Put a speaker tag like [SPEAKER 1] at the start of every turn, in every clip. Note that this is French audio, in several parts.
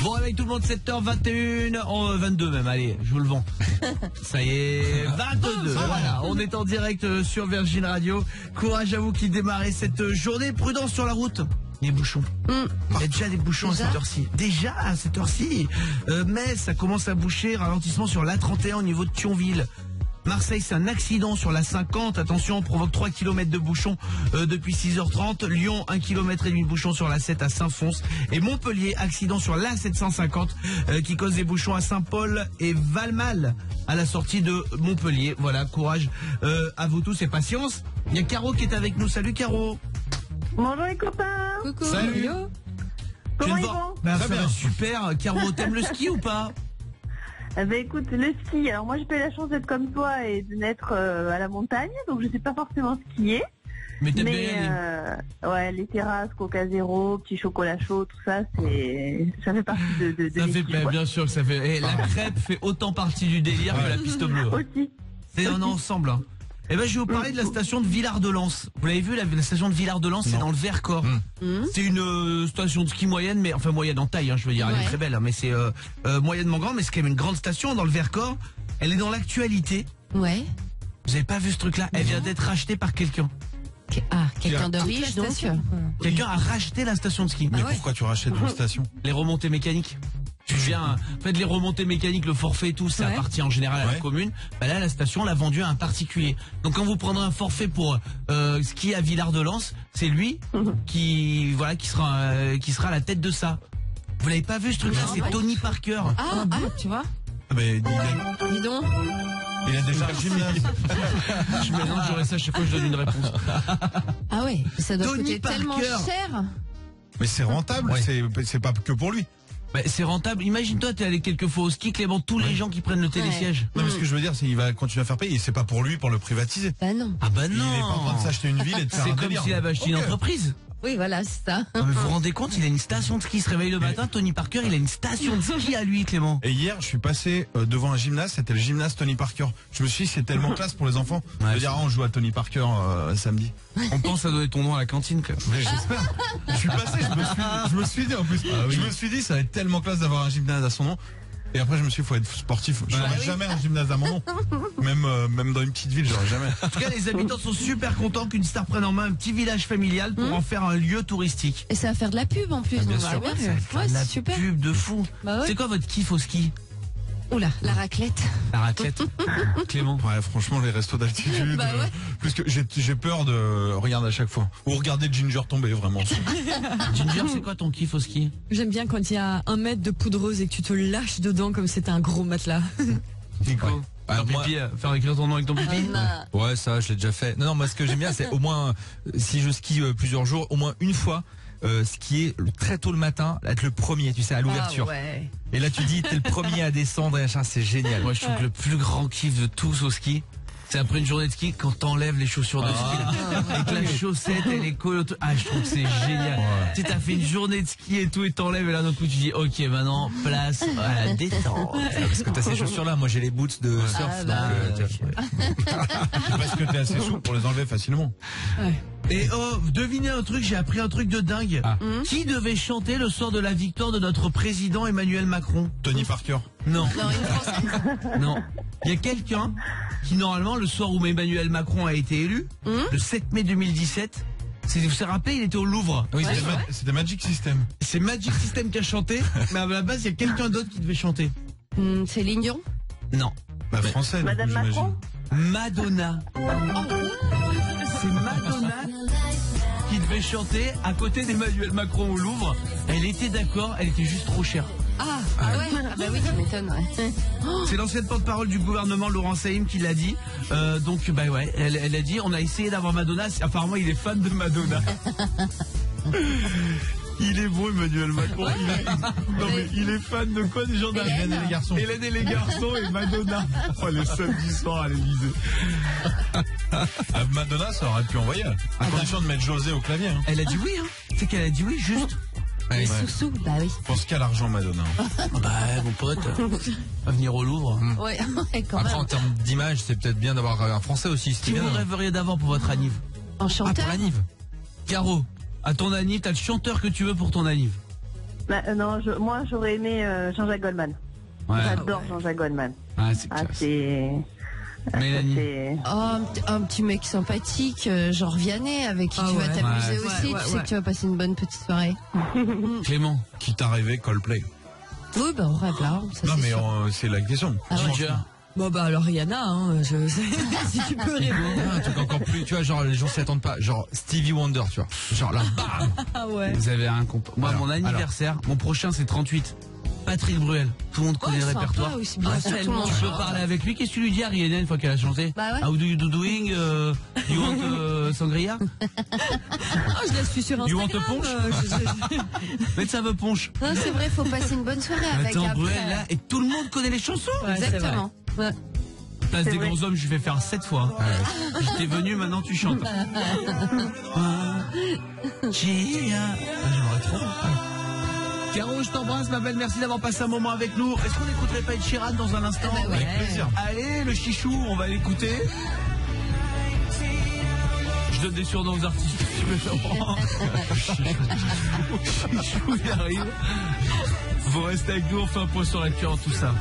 [SPEAKER 1] Bon réveil tout le monde, 7h21, 22 même, allez, je vous le vends. Ça y est, 22, voilà, on est en direct sur Virgin Radio. Courage à vous qui démarrez cette journée, prudence sur la route. Les bouchons. Il y a déjà des bouchons à cette heure-ci. Déjà à cette heure-ci. Mais ça commence à boucher, ralentissement sur l'A31 au niveau de Thionville. Marseille, c'est un accident sur la 50. Attention, on provoque 3 km de bouchons depuis 6h30. Lyon, 1,5 km de bouchons sur la 7 à Saint-Fons. Et Montpellier, accident sur la 750 qui cause des bouchons à Saint-Paul et Valmal à la sortie de Montpellier. Voilà, courage à vous tous et patience. Il y a Caro qui est avec nous. Salut Caro.
[SPEAKER 2] Bonjour les copains.
[SPEAKER 3] Coucou.
[SPEAKER 1] Salut.
[SPEAKER 2] Comment ils vont?
[SPEAKER 1] Ça va super. Caro, t'aimes le ski ou pas?
[SPEAKER 2] Écoute, le ski, alors moi j'ai pas eu la chance d'être comme toi et de naître à la montagne, donc je sais pas forcément skier.
[SPEAKER 1] Mais t'aimes
[SPEAKER 2] Mais
[SPEAKER 1] bien
[SPEAKER 2] ouais, les terrasses, Coca Zéro, petit chocolat chaud, tout ça, ça fait partie de
[SPEAKER 1] ça fait
[SPEAKER 2] l'équipe, quoi.
[SPEAKER 1] bien sûr que ça fait. La crêpe fait autant partie du délire que la piste bleue.
[SPEAKER 2] Aussi.
[SPEAKER 1] C'est un ensemble. Hein. Eh ben, je vais vous parler de la station de Villard-de-Lans. Vous l'avez vu, la station de Villard-de-Lans, c'est dans le Vercors. C'est une station de ski moyenne, mais enfin moyenne en taille, hein, je veux dire, elle est très belle, hein, mais c'est moyennement grande, mais c'est quand même une grande station dans le Vercors. Elle est dans l'actualité.
[SPEAKER 3] Ouais.
[SPEAKER 1] Vous avez pas vu ce truc-là? Elle vient d'être rachetée par quelqu'un.
[SPEAKER 3] Quelqu'un de riche donc.
[SPEAKER 1] Quelqu'un a racheté la station de ski.
[SPEAKER 4] Mais pourquoi tu rachètes une station?
[SPEAKER 1] Les remontées mécaniques. Tu viens, en fait, les remontées mécaniques, le forfait et tout, ça appartient en général à la commune. Bah là, la station l'a vendu à un particulier. Donc, quand vous prendrez un forfait pour ski à Villard-de-Lans, c'est lui qui sera à la tête de ça. Vous l'avez pas vu ce truc-là? C'est Tony Parker.
[SPEAKER 3] Tu vois.
[SPEAKER 4] Mais
[SPEAKER 3] Dis donc.
[SPEAKER 4] il a déjà un gymnase.
[SPEAKER 1] Je mélange, j'aurais ça à chaque fois que je donne une réponse.
[SPEAKER 3] Ah ouais, ça doit
[SPEAKER 1] Tony
[SPEAKER 3] coûter tellement
[SPEAKER 1] Parker.
[SPEAKER 3] cher.
[SPEAKER 4] Mais c'est rentable, c'est pas que pour lui.
[SPEAKER 1] Bah, c'est rentable. Imagine-toi, t'es allé quelques fois au ski, Clément, tous les gens qui prennent le télésiège.
[SPEAKER 4] Non, mais ce que je veux dire, c'est qu'il va continuer à faire payer et c'est pas pour lui, pour le privatiser.
[SPEAKER 3] Bah non.
[SPEAKER 1] Ah bah non.
[SPEAKER 4] Il est pas en train de s'acheter une ville et de faire
[SPEAKER 1] C'est
[SPEAKER 4] un
[SPEAKER 1] comme
[SPEAKER 4] délire.
[SPEAKER 1] s'il avait acheté une entreprise.
[SPEAKER 3] Oui, voilà, c'est ça.
[SPEAKER 1] Non, mais vous vous rendez compte, il a une station de ski, il se réveille le matin, Tony Parker, il a une station de ski à lui, Clément.
[SPEAKER 4] Et hier, je suis passé devant un gymnase, c'était le gymnase Tony Parker. Je me suis dit, c'est tellement classe pour les enfants. De dire, on joue à Tony Parker samedi.
[SPEAKER 1] On pense à donner ton nom à la cantine, quoi.
[SPEAKER 4] Mais j'espère. Je suis passé, je me suis dit en plus. Je me suis dit, ça va être tellement classe d'avoir un gymnase à son nom. Et après, je me suis dit, faut être sportif. Je n'aurais jamais un gymnase à mon nom. Même dans une petite ville, j'aurais jamais.
[SPEAKER 1] En tout cas, les habitants sont super contents qu'une star prenne en main un petit village familial pour en faire un lieu touristique.
[SPEAKER 3] Et ça va faire de la pub en plus.
[SPEAKER 4] bien
[SPEAKER 3] donc
[SPEAKER 4] sûr.
[SPEAKER 3] c'est bien.
[SPEAKER 1] Ça va faire
[SPEAKER 3] Ouais,
[SPEAKER 1] de la
[SPEAKER 3] c'est super.
[SPEAKER 1] pub de fou.
[SPEAKER 3] Bah ouais.
[SPEAKER 1] C'est quoi votre kiff au ski?
[SPEAKER 3] Oula, la raclette.
[SPEAKER 1] La raclette. Clément.
[SPEAKER 4] Ouais, franchement, les restos d'altitude.
[SPEAKER 3] Bah ouais.
[SPEAKER 4] Plus que j'ai peur de regarder à chaque fois. Ou regarder Ginger tomber, vraiment.
[SPEAKER 1] Ginger, c'est quoi ton kiff au ski?
[SPEAKER 5] J'aime bien quand il y a 1 mètre de poudreuse et que tu te lâches dedans comme c'était un gros matelas.
[SPEAKER 1] Nico.
[SPEAKER 6] Ah,
[SPEAKER 1] Ton
[SPEAKER 6] moi-
[SPEAKER 1] pipi, faire écrire ton nom avec ton pipi?
[SPEAKER 6] Ouais, ça, je l'ai déjà fait. Non, moi, ce que j'aime bien, c'est au moins, si je skie plusieurs jours, au moins une fois, skier très tôt le matin, être le premier, tu sais, à l'ouverture.
[SPEAKER 3] Ouais.
[SPEAKER 6] Et là, tu dis, t'es le premier à descendre et machin, c'est génial.
[SPEAKER 1] Moi, je trouve que le plus grand kiff de tous au ski, c'est après une journée de ski quand t'enlèves les chaussures de ski. Avec la chaussette et les couilles autour. Ah, je trouve que c'est génial. Tu sais, t'as fait une journée de ski et tout et t'enlèves et là d'un coup tu dis ok maintenant place à la détente.
[SPEAKER 6] Parce que t'as ces chaussures-là, moi j'ai les boots de surf. donc, tu vois.
[SPEAKER 4] Parce que t'es assez souple pour les enlever facilement.
[SPEAKER 1] Et oh, devinez un truc, j'ai appris un truc de dingue. Qui devait chanter le soir de la victoire de notre président Emmanuel Macron?
[SPEAKER 4] Tony Parker.
[SPEAKER 1] Non,
[SPEAKER 3] Non, une Française.
[SPEAKER 1] non. Il y a quelqu'un qui normalement le soir où Emmanuel Macron a été élu, le 7 mai 2017, vous vous rappelez, il était au Louvre.
[SPEAKER 6] Oui,
[SPEAKER 4] C'était Magic System.
[SPEAKER 1] C'est Magic System qui a chanté, mais à la base il y a quelqu'un d'autre qui devait chanter.
[SPEAKER 3] C'est Lignon.
[SPEAKER 1] Non.
[SPEAKER 4] Bah, français, du coup,
[SPEAKER 2] Madame
[SPEAKER 4] j'imagine.
[SPEAKER 2] Macron.
[SPEAKER 1] Madonna. C'est Madonna qui devait chanter à côté d'Emmanuel Macron au Louvre. Elle était d'accord, elle était juste trop chère.
[SPEAKER 3] Ah ouais. Ah bah oui, tu m'étonnes. Ouais.
[SPEAKER 1] C'est l'ancienne porte-parole du gouvernement Laurent Saïm qui l'a dit. Donc bah ouais, elle a dit on a essayé d'avoir Madonna. Apparemment il est fan de Madonna. Il est beau Emmanuel Macron. Non mais il est fan de quoi des gens
[SPEAKER 3] Hélène
[SPEAKER 4] et les garçons.
[SPEAKER 1] Hélène et les garçons et Madonna. Oh les samedis soirs à l'Élysée.
[SPEAKER 4] Madonna, ça aurait pu envoyer. À condition de mettre José au clavier. Hein.
[SPEAKER 1] Elle a dit oui hein. C'est qu'elle a dit oui juste.
[SPEAKER 6] Ouais.
[SPEAKER 3] Sous-sous, bah oui.
[SPEAKER 4] Je pense qu'à l'argent, Madonna.
[SPEAKER 1] Bah mon pote, va venir au Louvre.
[SPEAKER 3] Ouais, quand
[SPEAKER 6] Après,
[SPEAKER 3] même.
[SPEAKER 6] en termes d'image, c'est peut-être bien d'avoir un français aussi.
[SPEAKER 1] Qui
[SPEAKER 6] C'est bien.
[SPEAKER 1] vous rêveriez d'avoir pour votre anniv?
[SPEAKER 3] En
[SPEAKER 6] Ah,
[SPEAKER 3] chanteur.
[SPEAKER 6] pour la Nive.
[SPEAKER 1] Caro, à ton anniv, t'as le chanteur que tu veux pour ton anniv.
[SPEAKER 2] Non, moi j'aurais aimé Jean-Jacques Goldman.
[SPEAKER 1] Ouais.
[SPEAKER 2] J'adore Jean-Jacques Goldman.
[SPEAKER 1] Ah, c'est
[SPEAKER 2] Ah,
[SPEAKER 1] classe.
[SPEAKER 2] c'est...
[SPEAKER 1] Mélanie.
[SPEAKER 2] c'est-
[SPEAKER 3] Oh, un petit mec sympathique, genre Vianney, avec qui
[SPEAKER 5] Ah
[SPEAKER 3] tu vas
[SPEAKER 5] ouais.
[SPEAKER 3] t'amuser
[SPEAKER 1] Ouais,
[SPEAKER 3] aussi.
[SPEAKER 5] ouais,
[SPEAKER 3] Tu sais
[SPEAKER 5] ouais.
[SPEAKER 3] que tu vas passer une bonne petite soirée.
[SPEAKER 1] Clément.
[SPEAKER 4] Qui t'a rêvé Coldplay?
[SPEAKER 3] Oui, ben on rêve là. Ça,
[SPEAKER 4] Non,
[SPEAKER 3] c'est
[SPEAKER 4] mais
[SPEAKER 3] sûr.
[SPEAKER 4] c'est la question.
[SPEAKER 3] Ah ouais.
[SPEAKER 1] Ginger.
[SPEAKER 5] Bon bah alors Rihanna, hein, si tu peux répondre.
[SPEAKER 6] Un truc encore plus, tu vois, genre les gens s'y attendent pas, genre Stevie Wonder, tu vois, genre là, bam.
[SPEAKER 5] Ah ouais.
[SPEAKER 1] Vous avez un Moi,
[SPEAKER 6] Alors,
[SPEAKER 1] mon anniversaire, mon prochain c'est 38. Patrick Bruel. Tout le monde connaît le
[SPEAKER 5] sympa
[SPEAKER 1] répertoire.
[SPEAKER 5] aussi, bien sûr.
[SPEAKER 3] tout le monde.
[SPEAKER 1] Tu peux parler avec lui. Qu'est-ce que tu lui dis à Rihanna une fois qu'elle a chanté?
[SPEAKER 3] Bah ouais.
[SPEAKER 1] How do you doing? You want sangria?
[SPEAKER 5] Ah, je la suis sur Instagram.
[SPEAKER 1] You want a punch? Mais ça veut punch.
[SPEAKER 3] Non, c'est vrai, faut passer une bonne soirée avec.
[SPEAKER 1] Attends,
[SPEAKER 3] après.
[SPEAKER 1] Bruel là, et tout le monde connaît les chansons.
[SPEAKER 5] Ouais, c'est
[SPEAKER 3] Exactement. Ouais.
[SPEAKER 1] Place
[SPEAKER 2] C'est
[SPEAKER 1] des
[SPEAKER 2] vrai.
[SPEAKER 1] grands hommes, je lui fais faire 7 fois. J'étais venu, maintenant tu chantes. J'aimerais trop. Caro, je t'embrasse, ma belle, merci d'avoir passé un moment avec nous. Est-ce qu'on n'écouterait pas Ed Sheeran dans un instant?
[SPEAKER 3] bah ouais.
[SPEAKER 1] Avec plaisir. Allez, le chichou, on va l'écouter. Je donne des surnoms aux artistes. Chichou, il arrive. Vous restez avec nous, on fait un point sur l'actu en tout ça.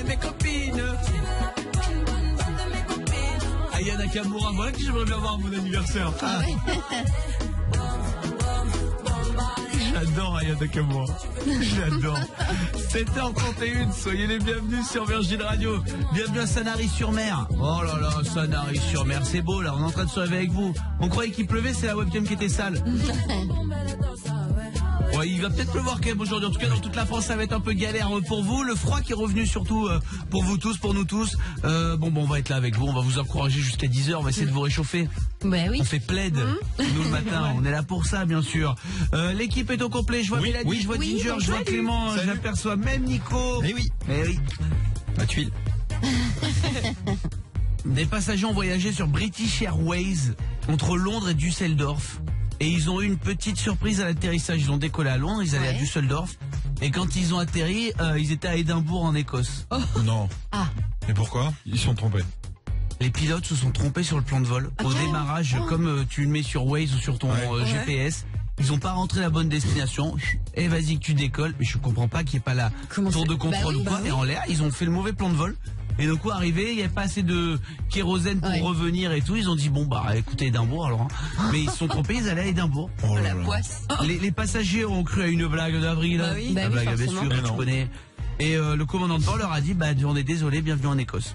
[SPEAKER 1] Mes copines. Aya Nakamura, voilà que j'aimerais bien voir à mon anniversaire. J'adore Aya Nakamura. J'adore. 7h31, soyez les bienvenus sur Virgin Radio. Bienvenue à Sanary-sur-Mer. Oh là là, Sanary-sur-Mer, c'est beau là, on est en train de se réveiller avec vous. On croyait qu'il pleuvait, c'est la webcam qui était sale. Ouais, il va peut-être pleuvoir quand même aujourd'hui. En tout cas, dans toute la France, ça va être un peu galère pour vous. Le froid qui est revenu surtout pour vous tous, pour nous tous. Bon, on va être là avec vous. On va vous encourager jusqu'à 10h. On va essayer de vous réchauffer.
[SPEAKER 3] Bah oui.
[SPEAKER 1] On fait plaid, nous, le matin. On est là pour ça, bien sûr. L'équipe est au complet. Je vois
[SPEAKER 6] Oui,
[SPEAKER 1] Mélanie,
[SPEAKER 6] oui.
[SPEAKER 1] je vois
[SPEAKER 3] Oui,
[SPEAKER 1] Ginger, je vois
[SPEAKER 3] salut.
[SPEAKER 1] Clément.
[SPEAKER 4] Salut.
[SPEAKER 1] J'aperçois même Nico.
[SPEAKER 6] Eh oui,
[SPEAKER 1] Eh oui.
[SPEAKER 6] la tuile.
[SPEAKER 1] Des passagers ont voyagé sur British Airways entre Londres et Düsseldorf. Et ils ont eu une petite surprise à l'atterrissage. Ils ont décollé à Londres, ils allaient à
[SPEAKER 3] Ouais.
[SPEAKER 1] Düsseldorf. Et quand ils ont atterri, ils étaient à Édimbourg en Écosse.
[SPEAKER 4] Non.
[SPEAKER 3] Ah.
[SPEAKER 4] Et pourquoi? Ils sont trompés.
[SPEAKER 1] Les pilotes se sont trompés sur le plan de vol. Au démarrage, comme tu le mets sur Waze ou sur ton
[SPEAKER 4] Ouais.
[SPEAKER 1] GPS, ils ont pas rentré la bonne destination. Et vas-y que tu décolles. Mais je comprends pas qu'il n'y ait pas la
[SPEAKER 5] Comment
[SPEAKER 1] tour
[SPEAKER 5] c'est-
[SPEAKER 1] de contrôle
[SPEAKER 3] Bah
[SPEAKER 1] ou
[SPEAKER 3] oui,
[SPEAKER 1] quoi.
[SPEAKER 3] bah
[SPEAKER 1] Et en l'air, ils ont fait le mauvais plan de vol. Et donc, arrivé, il n'y avait pas assez de kérosène pour
[SPEAKER 3] Ouais.
[SPEAKER 1] revenir et tout. Ils ont dit, bon, bah, écoutez, Édimbourg, alors. Hein. Mais ils se sont trompés, ils allaient à Édimbourg.
[SPEAKER 4] Oh là
[SPEAKER 3] La
[SPEAKER 4] là.
[SPEAKER 3] poisse.
[SPEAKER 1] Les passagers ont cru à une blague d'avril.
[SPEAKER 5] Bah oui.
[SPEAKER 1] La
[SPEAKER 3] Bah oui,
[SPEAKER 1] blague, bien
[SPEAKER 3] forcément.
[SPEAKER 1] sûr,
[SPEAKER 4] Mais
[SPEAKER 1] tu
[SPEAKER 4] non.
[SPEAKER 1] connais. Et le commandant de bord leur a dit, bah, on est désolé, bienvenue en Écosse.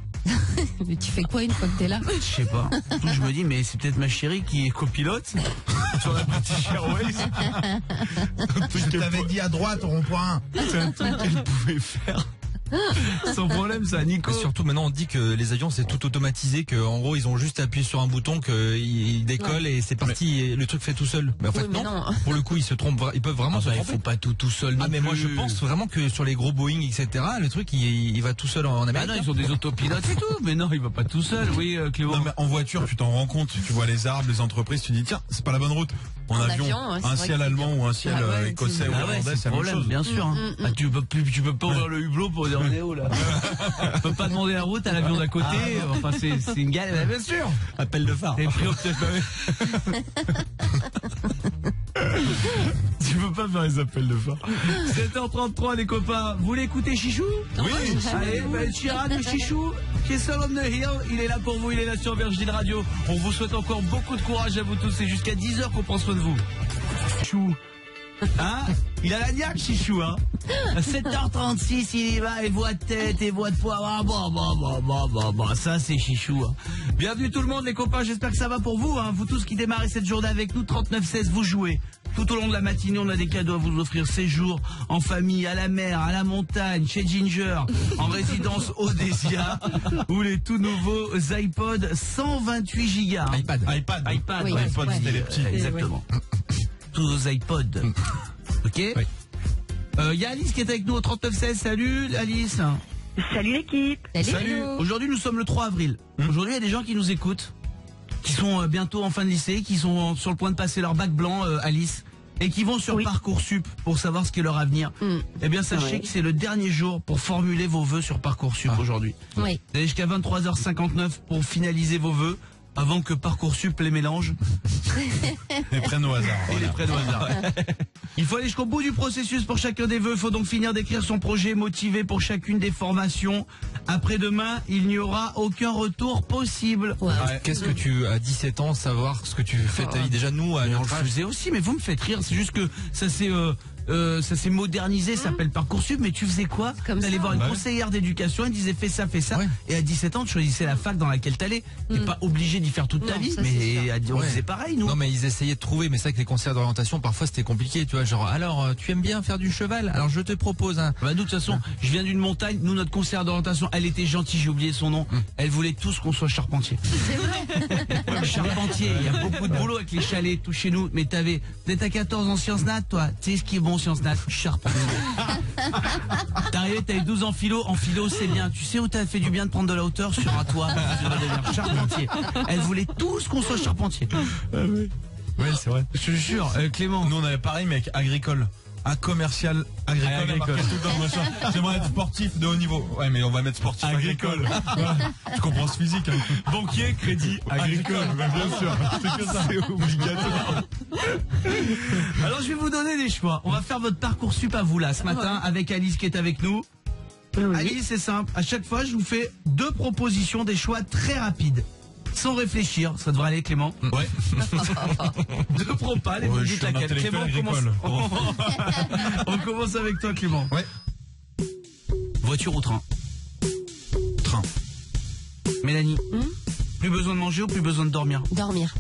[SPEAKER 3] Mais tu fais quoi une fois que t'es là?
[SPEAKER 1] Je sais pas. Tout, je me dis, mais c'est peut-être ma chérie qui est copilote sur la British Airways.
[SPEAKER 4] Je t'avais dit à droite au rond-point.
[SPEAKER 1] C'est un truc qu'elle pouvait faire. Sans problème, ça, Nico.
[SPEAKER 6] Et surtout maintenant on dit que les avions c'est tout automatisé, que en gros ils ont juste appuyé sur un bouton, qu'ils décollent et c'est parti et le truc fait tout seul. Mais en fait
[SPEAKER 3] Oui, mais
[SPEAKER 6] non.
[SPEAKER 3] non.
[SPEAKER 6] Pour le coup ils se trompent, ils peuvent vraiment
[SPEAKER 1] Ah
[SPEAKER 6] se
[SPEAKER 1] bah, il
[SPEAKER 6] tromper.
[SPEAKER 1] faut pas tout seul.
[SPEAKER 6] Ah
[SPEAKER 1] non
[SPEAKER 6] mais moi
[SPEAKER 1] plus.
[SPEAKER 6] je pense vraiment que sur les gros Boeing etc le truc il va tout seul en
[SPEAKER 1] Bah
[SPEAKER 6] Amérique.
[SPEAKER 1] non, ils ont des autopilotes et tout. Mais non, il va pas tout seul. Oui, Clément.
[SPEAKER 4] Non, mais en voiture, tu t'en rends compte. Tu vois les arbres, les entreprises, tu dis tiens, c'est pas la bonne route. En
[SPEAKER 3] En
[SPEAKER 4] avion,
[SPEAKER 3] avion, ouais, c'est
[SPEAKER 4] un
[SPEAKER 3] vrai
[SPEAKER 4] ciel
[SPEAKER 3] que-
[SPEAKER 4] allemand ou un ciel
[SPEAKER 5] Ah ouais,
[SPEAKER 4] écossais ou
[SPEAKER 1] Ah ouais,
[SPEAKER 4] hollandais,
[SPEAKER 1] c'est
[SPEAKER 4] c'est
[SPEAKER 1] le
[SPEAKER 4] la même
[SPEAKER 1] problème,
[SPEAKER 4] chose.
[SPEAKER 1] bien sûr. Hein. Ah, tu peux pas ouvrir le hublot pour dire on est où là. Tu peux pas demander la route à l'avion d'à côté. Enfin, c'est une galère, bien sûr.
[SPEAKER 6] Appel de phare.
[SPEAKER 1] Et puis, tu peux pas faire les appels de phare. 7h33 les copains. Vous l'écoutez Chichou?
[SPEAKER 4] Oui.
[SPEAKER 1] Allez, ben, Chirag, le Chichou, qui est seul on the hill, il est là pour vous, il est là sur Virgin Radio. On vous souhaite encore beaucoup de courage à vous tous. C'est jusqu'à 10h qu'on prend soin de vous. Chichou. Hein? Il a la niaque, Chichou, hein? À 7h36, il y va, et voix de tête, et voix de poids. Ah, bah, ça, c'est Chichou, hein. Bienvenue tout le monde, les copains. J'espère que ça va pour vous, hein. Vous tous qui démarrez cette journée avec nous, 39-16, vous jouez. Tout au long de la matinée, on a des cadeaux à vous offrir. Séjour en famille, à la mer, à la montagne, chez Ginger, en résidence Odésia, ou les tout nouveaux iPod 128 Go.
[SPEAKER 6] iPad.
[SPEAKER 4] iPad.
[SPEAKER 1] iPad,
[SPEAKER 3] Oui,
[SPEAKER 1] ouais.
[SPEAKER 4] iPod,
[SPEAKER 3] ouais.
[SPEAKER 4] c'était les petits.
[SPEAKER 1] Exactement. tous vos iPods. Ok.
[SPEAKER 6] Oui.
[SPEAKER 1] Y a Alice qui est avec nous au 3916. Salut Alice.
[SPEAKER 2] Salut l'équipe.
[SPEAKER 1] Salut. Aujourd'hui nous sommes le 3 avril. Aujourd'hui il y a des gens qui nous écoutent, qui sont bientôt en fin de lycée, qui sont sur le point de passer leur bac blanc, Alice, et qui vont sur Parcoursup pour savoir ce qu'est leur avenir. Eh bien sachez que c'est le dernier jour pour formuler vos vœux sur Parcoursup aujourd'hui.
[SPEAKER 3] Oui.
[SPEAKER 1] Vous avez jusqu'à 23h59 pour finaliser vos vœux avant que Parcoursup les mélange.
[SPEAKER 4] Les prenne au hasard.
[SPEAKER 1] Et les prenne au hasard. Il faut aller jusqu'au bout du processus pour chacun des vœux. Il faut donc finir d'écrire son projet motivé pour chacune des formations. Après-demain, il n'y aura aucun retour possible.
[SPEAKER 3] Ouais.
[SPEAKER 6] Qu'est-ce que tu, à 17 ans, savoir ce que tu fais de ta vie? Déjà, nous, à
[SPEAKER 1] Mais on
[SPEAKER 6] notre
[SPEAKER 1] le
[SPEAKER 6] âge,
[SPEAKER 1] faisait aussi, mais vous me faites rire. C'est juste que ça s'est modernisé, ça s'appelle Parcoursup, mais tu faisais quoi?
[SPEAKER 3] Comme
[SPEAKER 1] T'allais
[SPEAKER 3] ça.
[SPEAKER 1] voir une
[SPEAKER 4] Bah oui.
[SPEAKER 1] conseillère d'éducation, elle disait fais ça.
[SPEAKER 6] Ouais.
[SPEAKER 1] Et à 17 ans, tu choisissais la fac dans laquelle t'allais. T'es pas obligé d'y faire toute ta
[SPEAKER 3] Non,
[SPEAKER 1] vie,
[SPEAKER 3] ça, c'est
[SPEAKER 1] mais on
[SPEAKER 6] Ouais.
[SPEAKER 1] faisait pareil, nous.
[SPEAKER 6] Non, mais ils essayaient de trouver, mais c'est vrai que les conseillers d'orientation, parfois c'était compliqué, tu vois, genre, alors, tu aimes bien faire du cheval? Alors je te propose un...
[SPEAKER 1] Bah nous, de toute façon, je viens d'une montagne. Nous, notre conseillère d'orientation, elle était gentille, j'ai oublié son nom. Elle voulait tous qu'on soit charpentier. Ouais, charpentier, il y a beaucoup de boulot avec les chalets, tout chez nous. Mais t'étais à 14 en sciences nat, toi. Tu sais ce qui est bon en sciences nat? Charpentier. T'arrivais, t'avais 12 en philo. En philo, c'est bien. Tu sais où t'as fait du bien de prendre de la hauteur sur un toit? Tu vas devenir charpentier. Elle voulait tous qu'on soit charpentier.
[SPEAKER 6] Oui, c'est vrai.
[SPEAKER 1] Je te jure, Clément.
[SPEAKER 4] Nous on avait pareil mais avec agricole. Un commercial agricole.
[SPEAKER 1] Agricole.
[SPEAKER 4] Marqué tout le temps, machin. J'aimerais être sportif de haut niveau. Ouais mais on va mettre sportif agricole. Tu comprends ce physique hein.
[SPEAKER 1] Banquier, crédit,
[SPEAKER 4] Agricole, bah, bien sûr. C'est que ça. C'est obligatoire.
[SPEAKER 1] Alors je vais vous donner des choix. On va faire votre Parcoursup à vous là ce matin avec Alice qui est avec nous. Alice, c'est simple. À chaque fois, je vous fais 2 propositions, des choix très rapides. Sans réfléchir, ça devrait aller Clément.
[SPEAKER 4] Ouais.
[SPEAKER 1] 2 propales et vous
[SPEAKER 4] Ouais,
[SPEAKER 1] me
[SPEAKER 4] je
[SPEAKER 1] dites
[SPEAKER 4] suis un
[SPEAKER 1] laquelle. Clément,
[SPEAKER 4] intellectuel
[SPEAKER 1] on commence avec toi Clément.
[SPEAKER 4] Ouais.
[SPEAKER 1] Voiture ou train?
[SPEAKER 4] Train.
[SPEAKER 1] Mélanie, plus besoin de manger ou plus besoin de dormir?
[SPEAKER 3] Dormir.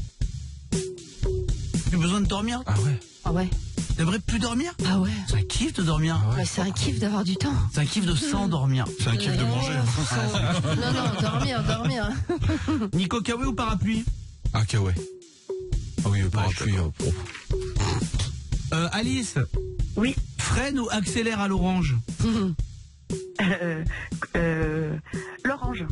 [SPEAKER 1] Plus besoin de dormir?
[SPEAKER 6] Ah ouais.
[SPEAKER 3] Ah ouais.
[SPEAKER 1] T'aimerais plus dormir?
[SPEAKER 3] Ah ouais.
[SPEAKER 1] C'est un kiff de dormir.
[SPEAKER 3] Ouais, c'est un kiff d'avoir du temps.
[SPEAKER 1] C'est un kiff de s'endormir.
[SPEAKER 4] C'est un kiff de manger.
[SPEAKER 3] Non, dormir.
[SPEAKER 1] Nico, kawaii ou parapluie?
[SPEAKER 6] Ah, ok, ouais. Ah oui, parapluie.
[SPEAKER 1] Alice,
[SPEAKER 2] Oui.
[SPEAKER 1] freine ou accélère à l'orange?
[SPEAKER 2] L'orange.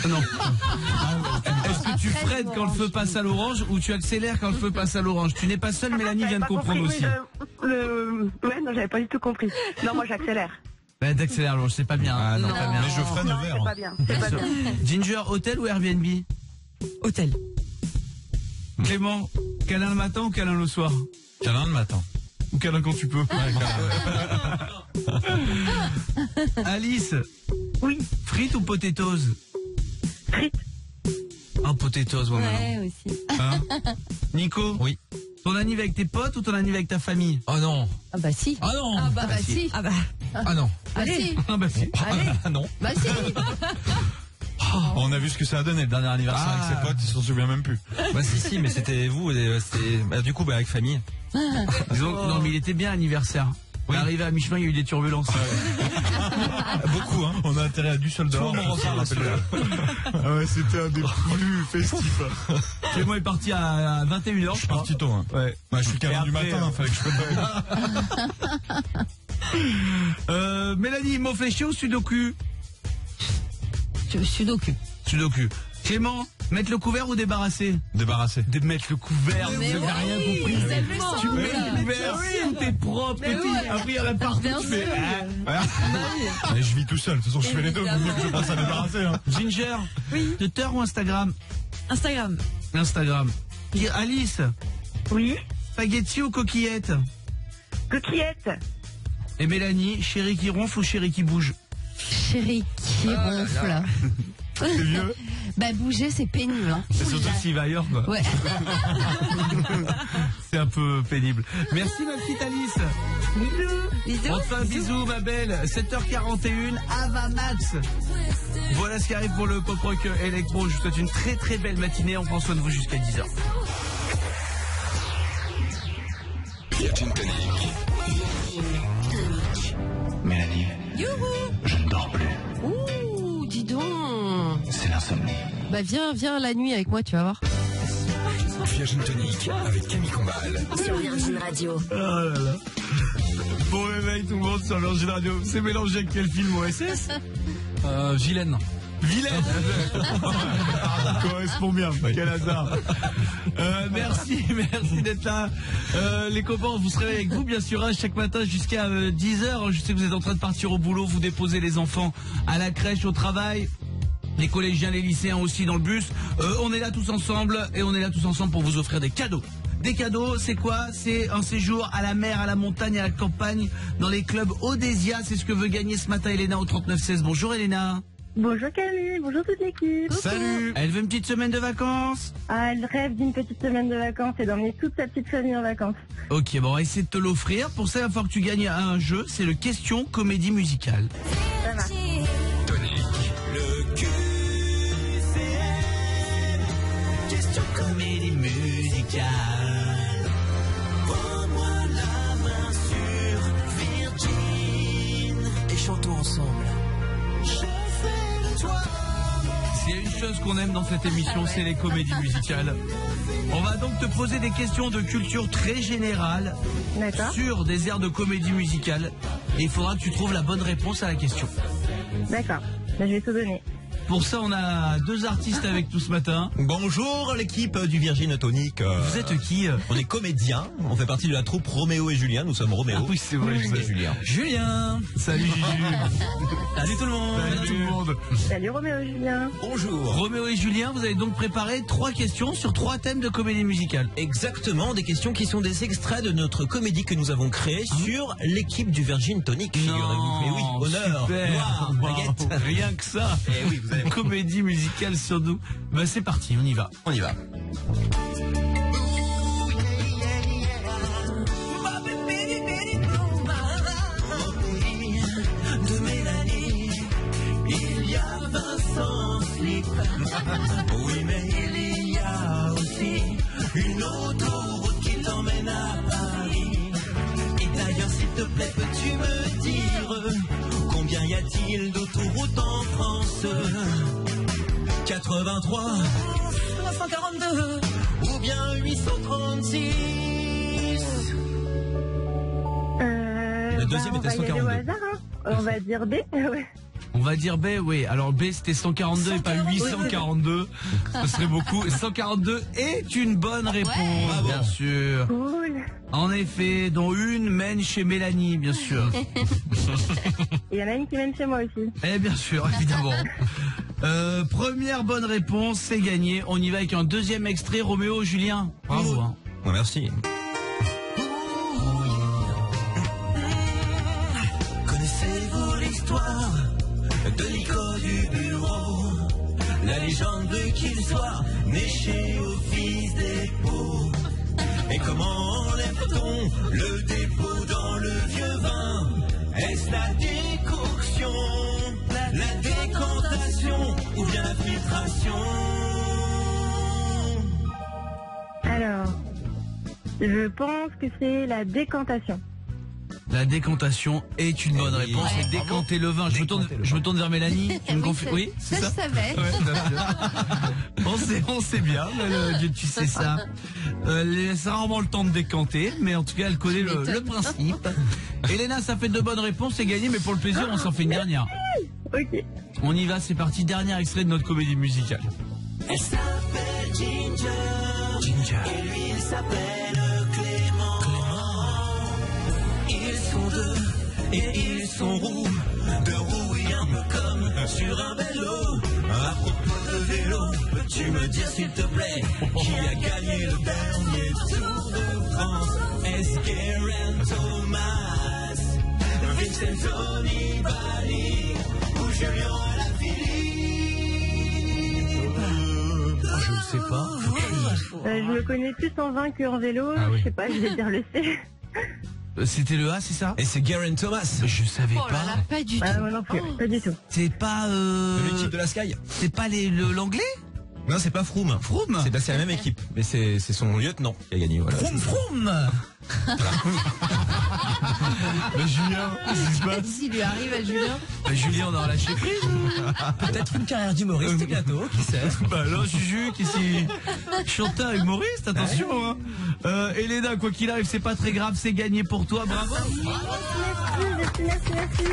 [SPEAKER 1] Non. Est-ce que tu freines quand le feu passe à l'orange ou tu accélères quand le feu passe à l'orange? Tu n'es pas seule, Mélanie vient de comprendre aussi.
[SPEAKER 2] Ouais, non, j'avais pas du tout compris. Non, moi j'accélère.
[SPEAKER 1] Bah, t'accélères à l'orange, c'est pas bien.
[SPEAKER 6] Ah, non.
[SPEAKER 1] C'est pas bien.
[SPEAKER 4] Mais je freine
[SPEAKER 2] Non,
[SPEAKER 4] au
[SPEAKER 2] c'est
[SPEAKER 4] vert.
[SPEAKER 2] pas bien. C'est pas bien.
[SPEAKER 1] Ginger, hôtel ou Airbnb?
[SPEAKER 5] Hôtel.
[SPEAKER 1] Clément, câlin le matin ou câlin le soir?
[SPEAKER 4] Câlin le matin.
[SPEAKER 1] Ou câlin quand tu peux? Alice,
[SPEAKER 2] Oui.
[SPEAKER 1] frites ou potatoes?
[SPEAKER 2] Frites.
[SPEAKER 1] Ah, potatoes, moi maintenant.
[SPEAKER 3] Ouais, aussi.
[SPEAKER 1] Hein Nico?
[SPEAKER 6] Oui.
[SPEAKER 1] Ton anniv avec tes potes ou ton anniv avec ta famille?
[SPEAKER 6] Oh non.
[SPEAKER 3] Ah bah si.
[SPEAKER 6] Ah non.
[SPEAKER 3] Ah bah si.
[SPEAKER 5] Ah bah,
[SPEAKER 6] Ah non.
[SPEAKER 3] Bah si.
[SPEAKER 1] Ah bah si.
[SPEAKER 6] Ah non.
[SPEAKER 3] Bah si.
[SPEAKER 4] On a vu ce que ça a donné le dernier anniversaire
[SPEAKER 6] Ah.
[SPEAKER 4] avec ses potes, ils s'en souviennent même plus.
[SPEAKER 6] Bah si, mais c'était vous, du coup, bah, avec famille.
[SPEAKER 1] Non, mais il était bien l'anniversaire.
[SPEAKER 6] Oui.
[SPEAKER 1] Arrivé à mi-chemin, il y a eu des turbulences.
[SPEAKER 4] Beaucoup hein. On a intérêt à du soldat.
[SPEAKER 6] Tout le monde repart là, celui-là.
[SPEAKER 4] Ah ouais, c'était un des plus festifs.
[SPEAKER 1] Clément est parti à 21h,
[SPEAKER 4] Je suis parti tôt hein.
[SPEAKER 1] Ouais.
[SPEAKER 4] Bah, je suis câlin
[SPEAKER 1] Et
[SPEAKER 4] du
[SPEAKER 1] après,
[SPEAKER 4] matin, fallait que je peux
[SPEAKER 1] Mélanie, mot fléché ou sudoku?
[SPEAKER 3] Sudoku.
[SPEAKER 1] Sudoku. Clément, mettre le couvert ou débarrasser?
[SPEAKER 4] débarrasser.
[SPEAKER 1] Mettre le couvert, vous
[SPEAKER 3] Mais
[SPEAKER 1] n'avez
[SPEAKER 3] oui,
[SPEAKER 1] rien compris.
[SPEAKER 3] tellement.
[SPEAKER 1] Tu mets le couvert, tout est propre,
[SPEAKER 3] Mais
[SPEAKER 1] tout
[SPEAKER 3] ouais.
[SPEAKER 1] après il y en a partout,
[SPEAKER 3] Bien
[SPEAKER 1] tu fais...
[SPEAKER 3] sûr.
[SPEAKER 4] Mais je vis tout seul, de toute façon je fais les deux, vaut mieux que je passe à débarrasser hein.
[SPEAKER 1] Ginger, Twitter ou Instagram?
[SPEAKER 5] Instagram.
[SPEAKER 1] Instagram. Alice,
[SPEAKER 2] Oui.
[SPEAKER 1] spaghetti ou coquillette?
[SPEAKER 2] Coquillette.
[SPEAKER 1] Et Mélanie, chéri qui ronfle ou chéri qui bouge?
[SPEAKER 3] Chéri qui ronfle.
[SPEAKER 1] C'est vieux.
[SPEAKER 3] Bah bouger c'est pénible. Hein.
[SPEAKER 1] C'est surtout s'il va ailleurs, quoi.
[SPEAKER 3] Ouais.
[SPEAKER 1] C'est un peu pénible. Merci ma petite Alice.
[SPEAKER 3] Bisous.
[SPEAKER 1] Enfin, bisous ma belle. 7h41, Ava Max. Voilà ce qui arrive pour le pop rock électro. Je vous souhaite une très très belle matinée. On prend soin de vous jusqu'à 10h.
[SPEAKER 7] Mélanie, je ne dors plus.
[SPEAKER 3] Ouh, dis donc.
[SPEAKER 7] C'est l'insomnie.
[SPEAKER 3] Bah viens la nuit avec moi, tu vas voir.
[SPEAKER 8] Virgin Tonic avec Camille Combal.
[SPEAKER 9] Sur Virgin Radio.
[SPEAKER 1] Oh là là. Bon réveil tout le monde sur Virgin Radio. C'est mélangé avec quel film OSS?
[SPEAKER 6] Vilaine.
[SPEAKER 1] Vilaine. Correspond bien, quel hasard. Merci d'être là. Les copains, vous serez avec vous bien sûr chaque matin jusqu'à 10h. Je sais que vous êtes en train de partir au boulot, vous déposez les enfants à la crèche, au travail. Les collégiens, les lycéens aussi dans le bus. On est là tous ensemble et on est là tous ensemble pour vous offrir des cadeaux. Des cadeaux, c'est quoi? C'est un séjour à la mer, à la montagne, à la campagne, dans les clubs Odésia. C'est ce que veut gagner ce matin Elena au 3916. Bonjour Elena.
[SPEAKER 2] Bonjour Camille, bonjour toute l'équipe.
[SPEAKER 1] Salut. Elle veut une petite semaine de vacances?
[SPEAKER 2] Ah, elle rêve d'une petite semaine de vacances et d'emmener toute sa petite famille en vacances.
[SPEAKER 1] Ok, bon, on va essayer de te l'offrir. Pour ça, il va falloir que tu gagnes un jeu. C'est le question comédie musicale.
[SPEAKER 2] Ça va.
[SPEAKER 8] Le QCM.
[SPEAKER 1] Question comédie musicale.
[SPEAKER 8] Prends-moi la main sur Virgin.
[SPEAKER 1] Et chantons ensemble. S'il y a une chose qu'on aime dans cette émission, c'est les comédies musicales. On va donc te poser des questions de culture très générale sur des airs de comédie musicale. Et il faudra que tu trouves la bonne réponse à la question.
[SPEAKER 2] D'accord, je vais tout donner.
[SPEAKER 1] Pour ça, on a deux artistes avec nous ce matin.
[SPEAKER 10] Bonjour l'équipe du Virgin Tonic.
[SPEAKER 1] Vous êtes qui?
[SPEAKER 10] On est comédiens, on fait partie de la troupe Roméo et Julien, nous sommes Roméo.
[SPEAKER 1] Ah oui, c'est vrai,
[SPEAKER 10] et Julien.
[SPEAKER 1] Julien. Salut Juju.
[SPEAKER 10] Salut tout le monde.
[SPEAKER 1] Salut tout le monde.
[SPEAKER 2] Salut Roméo et Julien.
[SPEAKER 10] Bonjour.
[SPEAKER 1] Roméo et Julien, vous avez donc préparé 3 questions sur 3 thèmes de comédie musicale.
[SPEAKER 10] Exactement, des questions qui sont des extraits de notre comédie que nous avons créée sur l'équipe du Virgin Tonic, figurez-vous. Mais oui, honneur,
[SPEAKER 1] super.
[SPEAKER 10] gloire, baguette.
[SPEAKER 1] Rien que ça.
[SPEAKER 10] Et oui, vous avez
[SPEAKER 1] comédie musicale sur nous. Bah c'est parti, on y va.
[SPEAKER 10] On y va.
[SPEAKER 8] De Mélanie, il y a Vincent Slip. Oui, mais il y a aussi une autoroute qui t'emmène à Paris. Et d'ailleurs, s'il te plaît, peux-tu me dire combien y a-t-il d'autoroutes en France? 83, 342 ou bien 836?
[SPEAKER 10] La deuxième était 142.
[SPEAKER 2] Au hasard, hein. On va dire B. Ouais.
[SPEAKER 1] On va dire B, oui. Alors B c'était 142 et pas 842. Ce serait beaucoup. 142 est une bonne réponse, bien sûr.
[SPEAKER 2] Cool.
[SPEAKER 1] En effet, dont une mène chez Mélanie, bien sûr.
[SPEAKER 2] Il y en a une qui mène chez moi aussi.
[SPEAKER 1] Eh bien sûr, évidemment. Première bonne réponse, c'est gagné. On y va avec un deuxième extrait, Roméo, Julien. Bravo. Hein.
[SPEAKER 10] Ouais, merci.
[SPEAKER 8] Connaissez-vous l'histoire de Nico du bureau? La légende veut qu'il soit né chez Office Dépôt. Et comment enlève-t-on le dépôt dans le vieux vin? Est-ce la décoction, la décantation ou bien la filtration?
[SPEAKER 2] Alors, je pense que c'est la décantation.
[SPEAKER 1] La décantation est une bonne réponse. C'est décanter le vin. Je me tourne vers Mélanie. Tu me confies? Oui, c'est ça.
[SPEAKER 3] Je savais.
[SPEAKER 1] On sait bien. Tu sais ça. C'est rarement le temps de décanter, mais en tout cas, elle connaît le principe. Elena, ça fait 2 bonnes réponses, c'est gagné, mais pour le plaisir, on s'en fait une dernière.
[SPEAKER 2] Ok.
[SPEAKER 1] On y va, c'est parti. Dernier extrait de notre comédie musicale.
[SPEAKER 8] Elle s'appelle Ginger. Et lui, il s'appelle Clément. Ils sont deux et ils sont roux. 2 roues et un peu comme sur un vélo. À propos de vélo, peux-tu me dire s'il te plaît qui a gagné le dernier Tour de France? Est-ce Geraint Thomas, Vincenzo Nibali ou Julien Alaphilippe?
[SPEAKER 1] Je ne sais pas.
[SPEAKER 2] Je le connais plus en vin qu'en vélo.
[SPEAKER 1] Oui.
[SPEAKER 2] Je sais pas, je vais dire le C.
[SPEAKER 1] C'était le A, c'est ça?
[SPEAKER 10] Et c'est Geraint Thomas.
[SPEAKER 1] Je savais
[SPEAKER 3] Oh là
[SPEAKER 1] pas.
[SPEAKER 3] là, pas du tout.
[SPEAKER 2] Ah, moi non plus, pas du tout.
[SPEAKER 1] C'est pas
[SPEAKER 10] De l'équipe de la Sky.
[SPEAKER 1] c'est pas l'anglais?
[SPEAKER 10] Non, c'est pas Froome.
[SPEAKER 1] Froome.
[SPEAKER 10] C'est la même équipe, mais c'est son lieutenant qui a gagné. Voilà.
[SPEAKER 1] Froome.
[SPEAKER 4] Mais Julien, qu'est-ce qui se passe?
[SPEAKER 3] Qu'est-ce qui lui arrive à Julien?
[SPEAKER 1] Julien, on a lâché prise.
[SPEAKER 10] Peut-être une carrière d'humoriste bientôt, qui sait.
[SPEAKER 1] Bah là, Juju, qui s'y chanteur humoriste, attention. Hein. Elena, quoi qu'il arrive, c'est pas très grave, c'est gagné pour toi, bravo.
[SPEAKER 2] Merci.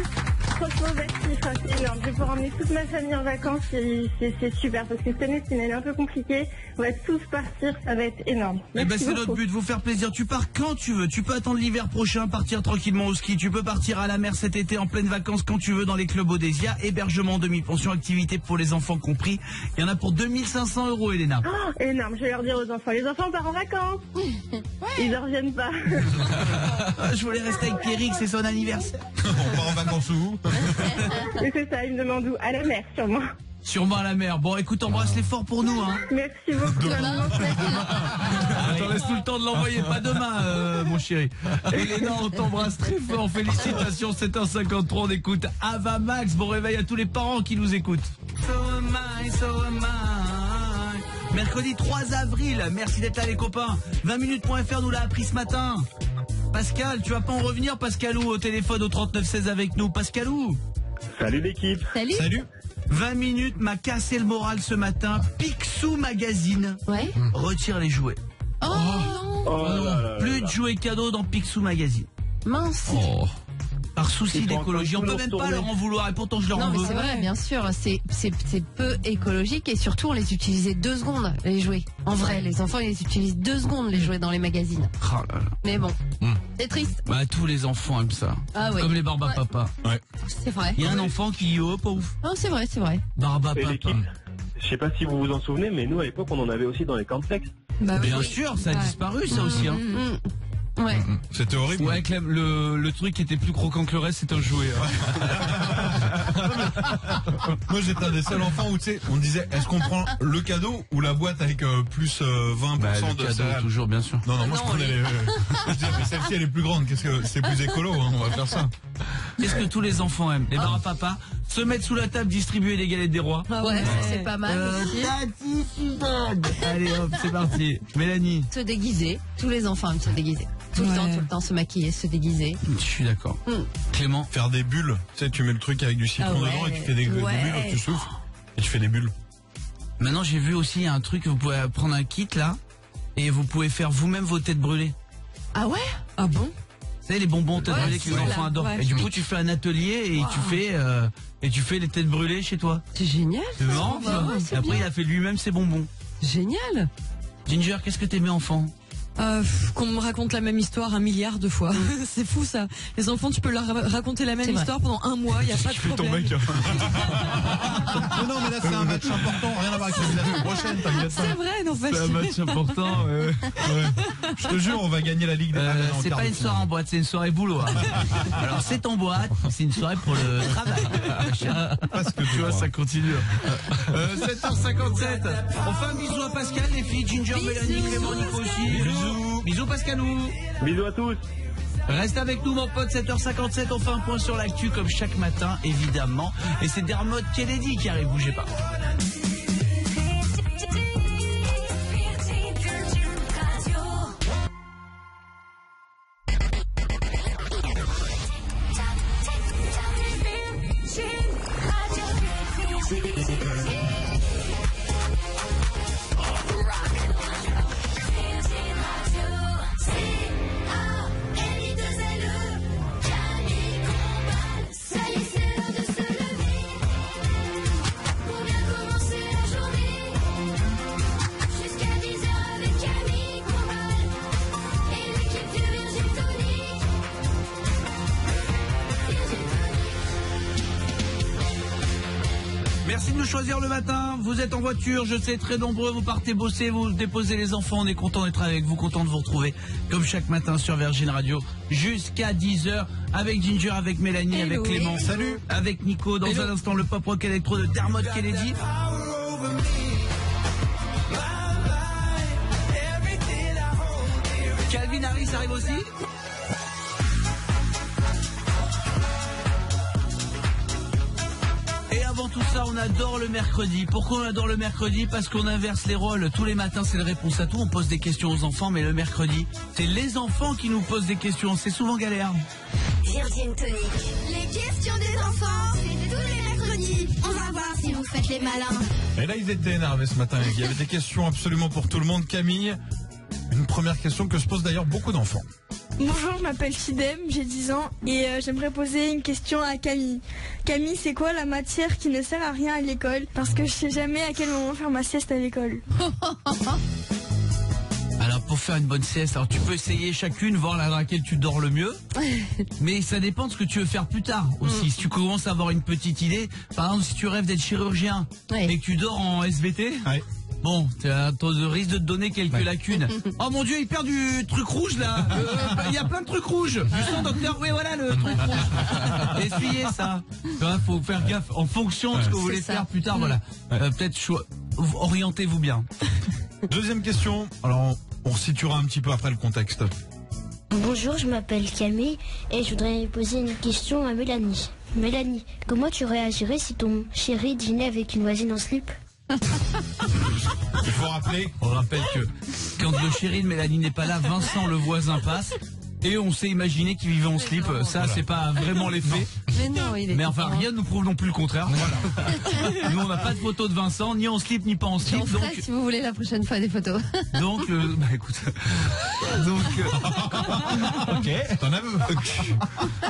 [SPEAKER 2] Franchement, c'est énorme. Je vais pouvoir emmener toute ma famille en vacances et c'est super parce que cette année, c'est une année un peu compliquée. On va tous partir, ça va être énorme.
[SPEAKER 1] Eh ben, c'est notre but, vous faire plaisir. Tu pars quand tu veux. Tu peux attendre l'hiver prochain, partir tranquillement au ski. Tu peux partir à la mer cet été en pleine vacances quand tu veux dans les clubs Odésia. Hébergement, demi-pension, activité pour les enfants compris. Il y en a pour 2500 €, Elena.
[SPEAKER 2] Oh, énorme, je vais leur dire aux enfants. Les enfants, on part en vacances. Ils ne reviennent pas.
[SPEAKER 1] Je voulais rester avec Pierrick, c'est son anniversaire.
[SPEAKER 4] On part en vacances où?
[SPEAKER 2] Mais c'est ça, ils me demandent où? À la mer, sûrement.
[SPEAKER 1] Sûrement à la mer. Bon, écoute, embrasse-les fort pour nous, hein.
[SPEAKER 2] Merci beaucoup.
[SPEAKER 1] T'en laisse tout le temps de l'envoyer, pas demain, mon chéri. Elena, on t'embrasse très fort. Félicitations, 7h53, on écoute Ava Max. Bon réveil à tous les parents qui nous écoutent. So am I. Mercredi 3 avril. Merci d'être là, les copains. 20minutes.fr nous l'a appris ce matin. Pascal, tu vas pas en revenir, Pascalou, au téléphone au 3916 avec nous. Pascalou.
[SPEAKER 9] Salut l'équipe.
[SPEAKER 3] Salut.
[SPEAKER 1] 20 minutes m'a cassé le moral ce matin. Picsou Magazine.
[SPEAKER 3] Ouais.
[SPEAKER 1] Retire les jouets.
[SPEAKER 3] Oh non.
[SPEAKER 9] Oh là là
[SPEAKER 1] Plus
[SPEAKER 9] là.
[SPEAKER 1] de jouets cadeaux dans Picsou Magazine.
[SPEAKER 3] Mince.
[SPEAKER 1] Par souci
[SPEAKER 9] Ils sont
[SPEAKER 1] d'écologie. On
[SPEAKER 9] en train
[SPEAKER 1] peut
[SPEAKER 9] de
[SPEAKER 1] même
[SPEAKER 9] tout
[SPEAKER 1] pas leur en vouloir et pourtant je leur en
[SPEAKER 3] Non mais
[SPEAKER 1] veux.
[SPEAKER 3] c'est vrai, bien sûr, c'est peu écologique et surtout on les utilisait 2 secondes les jouets. En vrai, les enfants ils les utilisent 2 secondes les jouets dans les magazines.
[SPEAKER 1] Oh là là.
[SPEAKER 3] Mais bon, c'est triste.
[SPEAKER 1] Bah tous les enfants aiment ça.
[SPEAKER 3] Ah ouais.
[SPEAKER 1] Comme les Barba
[SPEAKER 3] Ouais.
[SPEAKER 1] Papa.
[SPEAKER 3] C'est vrai.
[SPEAKER 1] Il y a un enfant qui dit oh pas ouf.
[SPEAKER 3] Non, c'est vrai.
[SPEAKER 1] Barba
[SPEAKER 9] Et
[SPEAKER 1] Papa.
[SPEAKER 9] l'équipe, je sais pas si vous vous en souvenez, mais nous à l'époque on en avait aussi dans les cornflakes.
[SPEAKER 3] Bah oui.
[SPEAKER 1] Bien sûr, ça a
[SPEAKER 3] Ouais.
[SPEAKER 1] disparu ça aussi. Hein.
[SPEAKER 3] Ouais.
[SPEAKER 4] C'était horrible.
[SPEAKER 1] Ouais, Clem, le truc qui était plus croquant que le reste, c'est un jouet.
[SPEAKER 4] Moi j'étais un des seuls enfants où tu sais, on disait est-ce qu'on prend le cadeau ou la boîte avec plus 20%
[SPEAKER 1] le
[SPEAKER 4] de
[SPEAKER 1] cadeau,
[SPEAKER 4] céréales?
[SPEAKER 1] toujours, bien sûr.
[SPEAKER 4] Non, moi je
[SPEAKER 3] non,
[SPEAKER 4] prenais les. Je disais, mais celle-ci elle est plus grande, qu'est-ce que c'est plus écolo, hein, on va faire ça.
[SPEAKER 1] Qu'est-ce que tous les enfants aiment? Les Barba Papa, se mettre sous la table, distribuer des galettes des rois.
[SPEAKER 3] Ouais, ça, c'est pas mal aussi.
[SPEAKER 1] Tati Suzanne. Allez hop, c'est parti. Mélanie.
[SPEAKER 3] Se déguiser, tous les enfants aiment se déguiser. Tout
[SPEAKER 5] Ouais.
[SPEAKER 3] le temps se maquiller, se déguiser.
[SPEAKER 1] Je suis d'accord. Clément.
[SPEAKER 4] Faire des bulles, tu sais, tu mets le truc avec du citron
[SPEAKER 3] Ah ouais.
[SPEAKER 4] dedans et tu fais des bulles, tu souffles et tu fais des bulles.
[SPEAKER 1] Maintenant, j'ai vu aussi un truc, vous pouvez prendre un kit là, et vous pouvez faire vous-même vos têtes brûlées.
[SPEAKER 3] Ah ouais?
[SPEAKER 5] Ah bon?
[SPEAKER 1] Vous savez, les bonbons têtes
[SPEAKER 3] Ouais,
[SPEAKER 1] brûlées que les
[SPEAKER 3] voilà,
[SPEAKER 1] enfants adorent.
[SPEAKER 5] ouais.
[SPEAKER 1] Et du coup, tu fais un atelier et tu fais les têtes brûlées chez toi.
[SPEAKER 5] C'est génial.
[SPEAKER 1] C'est marrant,
[SPEAKER 5] ça.
[SPEAKER 1] ça.
[SPEAKER 5] Ouais,
[SPEAKER 1] Et
[SPEAKER 5] c'est
[SPEAKER 1] après,
[SPEAKER 5] bien.
[SPEAKER 1] il a fait lui-même ses bonbons.
[SPEAKER 5] Génial.
[SPEAKER 1] Ginger, qu'est-ce que t'aimais enfant?
[SPEAKER 5] Qu'on me raconte la même histoire 1 milliard de fois. C'est fou ça. Les enfants, tu peux leur raconter la même
[SPEAKER 3] C'est vrai.
[SPEAKER 5] histoire pendant 1 mois, il n'y a pas de
[SPEAKER 4] Tu fais ton
[SPEAKER 5] problème.
[SPEAKER 4] mec. Non, mais là c'est un match important, rien à voir avec la semaine prochaine, t'inquiète pas.
[SPEAKER 5] C'est vrai, en fait.
[SPEAKER 1] C'est un match important.
[SPEAKER 4] Ouais. Je te jure, on va gagner la Ligue des Nations en
[SPEAKER 1] C'est
[SPEAKER 4] quart
[SPEAKER 1] pas
[SPEAKER 4] de
[SPEAKER 1] une
[SPEAKER 4] finale.
[SPEAKER 1] soirée en boîte, c'est une soirée boulot. hein. Alors c'est en boîte, c'est une soirée pour le travail.
[SPEAKER 4] Parce que
[SPEAKER 1] Tu vois,
[SPEAKER 4] crois.
[SPEAKER 1] ça continue. 7h57. On fait un bisou à Pascal, les filles, Ginger, Mélanie, Clément, Nico aussi. Bisous. Bisous Pascalou.
[SPEAKER 9] Bisous à tous.
[SPEAKER 1] Reste avec nous mon pote, 7h57, on fait un point sur l'actu comme chaque matin, évidemment. Et c'est Dermot Kennedy qui arrive, bougez pas. Merci de nous choisir le matin. Vous êtes en voiture, je sais, très nombreux. Vous partez bosser, vous déposez les enfants. On est content d'être avec vous, content de vous retrouver comme chaque matin sur Virgin Radio jusqu'à 10h avec Ginger, avec Mélanie,
[SPEAKER 3] Hello.
[SPEAKER 1] avec Clément.
[SPEAKER 4] Salut.
[SPEAKER 1] Avec Nico. Dans un instant, le pop rock électro de Dermot Kennedy. Calvin Harris arrive aussi. Et avant tout ça, on adore le mercredi. Pourquoi on adore le mercredi? Parce qu'on inverse les rôles. Tous les matins, c'est la réponse à tout. On pose des questions aux enfants, mais le mercredi, c'est les enfants qui nous posent des questions. C'est souvent galère.
[SPEAKER 11] Virgin Tonic. Les questions des enfants, c'est tous les mercredis. On va voir si vous faites les malins.
[SPEAKER 4] Et là, ils étaient énervés ce matin. Il y avait des questions absolument pour tout le monde. Camille, une première question que se posent d'ailleurs beaucoup d'enfants.
[SPEAKER 12] Bonjour, je m'appelle Chidem, j'ai 10 ans et j'aimerais poser une question à Camille. Camille, c'est quoi la matière qui ne sert à rien à l'école? Parce que je sais jamais à quel moment faire ma sieste à l'école.
[SPEAKER 1] Alors pour faire une bonne sieste, alors tu peux essayer chacune, voir dans laquelle tu dors le mieux. Mais ça dépend de ce que tu veux faire plus tard aussi. Si tu commences à avoir une petite idée, par exemple si tu rêves d'être chirurgien et que tu dors en SVT, bon, tu as un taux de risque de te donner quelques lacunes. Oh mon Dieu, il perd du truc rouge là. Il y a plein de trucs rouges. Justement, docteur, oui voilà le truc rouge. Essuyez ça. Faut faire gaffe en fonction de ce que vous voulez faire plus tard. Voilà. Peut-être orientez-vous bien.
[SPEAKER 4] Deuxième question. Alors, on situera un petit peu après le contexte.
[SPEAKER 13] Bonjour, je m'appelle Camille et je voudrais poser une question à Mélanie. Mélanie, comment tu réagirais si ton chéri dînait avec une voisine en slip?
[SPEAKER 4] Il faut rappeler.
[SPEAKER 1] On rappelle que quand le chéri de Mélanie n'est pas là, Vincent le voisin passe. Et on s'est imaginé qu'il vivait en slip. Ça, c'est pas vraiment les faits. Mais enfin, rien ne nous prouve non plus le contraire. Voilà. Nous, on n'a pas de photo de Vincent, ni en slip, ni pas en slip.
[SPEAKER 3] J'en ferai, si vous voulez la prochaine fois des photos.
[SPEAKER 1] Donc, bah écoute.
[SPEAKER 4] Ok. T'en as.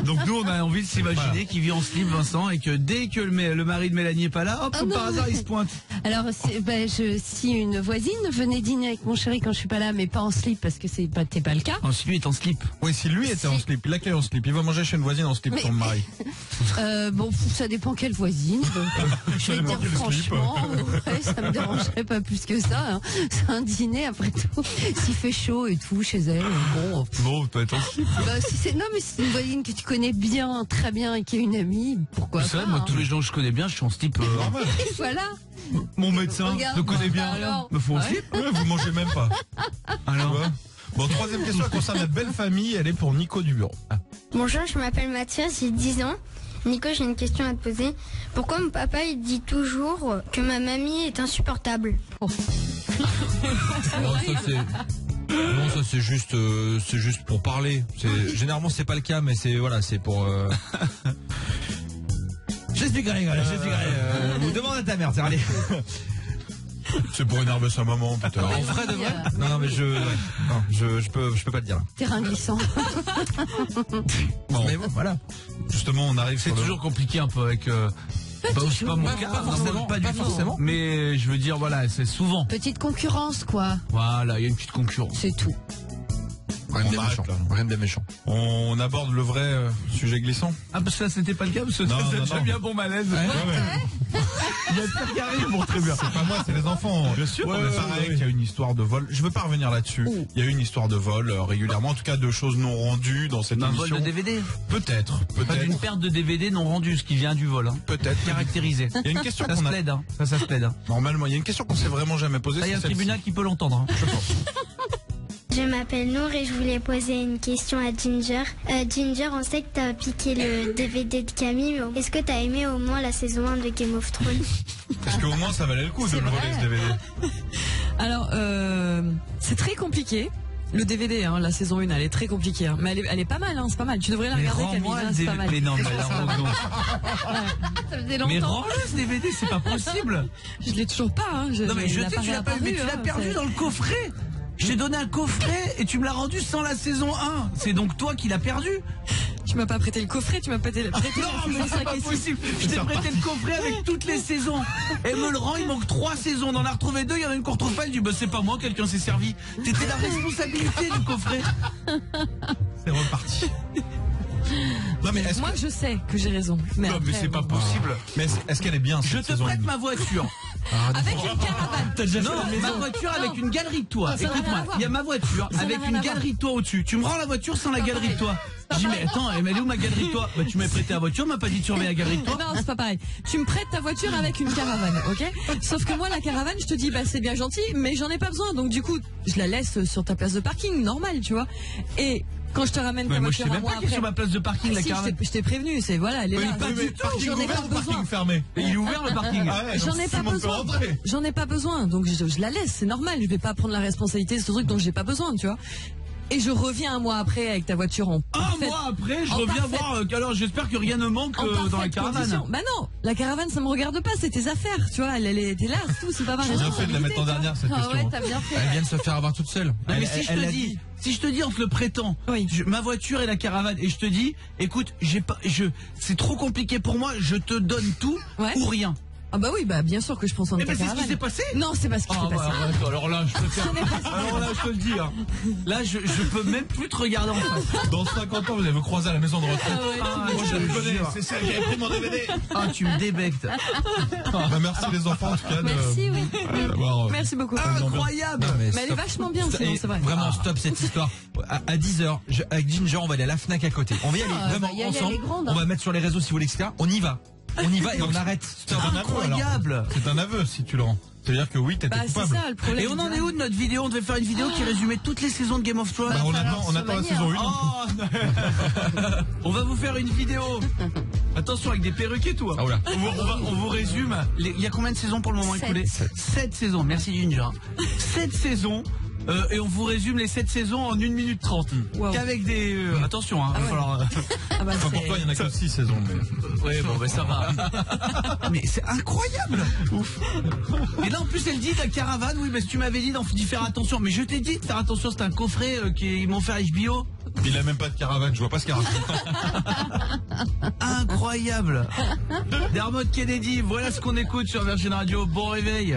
[SPEAKER 1] Donc nous, on a envie de s'imaginer qu'il vit en slip, Vincent, et que dès que le mari de Mélanie est pas là, hop, comme par hasard, il se pointe.
[SPEAKER 3] Alors, si une voisine venait dîner avec mon chéri quand je suis pas là, mais pas en slip, parce que c'est pas le cas.
[SPEAKER 1] Non, si lui est en slip.
[SPEAKER 4] Oui, si lui était en slip, il accueille en slip, il va manger chez une voisine en slip, son mari.
[SPEAKER 3] Bon, ça dépend quelle voisine. Je vais dire franchement, ça me dérangerait pas plus que ça. Hein. C'est un dîner après tout. S'il fait chaud et tout chez elle,
[SPEAKER 4] bon, peut être en slip.
[SPEAKER 3] Non, mais c'est une voisine que tu connais bien, très bien, et qui est une amie. Pourquoi
[SPEAKER 1] pas, moi,
[SPEAKER 3] hein.
[SPEAKER 1] tous les gens que je connais bien, je suis en slip.
[SPEAKER 4] Normal.
[SPEAKER 3] Voilà.
[SPEAKER 4] Mon médecin le connaît bien. Me faut en slip. Vous mangez même pas. Alors. Bon, troisième question, elle concerne la belle famille, elle est pour Nico du bureau.
[SPEAKER 14] Bonjour, je m'appelle Mathias, j'ai 10 ans. Nico, j'ai une question à te poser. Pourquoi mon papa il dit toujours que ma mamie est insupportable?
[SPEAKER 6] Non, ça c'est juste pour parler. Généralement c'est pas le cas, mais c'est pour.
[SPEAKER 1] J'expliquerai. Vous demandez à ta mère, allez.
[SPEAKER 4] C'est pour énerver sa maman, peut-être.
[SPEAKER 1] En vrai de vrai.
[SPEAKER 6] Non, mais je peux pas te dire.
[SPEAKER 3] Terrain glissant.
[SPEAKER 4] Bon, mais bon, voilà. Justement, on arrive.
[SPEAKER 1] C'est toujours compliqué un peu avec. C'est pas mon cas, pas forcément. Mais je veux dire, voilà, c'est souvent.
[SPEAKER 3] Petite concurrence, quoi.
[SPEAKER 1] Voilà, il y a une petite concurrence.
[SPEAKER 3] C'est tout.
[SPEAKER 6] Rien de méchant.
[SPEAKER 4] On aborde le vrai sujet glissant.
[SPEAKER 1] Ah, parce que ça c'était pas le cas, parce que c'est déjà bien bon malaise. Il y a Pierre qui arrive, bon, très bien.
[SPEAKER 4] C'est pas moi, c'est les enfants. Bien sûr. Pareil, qu'il y a une histoire de vol. Je veux pas revenir là-dessus. Il y a eu une histoire de vol régulièrement, en tout cas de choses non rendues dans cette émission.
[SPEAKER 1] Un vol de DVD.
[SPEAKER 4] Peut-être.
[SPEAKER 1] Pas d'une perte de DVD non rendue, ce qui vient du vol. Hein.
[SPEAKER 4] Peut-être.
[SPEAKER 1] Caractérisé.
[SPEAKER 4] Il y a une question
[SPEAKER 1] ça se plaide. Hein. Ça se plaide.
[SPEAKER 4] Normalement, il y a une question qu'on s'est vraiment jamais posée.
[SPEAKER 1] Il y a un tribunal qui peut l'entendre. Hein.
[SPEAKER 4] Je pense.
[SPEAKER 14] Je m'appelle Nour et je voulais poser une question à Ginger. Ginger, on sait que t'as piqué le DVD de Camille. Est-ce que t'as aimé au moins la saison 1 de Game of Thrones?
[SPEAKER 4] Est-ce qu'au moins ça valait le coup de le voler ce DVD?
[SPEAKER 5] Alors, c'est très compliqué. Le DVD, hein, la saison 1, elle est très compliquée. Hein. Mais elle est pas mal, hein, c'est pas mal. Tu devrais la regarder, Camille. Hein, c'est pas mal.
[SPEAKER 1] Mais non, mais
[SPEAKER 3] ça faisait longtemps.
[SPEAKER 1] Mais rends-le ce DVD, c'est pas possible.
[SPEAKER 5] Je l'ai toujours pas. Hein.
[SPEAKER 1] Non, mais tu l'as pas vu, mais tu l'as perdu dans le coffret. Je t'ai donné un coffret et tu me l'as rendu sans la saison 1. C'est donc toi qui l'as perdu.
[SPEAKER 5] Tu m'as pas prêté le coffret, tu m'as prêté la saison 5
[SPEAKER 1] et 6. Je t'ai prêté le coffret avec toutes les saisons. Et me le rend, il manque 3 saisons. On en a retrouvé 2, il y en a une qu'on retrouve pas. Elle dit, bah c'est pas moi, quelqu'un s'est servi. T'étais la responsabilité du coffret.
[SPEAKER 4] C'est reparti.
[SPEAKER 5] Non, mais moi je sais que j'ai raison. Mais
[SPEAKER 4] non,
[SPEAKER 5] après,
[SPEAKER 4] mais c'est pas possible. Mais est-ce qu'elle est bien
[SPEAKER 1] Je te prête ma voiture.
[SPEAKER 5] Avec une caravane.
[SPEAKER 1] T'as déjà ma voiture avec une galerie de toit. Écoute-moi, il y a ma voiture avec une galerie de toit au-dessus. Tu me rends la voiture sans la galerie de toit. Je dis mais attends, elle est où ma galerie de toit? Bah tu m'as prêté la voiture, m'a pas dit de surveiller la galerie de toit.
[SPEAKER 5] Non, c'est pas pareil. Tu me prêtes ta voiture avec une caravane, ok? Sauf que moi la caravane, je te dis bah c'est bien gentil, mais j'en ai pas besoin. Donc du coup, je la laisse sur ta place de parking, normal, tu vois. Et quand je te ramène ta voiture,
[SPEAKER 1] moi je sais même pas qui est sur ma place de parking, la caravane.
[SPEAKER 5] Je t'ai prévenu, c'est voilà, elle est là.
[SPEAKER 1] Pas du tout,
[SPEAKER 5] j'en ai pas besoin.
[SPEAKER 4] Fermé.
[SPEAKER 1] Et il est ouvert le parking.
[SPEAKER 5] J'en ai pas besoin. J'en ai pas besoin, donc je la laisse, c'est normal. Je vais pas prendre la responsabilité de ce truc dont j'ai pas besoin, tu vois. Et je reviens un mois après avec ta voiture en
[SPEAKER 1] Un mois après, je reviens voir. Alors j'espère que rien ne manque dans la caravane.
[SPEAKER 5] Bah non, la caravane ça me regarde pas, c'est tes affaires, tu vois. Elle était là, tout, c'est pas mal.
[SPEAKER 4] J'ai bien fait de la mettre en dernière cette question.
[SPEAKER 3] Ouais, t'as bien fait.
[SPEAKER 6] Elle vient de se faire avoir toute seule.
[SPEAKER 1] Non, mais si je te dis, on te le prétend, ma voiture et la caravane, et je te dis, écoute, c'est trop compliqué pour moi, je te donne tout ou rien.
[SPEAKER 5] Ah bah oui, bah bien sûr que je pense en ta caravane.
[SPEAKER 1] Mais c'est ce qui s'est passé?
[SPEAKER 5] Non, c'est pas ce qui s'est passé.
[SPEAKER 1] Alors là, je te le dis. Hein. Là, je peux même plus te regarder en face.
[SPEAKER 4] Dans 50 ans, vous allez me croiser à la maison de retraite.
[SPEAKER 1] Moi, je le connais.
[SPEAKER 4] C'est celle qui a pris mon DVD.
[SPEAKER 1] Ah, tu me débectes.
[SPEAKER 4] Merci les enfants, en tout cas.
[SPEAKER 5] Merci, oui. Merci beaucoup.
[SPEAKER 1] Incroyable.
[SPEAKER 6] Non,
[SPEAKER 5] mais elle est vachement bien, sinon, c'est vrai.
[SPEAKER 6] Vraiment, stop cette histoire. À 10h, avec Ginger, on va aller à la Fnac à côté. On va y aller vraiment ensemble. On va mettre sur les réseaux si vous voulez, etc. On y va. On y va et on arrête.
[SPEAKER 4] C'est incroyable. C'est un aveu si tu le rends. C'est-à-dire que oui, t'étais coupable.
[SPEAKER 5] C'est ça, le problème.
[SPEAKER 1] Et on en est où de notre vidéo? On devait faire une vidéo qui résumait toutes les saisons de Game of Thrones.
[SPEAKER 4] On attend la saison 1.
[SPEAKER 1] On va vous faire une vidéo. Attention avec des perruques et tout. On vous résume. Il y a combien de saisons pour le moment écoulé? 7 saisons. Merci Ginger. 7 saisons. Et on vous résume les 7 saisons en 1 minute 30. Wow. Qu'avec des... attention, hein.
[SPEAKER 4] Pour toi, il y en a que 6 saisons.
[SPEAKER 1] Oui, bon, ça va. Mais c'est incroyable. Ouf. Et là, en plus, elle dit, la caravane, oui, mais tu m'avais dit d'y faire attention. Mais je t'ai dit de faire attention, c'est un coffret qu'ils m'ont fait à HBO.
[SPEAKER 4] Il a même pas de caravane, je vois pas ce qu'il raconte.
[SPEAKER 1] Incroyable. Dermot Kennedy, voilà ce qu'on écoute sur Virgin Radio. Bon réveil.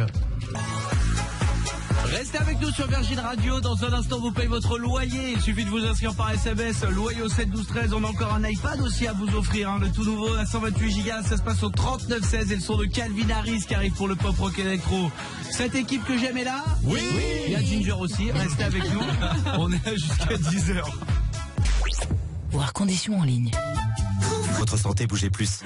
[SPEAKER 1] Restez avec nous sur Virgin Radio. Dans un instant, vous payez votre loyer. Il suffit de vous inscrire par SMS. Loyer au 7 12 13. On a encore un iPad aussi à vous offrir. Hein, le tout nouveau à 128 Go. Ça se passe au 39 16. Et le son de Calvin Harris qui arrive pour le pop rock électro. Cette équipe que j'aime est là.
[SPEAKER 4] Oui.
[SPEAKER 1] Il y a Ginger aussi. Restez avec nous. On est là jusqu'à 10h.
[SPEAKER 15] Voir conditions en ligne.
[SPEAKER 16] Votre santé, bougez plus.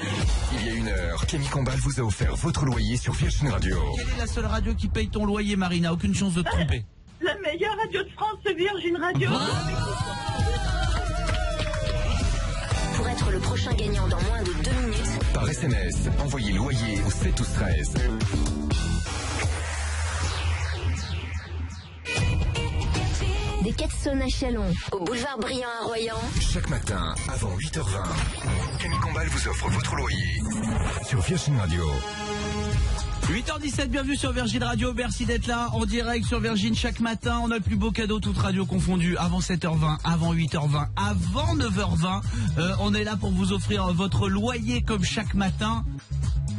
[SPEAKER 17] Il y a 1 heure, Camille Combal vous a offert votre loyer sur Virgin Radio.
[SPEAKER 1] Quelle est la seule radio qui paye ton loyer, Marina? Aucune chance de te tromper.
[SPEAKER 2] La meilleure radio de France, c'est Virgin Radio.
[SPEAKER 15] Pour être le prochain gagnant dans moins de 2 minutes,
[SPEAKER 17] par SMS, envoyez loyer au 7 12 13.
[SPEAKER 15] des Ketson à Chalon, au boulevard Briand à Royan.
[SPEAKER 17] Chaque matin, avant 8h20, Camille Combal vous offre votre loyer sur Virgin Radio.
[SPEAKER 1] 8h17, bienvenue sur Virgin Radio, merci d'être là, en direct sur Virgin chaque matin. On a le plus beau cadeau, toute radio confondue, avant 7h20, avant 8h20, avant 9h20. On est là pour vous offrir votre loyer comme chaque matin.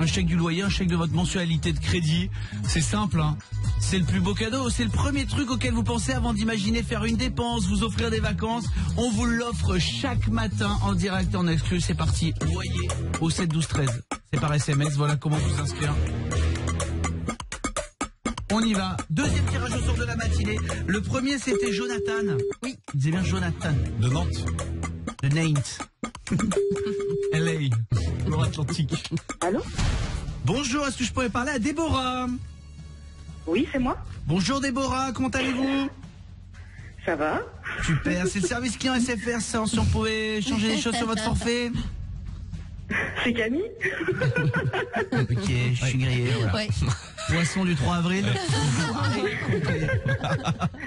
[SPEAKER 1] Un chèque du loyer, un chèque de votre mensualité de crédit. C'est simple, hein. C'est le plus beau cadeau. C'est le premier truc auquel vous pensez avant d'imaginer faire une dépense, vous offrir des vacances. On vous l'offre chaque matin en direct, en exclu. C'est parti, loyer au 7 12 13. C'est par SMS, voilà comment vous inscrire. On y va. Deuxième tirage au sort de la matinée. Le premier, c'était Jonathan. Oui. Il disait bien Jonathan.
[SPEAKER 4] De Nantes.
[SPEAKER 1] De Nantes. LA. Loire-Atlantique.
[SPEAKER 2] Allô?
[SPEAKER 1] Bonjour, est-ce que je pourrais parler à Déborah?
[SPEAKER 2] Oui, c'est moi.
[SPEAKER 1] Bonjour Déborah, comment allez-vous?
[SPEAKER 2] Ça va.
[SPEAKER 1] Super, c'est le service client SFR, ça, si on pouvait changer les choses sur votre forfait.
[SPEAKER 2] C'est Camille.
[SPEAKER 1] Ok, je suis grillé, voilà. Ouais. Poisson du 3 avril.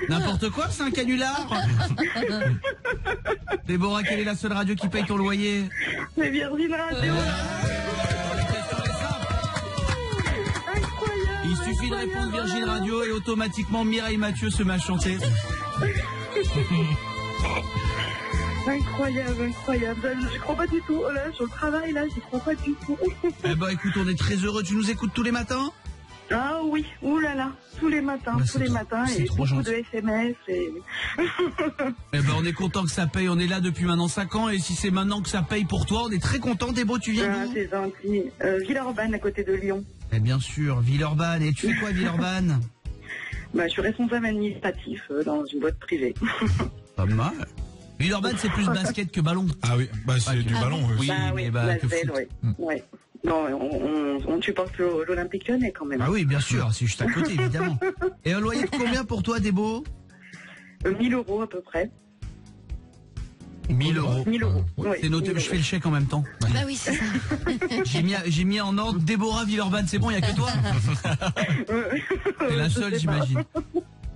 [SPEAKER 1] N'importe quoi, c'est un canular. Déborah, quelle est la seule radio qui paye ton loyer?
[SPEAKER 2] C'est Virgin Radio.
[SPEAKER 1] Il suffit de répondre Virgin Radio et automatiquement Mireille Mathieu se met à chanter.
[SPEAKER 2] Incroyable, incroyable. Je crois pas du tout. Oh là, sur le travail, là, j'y crois pas du tout.
[SPEAKER 1] Eh ben, écoute, on est très heureux. Tu nous écoutes tous les matins?
[SPEAKER 2] Ah oui, oulala, tous les matins,
[SPEAKER 1] bah,
[SPEAKER 2] tous les matins, et beaucoup gentil. De SMS. Et...
[SPEAKER 1] eh ben, on est content que ça paye. On est là depuis maintenant 5 ans, et si c'est maintenant que ça paye pour toi, on est très content. Débo, tu viens d'où?
[SPEAKER 2] C'est gentil. Villeurbanne, à côté de Lyon.
[SPEAKER 1] Eh bien sûr, Villeurbanne. Et tu fais quoi à Villeurbanne?
[SPEAKER 2] Bah, je suis responsable administratif dans une boîte privée.
[SPEAKER 1] Pas mal. Villeurbanne, c'est plus basket que ballon.
[SPEAKER 4] Ah oui, bah c'est du ballon.
[SPEAKER 1] Oui,
[SPEAKER 2] bah,
[SPEAKER 1] mais
[SPEAKER 2] bah,
[SPEAKER 1] que foot.
[SPEAKER 2] Ouais. Non, on supporte l'Olympique Lyonnais quand même.
[SPEAKER 1] Ah oui, bien sûr, c'est juste à côté, évidemment. Et un loyer de combien pour toi, Débo?
[SPEAKER 2] 1000 € à peu près.
[SPEAKER 1] 1000 €.
[SPEAKER 2] 1000 €.
[SPEAKER 1] Ouais, c'est noté, je fais le chèque en même temps.
[SPEAKER 3] Bah oui, c'est ça.
[SPEAKER 1] J'ai mis en ordre Déborah Villeurbanne, c'est bon, il n'y a que toi. C'est la seule, j'imagine.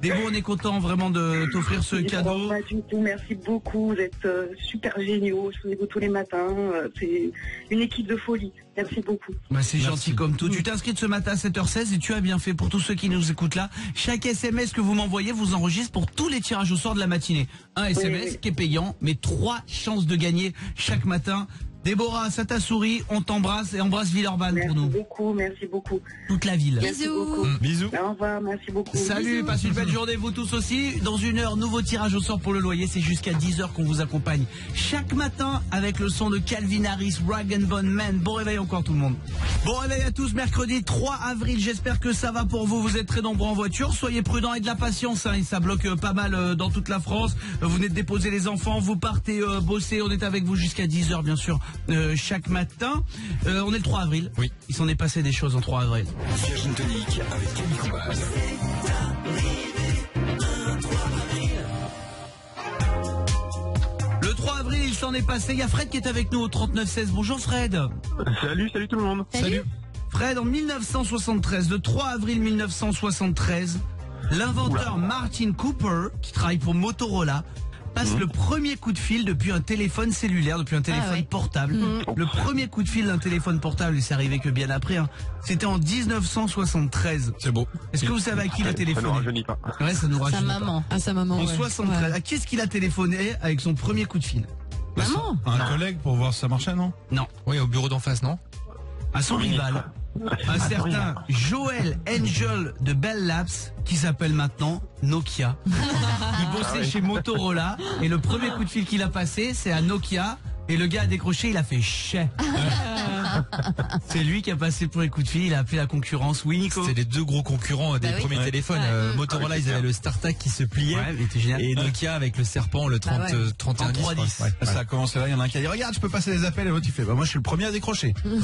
[SPEAKER 1] Débo, on est content vraiment de t'offrir ce cadeau.
[SPEAKER 18] Pas du tout, merci beaucoup. Vous êtes super géniaux. Je vous écoute tous les matins. C'est une équipe de folie. Merci beaucoup.
[SPEAKER 1] Bah, c'est gentil comme tout. Tu t'es inscrit ce matin à 7h16 et tu as bien fait. Pour tous ceux qui nous écoutent là, chaque SMS que vous m'envoyez vous enregistre pour tous les tirages au sort de la matinée. Un SMS qui est payant, mais 3 chances de gagner chaque matin. Déborah, ça t'a souri, on t'embrasse et embrasse Villeurbanne pour nous.
[SPEAKER 18] Merci beaucoup.
[SPEAKER 1] Toute la ville.
[SPEAKER 18] Bisous.
[SPEAKER 4] Bisous.
[SPEAKER 18] Au revoir, merci beaucoup.
[SPEAKER 1] Salut,
[SPEAKER 18] Bisous.
[SPEAKER 1] passe une belle journée, vous tous aussi. Dans 1 heure, nouveau tirage au sort pour le loyer. C'est jusqu'à 10h qu'on vous accompagne chaque matin avec le son de Calvin Harris, Rag & Bone Man. Bon réveil encore tout le monde. Bon réveil à tous, mercredi 3 avril. J'espère que ça va pour vous. Vous êtes très nombreux en voiture. Soyez prudents et de la patience. Hein. Ça bloque pas mal dans toute la France. Vous venez de déposer les enfants, vous partez bosser. On est avec vous jusqu'à 10h bien sûr chaque matin. On est le 3 avril.
[SPEAKER 6] Oui.
[SPEAKER 1] Il s'en est passé des choses en 3 avril.
[SPEAKER 17] Virgin Tonic avec Camille Combal.
[SPEAKER 1] Le 3 avril, il s'en est passé. Il y a Fred qui est avec nous au 3916. Bonjour Fred.
[SPEAKER 9] Salut tout le monde.
[SPEAKER 1] Salut. Fred, en 1973, le 3 avril 1973, l'inventeur Martin Cooper, qui travaille pour Motorola, passe le premier coup de fil depuis un téléphone cellulaire, depuis un téléphone portable. Le premier coup de fil d'un téléphone portable, et c'est arrivé que bien après, hein, c'était en 1973.
[SPEAKER 4] C'est beau.
[SPEAKER 1] Est-ce que vous savez à qui il a téléphoné?
[SPEAKER 9] Ça nous rajeunit pas.
[SPEAKER 1] Ouais, ça nous rajeunit
[SPEAKER 3] Sa
[SPEAKER 1] pas.
[SPEAKER 3] maman.
[SPEAKER 5] À sa maman.
[SPEAKER 1] En
[SPEAKER 5] ouais.
[SPEAKER 1] 73.
[SPEAKER 5] Ouais.
[SPEAKER 1] À qui est-ce qu'il a téléphoné avec son premier coup de fil?
[SPEAKER 3] Maman.
[SPEAKER 4] Un collègue pour voir si ça marchait, non?
[SPEAKER 1] Non.
[SPEAKER 6] Oui, au bureau d'en face, non?
[SPEAKER 1] À son rival. Un certain Joel Angel de Bell Labs, qui s'appelle maintenant Nokia. Il bossait chez Motorola et le premier coup de fil qu'il a passé, c'est à Nokia. Et le gars a décroché, il a fait chais. C'est lui qui a passé pour les coups de fil, il a appelé la concurrence. Oui, Nico.
[SPEAKER 6] C'était les deux gros concurrents des premiers téléphones. Motorola, ils avaient le StarTAC qui se pliait.
[SPEAKER 1] Ouais, il était génial.
[SPEAKER 6] Et Nokia avec le serpent, le 3110.
[SPEAKER 4] Ça a commencé là, il y en a un qui a dit regarde, je peux passer les appels, et l'autre il fait bah moi je suis le premier à décrocher.
[SPEAKER 1] Mais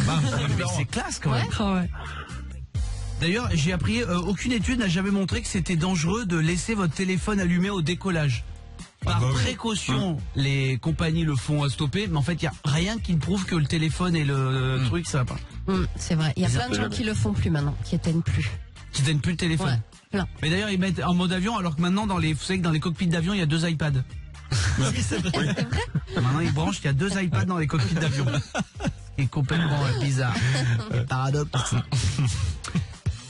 [SPEAKER 1] c'est classe quand même.
[SPEAKER 5] Ouais.
[SPEAKER 1] D'ailleurs, j'ai appris, aucune étude n'a jamais montré que c'était dangereux de laisser votre téléphone allumé au décollage. Par précaution, les compagnies le font stopper, mais en fait, il n'y a rien qui prouve que le téléphone et le truc, ça va pas.
[SPEAKER 3] C'est vrai. Il y a plein de gens qui le font plus maintenant, qui éteignent plus.
[SPEAKER 1] Qui éteignent plus le téléphone.
[SPEAKER 3] Ouais, plein.
[SPEAKER 1] Mais d'ailleurs, ils mettent en mode avion, alors que maintenant, vous savez que dans les cockpits d'avion, il y a 2 iPads.
[SPEAKER 3] C'est vrai.
[SPEAKER 1] Maintenant, ils branchent, il y a 2 iPads dans les cockpits d'avion. C'est complètement bizarre. Paradoxe.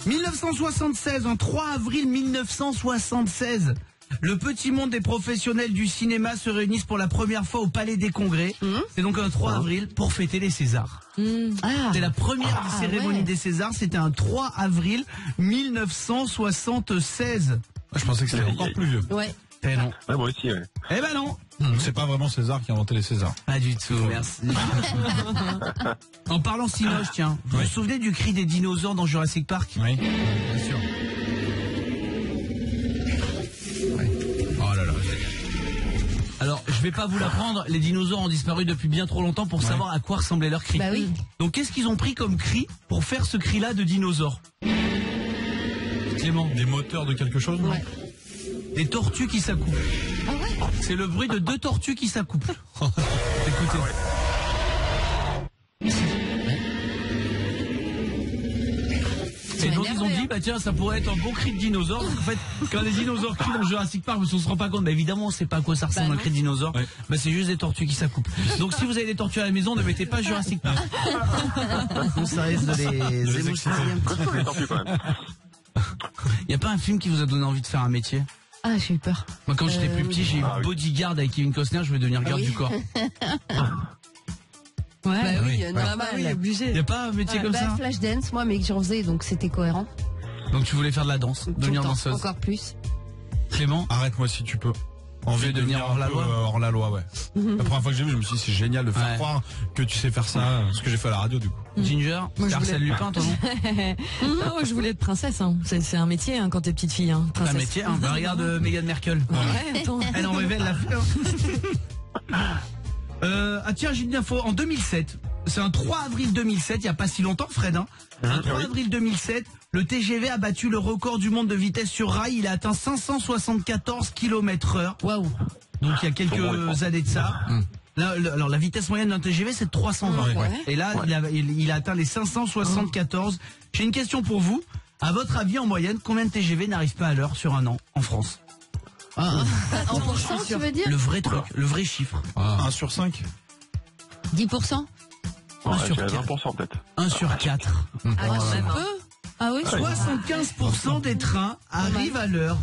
[SPEAKER 1] 1976, en 3 avril 1976. Le petit monde des professionnels du cinéma se réunissent pour la première fois au Palais des Congrès. C'est donc un 3 avril pour fêter les Césars. C'est la première cérémonie des Césars. C'était un 3 avril 1976.
[SPEAKER 4] Je pensais que c'était encore plus vieux.
[SPEAKER 3] Ouais.
[SPEAKER 1] Eh non.
[SPEAKER 9] Ouais, moi aussi, ouais.
[SPEAKER 1] Eh ben non.
[SPEAKER 4] C'est pas vraiment César qui a inventé les Césars.
[SPEAKER 1] Pas du tout, merci. En parlant cinoche, tiens, vous vous souvenez du cri des dinosaures dans Jurassic Park?
[SPEAKER 4] Oui, bien sûr. Oh là là.
[SPEAKER 1] Alors, je vais pas vous l'apprendre, les dinosaures ont disparu depuis bien trop longtemps pour savoir à quoi ressemblait leur cri.
[SPEAKER 3] Bah oui.
[SPEAKER 1] Donc, qu'est-ce qu'ils ont pris comme cri pour faire ce cri-là de dinosaure? Clément.
[SPEAKER 4] Des moteurs de quelque chose, non?
[SPEAKER 1] Des tortues qui s'accouplent.
[SPEAKER 3] Ah ouais?
[SPEAKER 1] C'est le bruit de 2 tortues qui s'accouplent. Écoutez. Et donc ils ont dit, bah tiens, ça pourrait être un bon cri de dinosaure. En fait, quand les dinosaures crient dans Jurassic Park, on se rend pas compte, bah évidemment, on sait pas à quoi ça ressemble un cri de dinosaure. Bah c'est juste des tortues qui s'accouplent. Donc si vous avez des tortues à la maison, ne mettez pas Jurassic Park. Ça risque de les émotionner un petit peu. Y a pas un film qui vous a donné envie de faire un métier?
[SPEAKER 3] Ah, j'ai eu peur.
[SPEAKER 1] Moi, quand j'étais plus petit, j'ai eu Bodyguard avec Kevin Costner, je voulais devenir garde du corps.
[SPEAKER 5] Ouais,
[SPEAKER 3] bah oui,
[SPEAKER 5] normal, oui, obligé.
[SPEAKER 1] Y a pas un métier comme ça?
[SPEAKER 3] Flashdance, moi, mais que j'en faisais, donc c'était cohérent.
[SPEAKER 1] Donc tu voulais faire de la danse, devenir danseuse.
[SPEAKER 3] Encore plus.
[SPEAKER 1] Clément?
[SPEAKER 4] Arrête-moi si tu peux. Envie de devenir
[SPEAKER 1] hors la loi.
[SPEAKER 4] Hors la loi, ouais. La première fois que j'ai vu, je me suis dit c'est génial de faire croire que tu sais faire ça, ce que j'ai fait à la radio du coup.
[SPEAKER 1] Ginger, c'est Arsène Lupin, toi non?
[SPEAKER 5] Non, moi je voulais être princesse. Hein. C'est un métier hein, quand t'es petite fille. Hein,
[SPEAKER 1] c'est un métier. Hein. Bah, regarde Meghan Merkel.
[SPEAKER 5] Ouais, attends.
[SPEAKER 1] Elle en rêvait, elle l'a fait. Ah tiens, j'ai une info. En 2007, c'est un 3 avril 2007, il n'y a pas si longtemps, Fred. Hein. Un 3 avril 2007, le TGV a battu le record du monde de vitesse sur rail. Il a atteint 574 km/h. Waouh. Donc il y a quelques années de ça. Là, alors la vitesse moyenne d'un TGV c'est de 320. Et là, il a atteint les 574. J'ai une question pour vous. À votre avis, en moyenne, combien de TGV n'arrivent pas à l'heure sur un an en France?
[SPEAKER 3] En pourcent, tu veux dire?
[SPEAKER 1] Le vrai truc, le vrai chiffre.
[SPEAKER 4] 1 sur 5.
[SPEAKER 3] 10%?
[SPEAKER 1] 1 sur
[SPEAKER 9] 20%
[SPEAKER 1] 4.
[SPEAKER 9] peut-être.
[SPEAKER 1] 1 sur 4.
[SPEAKER 3] Ah, c'est peu? Ah oui?
[SPEAKER 1] 75% des trains arrivent à l'heure.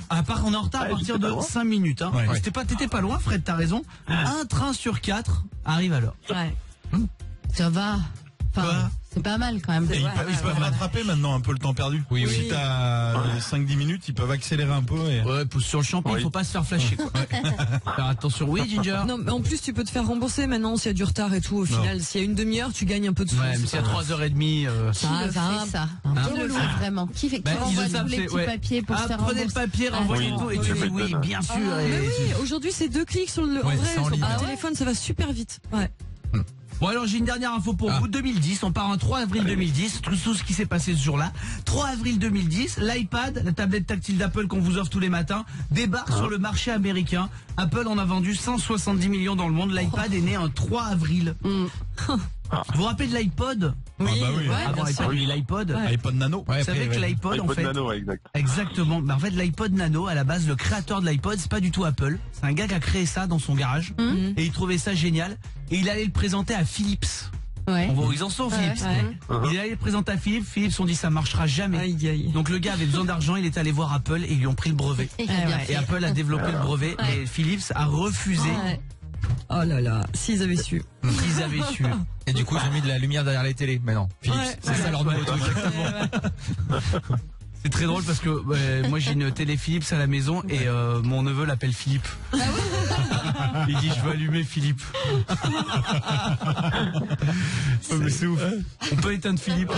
[SPEAKER 1] À part, on est en retard à partir de 5 minutes. Hein.
[SPEAKER 4] Ouais.
[SPEAKER 1] T'étais pas loin, Fred, t'as raison. Un train sur 4 arrive à l'heure.
[SPEAKER 3] Ça va. Enfin, c'est pas mal quand même.
[SPEAKER 4] Et ils peuvent rattraper maintenant un peu le temps perdu.
[SPEAKER 6] Oui.
[SPEAKER 4] Si t'as 5-10 minutes, ils peuvent accélérer un peu. Et...
[SPEAKER 1] Ouais, sur le champion, il faut pas se faire flasher. Quoi. Faire attention, oui, Ginger.
[SPEAKER 5] Non, mais en plus, tu peux te faire rembourser maintenant s'il y a du retard et tout. Au final, s'il y a une demi-heure, tu gagnes un peu de sous.
[SPEAKER 1] Ouais, mais s'il y a 3h30.
[SPEAKER 3] Qui le fait ça? Qui le fait vraiment? Qui envoie tous les petits papiers pour se faire rembourser?
[SPEAKER 1] Prenez le papier, renvoyez tout et tu dis oui, bien sûr.
[SPEAKER 5] Mais oui, aujourd'hui, c'est 2 clics sur le téléphone, ça va super vite. Ouais.
[SPEAKER 1] Bon alors j'ai une dernière info pour vous. 2010, on part un 3 avril 2010, tout ce qui s'est passé ce jour-là. 3 avril 2010, l'iPad, la tablette tactile d'Apple qu'on vous offre tous les matins, débarque sur le marché américain. Apple en a vendu 170 millions dans le monde. L'iPad est né un 3 avril. Vous vous rappelez de l'iPod?
[SPEAKER 4] Oui,
[SPEAKER 1] avant l'iPad, l'iPod.
[SPEAKER 4] iPod Nano.
[SPEAKER 1] Vous savez que l'iPod, en fait.
[SPEAKER 9] Nano, exact.
[SPEAKER 1] Exactement. Mais en fait, l'iPod Nano, à la base, le créateur de l'iPod, c'est pas du tout Apple. C'est un gars qui a créé ça dans son garage. Et il trouvait ça génial. Et il allait le présenter à Philips.
[SPEAKER 3] Ouais.
[SPEAKER 1] On voit où ils en sont, Philips. Il allait le présenter à Philips. Philips ont dit ça marchera jamais. Donc le gars avait besoin d'argent. Il est allé voir Apple et ils lui ont pris le brevet. Et Apple a développé le brevet. Et Philips a refusé.
[SPEAKER 5] Oh là là, s'ils avaient su.
[SPEAKER 1] S'ils avaient su.
[SPEAKER 6] Et du coup, j'ai mis de la lumière derrière les télés. Mais non, Philips, c'est ça leur nouveau truc.
[SPEAKER 1] C'est très drôle parce que moi j'ai une télé Philips à la maison et mon neveu l'appelle Philippe. Il dit je veux allumer Philippe.
[SPEAKER 4] Mais c'est ouf.
[SPEAKER 1] On peut éteindre Philippe.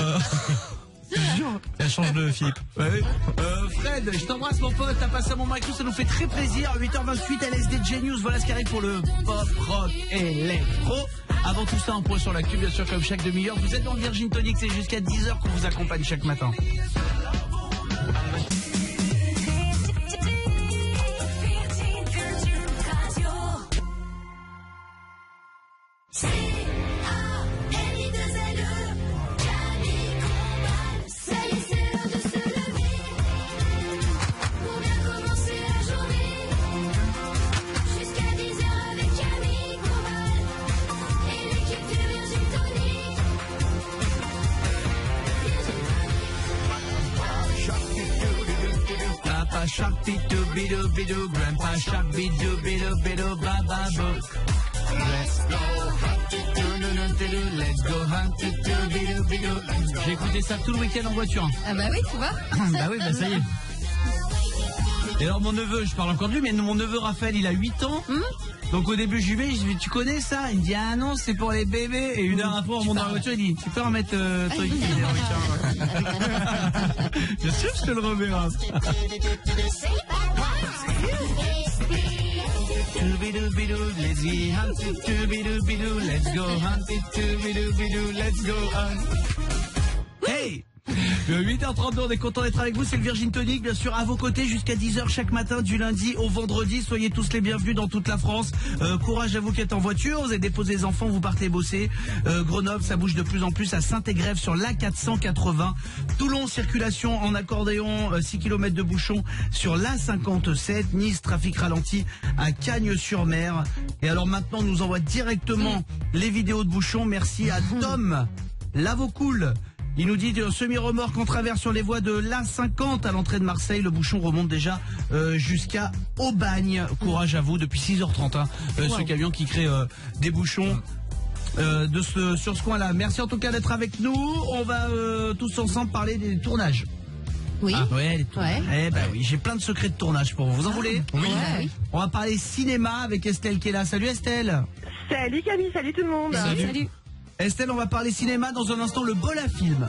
[SPEAKER 6] Elle change de Philippe.
[SPEAKER 1] Fred, je t'embrasse mon pote, t'as passé un moment avec nous, ça nous fait très plaisir. 8h28, LSD Genius, voilà ce qui arrive pour le pop rock électro. Avant tout ça, un point sur l'actu, bien sûr, comme chaque demi-heure. Vous êtes dans le Virgin Tonic, c'est jusqu'à 10h qu'on vous accompagne chaque matin. Shark bidoo bidoo bidoo, Grandpa Shark bidoo bidoo bidoo, baba book. Let's go hunt bidoo bidoo. J'ai écouté ça tout le week-end en voiture.
[SPEAKER 3] Ah bah oui, tu vois.
[SPEAKER 1] Bah oui, bah ça y est. Et alors mon neveu, je parle encore de lui, mais mon neveu Raphaël, il a 8 ans. Donc au début je lui dis, tu connais ça? Il me dit ah non, c'est pour les bébés. Et une heure après on monte dans la voiture, il dit tu peux remettre toi ici. Bien sûr je te le remets. Let's go hunt it, let's go hunt. Hey! 8h32, on est content d'être avec vous, c'est le Virgin Tonic, bien sûr, à vos côtés jusqu'à 10h chaque matin du lundi au vendredi. Soyez tous les bienvenus dans toute la France. Courage à vous qui êtes en voiture, vous avez déposé les enfants, vous partez bosser. Grenoble, ça bouge de plus en plus à Saint-Égrève sur l'A480. Toulon, circulation en accordéon, 6 km de bouchon sur l'A57. Nice, trafic ralenti à Cagnes-sur-Mer. Et alors maintenant, on nous envoie directement les vidéos de bouchons. Merci à Tom Lavocool. Il nous dit semi-remorque en traverse sur les voies de l'A50 à l'entrée de Marseille. Le bouchon remonte déjà jusqu'à Aubagne. Courage à vous depuis 6h30. Ce camion qui crée des bouchons sur ce coin-là. Merci en tout cas d'être avec nous. On va tous ensemble parler des tournages.
[SPEAKER 3] Oui.
[SPEAKER 1] Les tournages. Eh ben oui, j'ai plein de secrets de tournage pour vous. Vous en voulez?
[SPEAKER 3] Oui.
[SPEAKER 1] On va parler cinéma avec Estelle qui est là. Salut Estelle.
[SPEAKER 2] Salut Camille, salut tout le monde.
[SPEAKER 1] Salut. Estelle, on va parler cinéma dans un instant, le bol à film.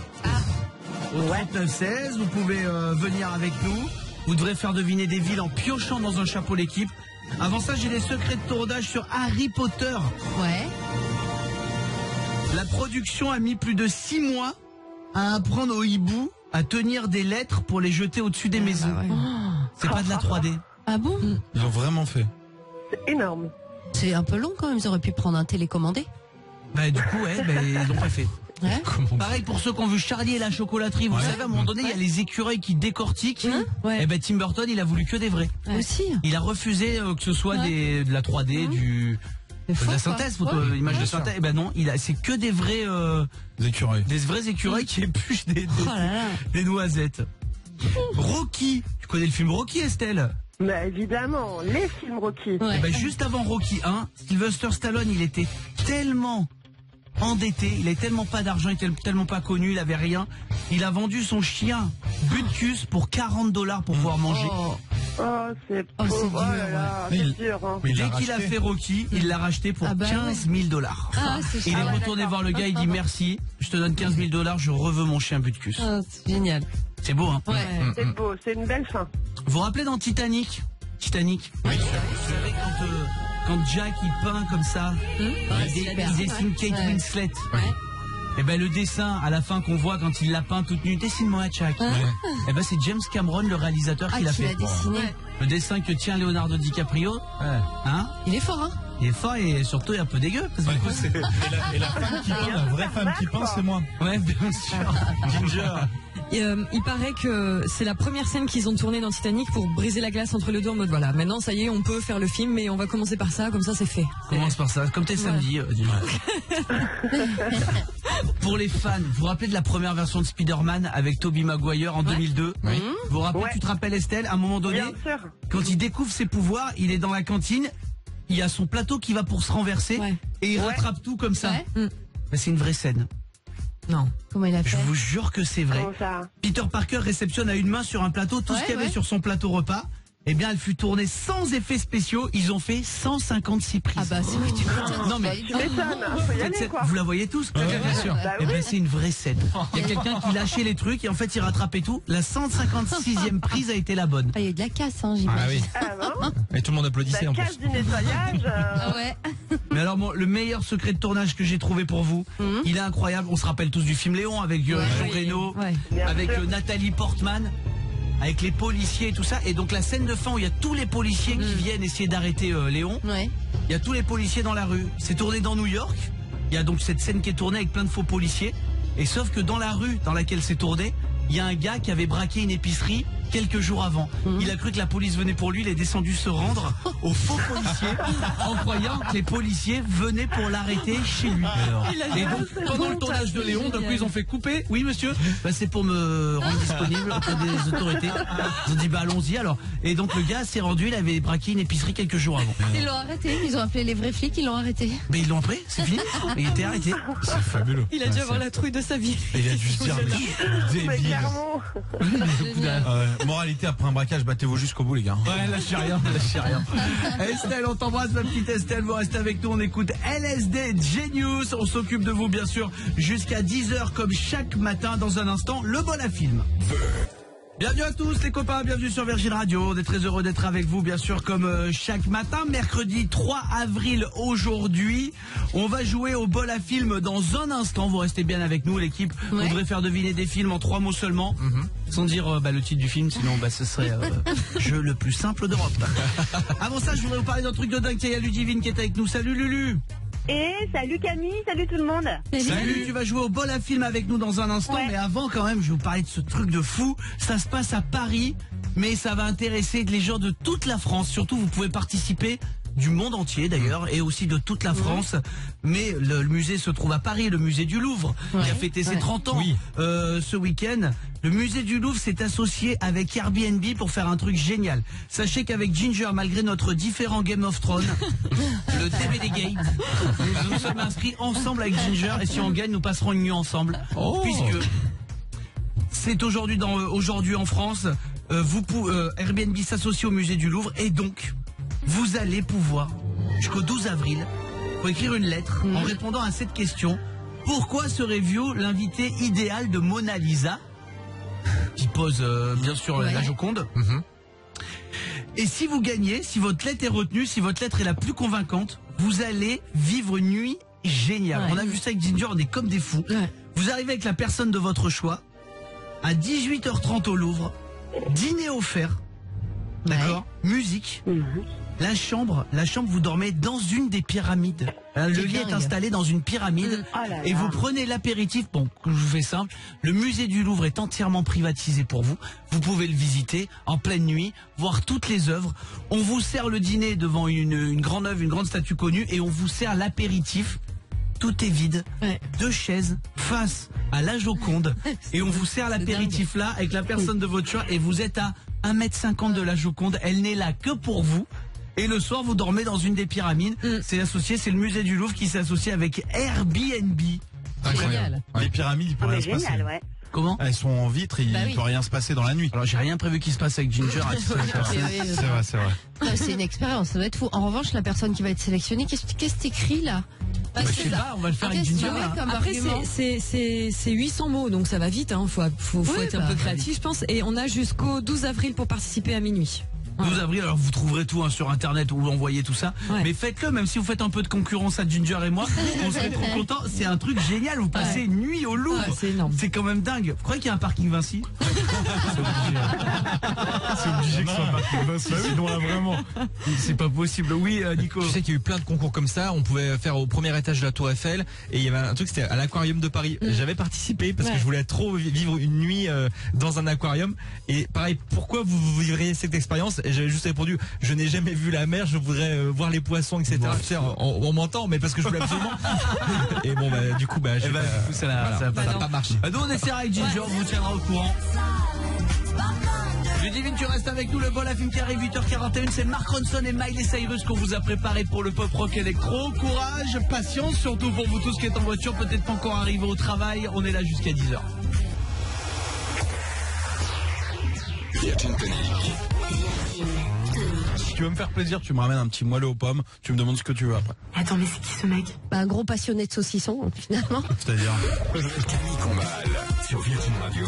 [SPEAKER 1] Au 3916, vous pouvez venir avec nous. Vous devrez faire deviner des villes en piochant dans un chapeau l'équipe. Avant ça, j'ai des secrets de tournage sur Harry Potter.
[SPEAKER 3] Ouais.
[SPEAKER 1] La production a mis plus de 6 mois à apprendre aux hiboux à tenir des lettres pour les jeter au-dessus des maisons.
[SPEAKER 3] Bah ouais.
[SPEAKER 1] C'est pas de la 3D.
[SPEAKER 3] Ah bon?
[SPEAKER 4] Ils l'ont vraiment fait.
[SPEAKER 2] C'est énorme.
[SPEAKER 3] C'est un peu long quand même, ils auraient pu prendre un télécommandé.
[SPEAKER 1] Bah du coup, ils l'ont pas fait.
[SPEAKER 3] Ouais.
[SPEAKER 1] Pareil pour ceux qui ont vu Charlie et la chocolaterie. Vous savez, à un moment donné, il y a les écureuils qui décortiquent. Et ben Tim Burton, il a voulu que des vrais.
[SPEAKER 3] Aussi.
[SPEAKER 1] Il a refusé que ce soit de la 3D, de la synthèse, image de synthèse. Et ben non, c'est que des vrais
[SPEAKER 4] écureuils.
[SPEAKER 1] Des vrais écureuils qui épluchent des noisettes. Rocky, tu connais le film Rocky, Estelle?
[SPEAKER 2] Bah évidemment, les films Rocky.
[SPEAKER 1] Et ben juste avant Rocky 1, Sylvester Stallone, il était tellement endetté, il avait tellement pas d'argent, il était tellement pas connu, il avait rien. Il a vendu son chien Butkus pour $40 pour pouvoir manger.
[SPEAKER 2] Oh, c'est pauvre. Oh là là, c'est dur. Hein.
[SPEAKER 1] Dès qu'il a fait Rocky, il l'a racheté pour $15 000. Il est retourné voir le gars, il dit merci, je te donne $15 000, je reveux mon chien Butkus.
[SPEAKER 3] C'est génial.
[SPEAKER 1] C'est beau, hein?
[SPEAKER 2] C'est beau, c'est une belle fin.
[SPEAKER 1] Vous vous rappelez dans Titanic? Oui. Vous savez quand Jack il peint comme ça, il dessine Kate Winslet. Et ben le dessin à la fin qu'on voit quand il l'a peint toute nue, dessine-moi Jack. Et ben c'est James Cameron, le réalisateur, qui l'a fait.
[SPEAKER 3] Dessiné.
[SPEAKER 1] Le dessin que tient Leonardo DiCaprio. Hein?
[SPEAKER 3] Il est fort, hein?
[SPEAKER 1] Il est fort et surtout un peu dégueu. Parce que
[SPEAKER 4] et la femme qui peint, la vraie femme qui peint, c'est moi.
[SPEAKER 1] Ouais, bien sûr. Ginger.
[SPEAKER 5] Il paraît que c'est la première scène qu'ils ont tournée dans Titanic pour briser la glace entre les deux en mode voilà, maintenant ça y est, on peut faire le film, mais on va commencer par ça, comme ça c'est fait.
[SPEAKER 1] Commence par ça, comme t'es samedi. Pour les fans, vous vous rappelez de la première version de Spider-Man avec Tobey Maguire en 2002? Vous vous rappelez, tu te rappelles Estelle, à un moment donné, quand il découvre ses pouvoirs, il est dans la cantine, il y a son plateau qui va pour se renverser et il rattrape tout comme ça. Mais c'est une vraie scène.
[SPEAKER 5] Non.
[SPEAKER 3] Comment il a fait?
[SPEAKER 1] Je vous jure que c'est vrai. Peter Parker réceptionne à une main sur un plateau tout ce qu'il y avait sur son plateau repas. Eh bien, elle fut tournée sans effets spéciaux. Ils ont fait 156 prises.
[SPEAKER 3] Ah bah c'est vrai, tu m'étonnes.
[SPEAKER 1] Non mais
[SPEAKER 2] tu m'étonnes, faut y aller, quoi.
[SPEAKER 1] Vous la voyez tous? Bien sûr. Eh ben c'est une vraie scène. Il y a quelqu'un qui lâchait les trucs et en fait il rattrapait tout. La 156e prise a été la bonne.
[SPEAKER 3] Il y a eu de la casse, hein, j'imagine.
[SPEAKER 6] Et tout le monde applaudissait en plus.
[SPEAKER 2] La casse du nettoyage.
[SPEAKER 1] Mais alors le meilleur secret de tournage que j'ai trouvé pour vous, il est incroyable. On se rappelle tous du film Léon avec Jean Reno, avec Nathalie Portman, avec les policiers et tout ça. Et donc la scène de fin où il y a tous les policiers qui viennent essayer d'arrêter Léon. Il y a tous les policiers dans la rue. C'est tourné dans New York. Il y a donc cette scène qui est tournée avec plein de faux policiers. Et sauf que dans la rue dans laquelle c'est tourné, il y a un gars qui avait braqué une épicerie quelques jours avant. Il a cru que la police venait pour lui, il est descendu se rendre aux faux policiers en croyant que les policiers venaient pour l'arrêter chez lui. Et donc pendant le tournage de Léon, d'un coup ils ont fait couper. Oui monsieur, bah, c'est pour me rendre disponible auprès des autorités. Ils ont dit bah allons-y alors. Et donc le gars s'est rendu, il avait braqué une épicerie quelques jours avant.
[SPEAKER 3] Ils l'ont arrêté, ils ont appelé les vrais flics, ils l'ont arrêté.
[SPEAKER 1] Mais ils l'ont pris, c'est fini. Il était arrêté.
[SPEAKER 4] C'est fabuleux.
[SPEAKER 5] Il a dû avoir la trouille de sa vie.
[SPEAKER 4] Il a dû se dire débile. Moralité, après un braquage, battez-vous jusqu'au bout les gars.
[SPEAKER 1] Ouais, lâchez rien. Estelle, on t'embrasse ma petite Estelle, vous restez avec nous, on écoute LSD Genius, on s'occupe de vous bien sûr jusqu'à 10h comme chaque matin. Dans un instant, le bon à film. Bienvenue à tous les copains, bienvenue sur Virgin Radio. On est très heureux d'être avec vous bien sûr comme chaque matin. Mercredi 3 avril aujourd'hui. On va jouer au bol à film dans un instant. Vous restez bien avec nous l'équipe. On devrait faire deviner des films en 3 mots seulement. Sans dire le titre du film, sinon ce serait jeu le plus simple d'Europe. Avant ça, je voudrais vous parler d'un truc de dingue. Il y a Ludivine qui est avec nous. Salut Lulu.
[SPEAKER 2] Et salut Camille, salut tout le monde.
[SPEAKER 1] Salut, tu vas jouer au bol à film avec nous dans un instant, mais avant quand même, je vais vous parler de ce truc de fou. Ça se passe à Paris, mais ça va intéresser les gens de toute la France. Surtout, vous pouvez participer du monde entier d'ailleurs, et aussi de toute la France. Mais le musée se trouve à Paris, le musée du Louvre, qui a fêté ses 30 ans ce week-end. Le musée du Louvre s'est associé avec Airbnb pour faire un truc génial. Sachez qu'avec Ginger, malgré notre différent Game of Thrones, le DVD Gate, nous nous sommes inscrits ensemble avec Ginger, et si on gagne, nous passerons une nuit ensemble. Puisque c'est aujourd'hui en France, Airbnb s'associe au musée du Louvre, et donc vous allez pouvoir, jusqu'au 12 avril, pour écrire une lettre en répondant à cette question. Pourquoi serez-vous l'invité idéal de Mona Lisa, qui pose bien sûr la Joconde. Et si vous gagnez, si votre lettre est retenue, si votre lettre est la plus convaincante, vous allez vivre une nuit géniale. On a vu ça avec Ginger, on est comme des fous. Vous arrivez avec la personne de votre choix, à 18h30 au Louvre, dîner offert, d'accord, musique, La chambre, vous dormez dans une des pyramides. Le lit est installé dans une pyramide et vous prenez l'apéritif. Bon, je vous fais simple. Le musée du Louvre est entièrement privatisé pour vous. Vous pouvez le visiter en pleine nuit, voir toutes les œuvres. On vous sert le dîner devant une grande œuvre, une grande statue connue et on vous sert l'apéritif. Tout est vide, 2 chaises face à la Joconde et on vous sert l'apéritif là avec la personne de votre choix et vous êtes à 1,50 m de la Joconde. Elle n'est là que pour vous. Et le soir, vous dormez dans une des pyramides. C'est le musée du Louvre qui s'associe avec Airbnb.
[SPEAKER 4] Incroyable. Les pyramides, il peut rien se passer.
[SPEAKER 2] Ouais.
[SPEAKER 1] Comment?
[SPEAKER 4] Elles sont en vitre et il peut rien se passer dans la nuit.
[SPEAKER 1] Alors j'ai rien prévu qui se passe avec Ginger.
[SPEAKER 4] C'est vrai.
[SPEAKER 3] C'est une expérience, ça doit être fou. En revanche, la personne qui va être sélectionnée, qu'est-ce que t'écris là?
[SPEAKER 1] Je sais pas, on va le faire avec Ginger.
[SPEAKER 5] Après, c'est 800 mots, donc ça va vite. Faut être un peu créatif, je pense. Et on a jusqu'au 12 avril pour participer à minuit.
[SPEAKER 1] 12 avril, alors vous trouverez tout sur internet où vous envoyez tout ça. Mais faites-le, même si vous faites un peu de concurrence à Ginger et moi, on serait trop contents. C'est un truc génial, vous passez une nuit au Louvre.
[SPEAKER 5] C'est énorme.
[SPEAKER 1] C'est quand même dingue. Vous croyez qu'il y a un parking Vinci?
[SPEAKER 4] C'est obligé que ce soit un parking Vinci, sinon là vraiment.
[SPEAKER 1] C'est pas possible. Oui, Nico.
[SPEAKER 6] Je sais qu'il y a eu plein de concours comme ça. On pouvait faire au premier étage de la Tour Eiffel et il y avait un truc, c'était à l'aquarium de Paris. J'avais participé parce que je voulais trop vivre une nuit dans un aquarium. Et pareil, pourquoi vous vivriez cette expérience? Et j'avais juste répondu, je n'ai jamais vu la mer, je voudrais voir les poissons, etc. On m'entend, mais parce que je voulais absolument. Et bon, du coup,
[SPEAKER 1] ça n'a pas marché. Nous, on essaiera avec Ginger, on vous tiendra au courant. Ludivine, tu restes avec nous. Le Bol à film qui arrive 8h41. C'est Mark Ronson et Miley Cyrus qu'on vous a préparé pour le pop rock électro. Courage, patience, surtout pour vous tous qui êtes en voiture, peut-être pas encore arrivés au travail. On est là jusqu'à 10h.
[SPEAKER 17] Virgin Tonic.
[SPEAKER 4] Si tu veux me faire plaisir, tu me ramènes un petit moelleux aux pommes, tu me demandes ce que tu veux après.
[SPEAKER 2] Attends, mais c'est qui ce mec?
[SPEAKER 3] Un gros passionné de saucisson, finalement.
[SPEAKER 4] C'est-à-dire
[SPEAKER 17] Camille Combal sur Virgin Radio.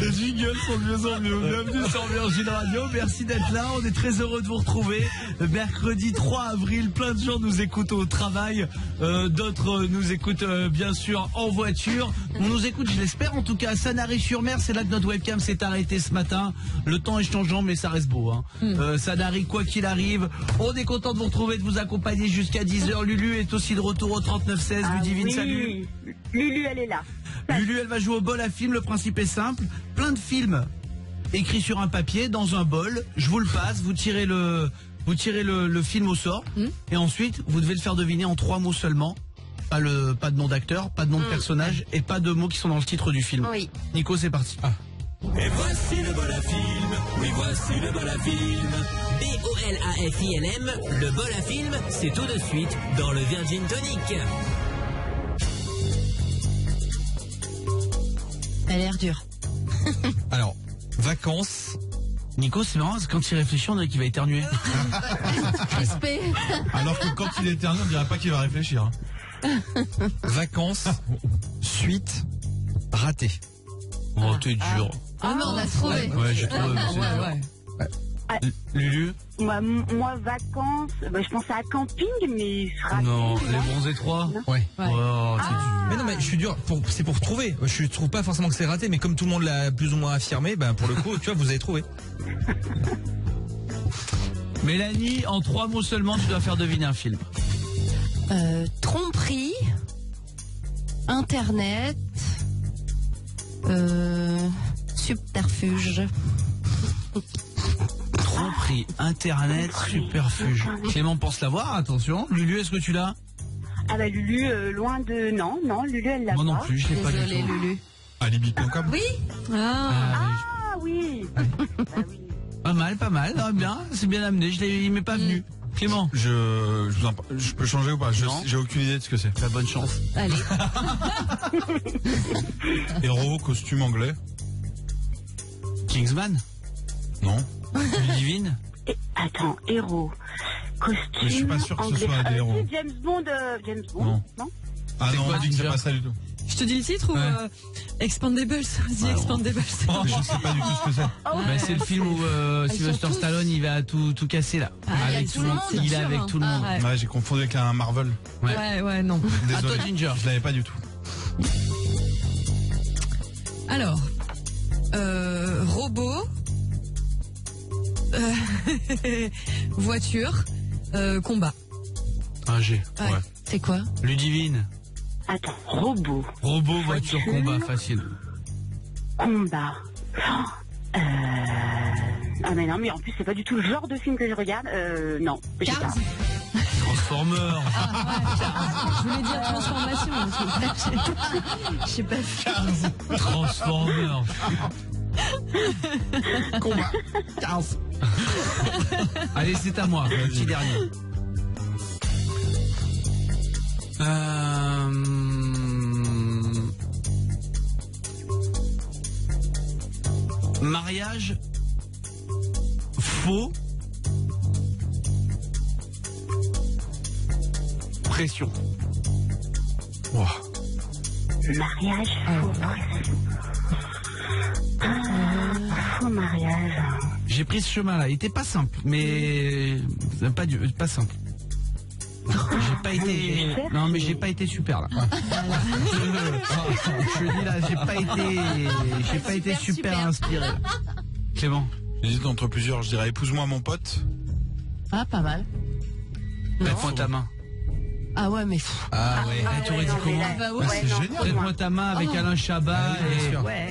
[SPEAKER 1] Les jingles sont de mieux en mieux. Bienvenue sur Virgin Radio, merci d'être là, on est très heureux de vous retrouver. Mercredi 3 avril, plein de gens nous écoutent au travail, d'autres nous écoutent bien sûr en voiture. On nous écoute, je l'espère en tout cas, à Sanary-sur-Mer, c'est là que notre webcam s'est arrêtée ce matin. Le temps est changeant mais ça reste beau. Sanary, quoi qu'il arrive, on est content de vous retrouver, de vous accompagner jusqu'à 10h. Lulu est aussi de retour au 3916, Ludivine, salut.
[SPEAKER 2] Lulu, elle est là.
[SPEAKER 1] Lulu, elle va jouer au bol à film. Le principe est simple. Plein de films écrits sur un papier, dans un bol. Je vous le passe. Vous tirez le film au sort. Et ensuite, vous devez le faire deviner en 3 mots seulement. Pas de nom d'acteur, pas de nom de personnage et pas de mots qui sont dans le titre du film.
[SPEAKER 3] Oui.
[SPEAKER 1] Nico, c'est parti.
[SPEAKER 8] Et voici le bol à film. Oui, voici le bol à film. BOLAFILM. Le bol à film, c'est tout de suite dans le Virgin Tonic.
[SPEAKER 3] Elle a l'air dure.
[SPEAKER 6] Alors, vacances.
[SPEAKER 1] Nico, c'est marrant, parce que quand il réfléchit, on dirait qu'il va éternuer.
[SPEAKER 3] Respect.
[SPEAKER 4] Alors que quand il éternue, on dirait pas qu'il va réfléchir.
[SPEAKER 6] Vacances, suite, raté.
[SPEAKER 1] Oh, t'es dur.
[SPEAKER 3] Ah non, on a trouvé.
[SPEAKER 1] Ouais, j'ai trouvé. Lulu?
[SPEAKER 2] Moi, vacances, je pensais à camping, mais
[SPEAKER 1] non, les bons étroits.
[SPEAKER 6] Ouais.
[SPEAKER 1] Oh, c'est dur.
[SPEAKER 6] Mais non, mais je suis dur. C'est pour trouver. Je trouve pas forcément que c'est raté, mais comme tout le monde l'a plus ou moins affirmé, pour le coup, tu vois, vous avez trouvé.
[SPEAKER 1] Mélanie, en 3 mots seulement, tu dois faire deviner un film.
[SPEAKER 3] Tromperie, Internet, subterfuge.
[SPEAKER 1] Tromperie, Internet, subterfuge. Clément pense l'avoir, attention. Lulu, est-ce que tu l'as?
[SPEAKER 2] Ah bah Lulu, loin de... Non, Lulu, elle l'a pas.
[SPEAKER 1] Moi non plus, je l'ai pas du tout.
[SPEAKER 3] Désolée, Lulu.
[SPEAKER 4] Alibi.com.
[SPEAKER 3] Oui.
[SPEAKER 2] Oui.
[SPEAKER 1] Pas mal, bien, c'est bien amené, il m'est pas venu. Clément.
[SPEAKER 4] Je peux changer ou pas? J'ai aucune idée de ce que c'est.
[SPEAKER 1] Très bonne chance.
[SPEAKER 3] Allez.
[SPEAKER 4] Héros, costume anglais.
[SPEAKER 1] Kingsman?
[SPEAKER 4] Non.
[SPEAKER 1] Ludivine?
[SPEAKER 2] Attends, héros, costume.
[SPEAKER 4] Mais je suis pas sûr que ce soit des héros.
[SPEAKER 2] James Bond, non?
[SPEAKER 4] Ah non, on dit que c'est pas ça du tout.
[SPEAKER 5] Je te dis le titre ou Expandables, The Expandables.
[SPEAKER 4] Je sais pas du tout ce que c'est.
[SPEAKER 1] C'est le film où Sylvester Stallone il va tout casser là. Avec tout le monde. Il est avec tout le monde.
[SPEAKER 4] Ouais, j'ai confondu avec un Marvel.
[SPEAKER 5] Ouais, non.
[SPEAKER 1] À toi, Ginger.
[SPEAKER 4] Je l'avais pas du tout.
[SPEAKER 5] Alors, robot, Voiture, combat.
[SPEAKER 1] Ah, G.
[SPEAKER 5] Ouais.
[SPEAKER 3] C'est quoi?
[SPEAKER 1] Ludivine.
[SPEAKER 18] Attends, robot.
[SPEAKER 1] Robot, voiture, combat, facile.
[SPEAKER 18] Combat. Ah mais non, mais en plus c'est pas du tout le genre de film que je regarde. Non, j'ai pas.
[SPEAKER 1] Transformers.
[SPEAKER 5] Je voulais dire transformation. Je sais pas.
[SPEAKER 1] Transformers.
[SPEAKER 4] Combat.
[SPEAKER 1] 15. Allez, c'est à moi. Le petit dernier. Mariage faux. Pression.
[SPEAKER 18] Wow. Mariage faux pression. Faux mariage.
[SPEAKER 1] J'ai pris ce chemin-là. Il était pas simple, mais pas simple. J'ai pas été. Non, mais j'ai pas été super là. Je dis là, j'ai pas été super inspiré. Clément.
[SPEAKER 4] J'hésite entre plusieurs. Je dirais épouse-moi mon pote.
[SPEAKER 3] Ah, pas mal.
[SPEAKER 1] Prête-moi ta main.
[SPEAKER 3] Ah ouais, mais.
[SPEAKER 1] Ah ouais. Tu aurais dit comment?
[SPEAKER 4] C'est génial.
[SPEAKER 1] Prête-moi ta main avec Alain Chabat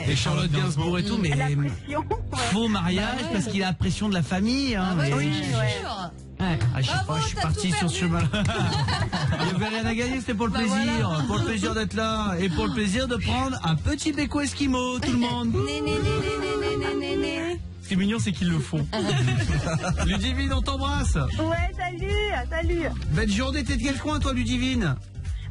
[SPEAKER 1] et Charlotte Gainsbourg et tout, mais faux mariage parce qu'il a la pression de la famille. Hein,
[SPEAKER 3] oui,
[SPEAKER 1] Ah, je sais pas, je suis parti sur ce chemin. Il n'y avait rien à gagner, c'était pour le plaisir. Pour le plaisir d'être là et pour le plaisir de prendre un petit béco esquimau, tout le monde. Ce qui est mignon, c'est qu'ils le font. Ludivine, on t'embrasse.
[SPEAKER 18] Ouais, salut.
[SPEAKER 1] Belle journée, t'es de quel coin, toi, Ludivine?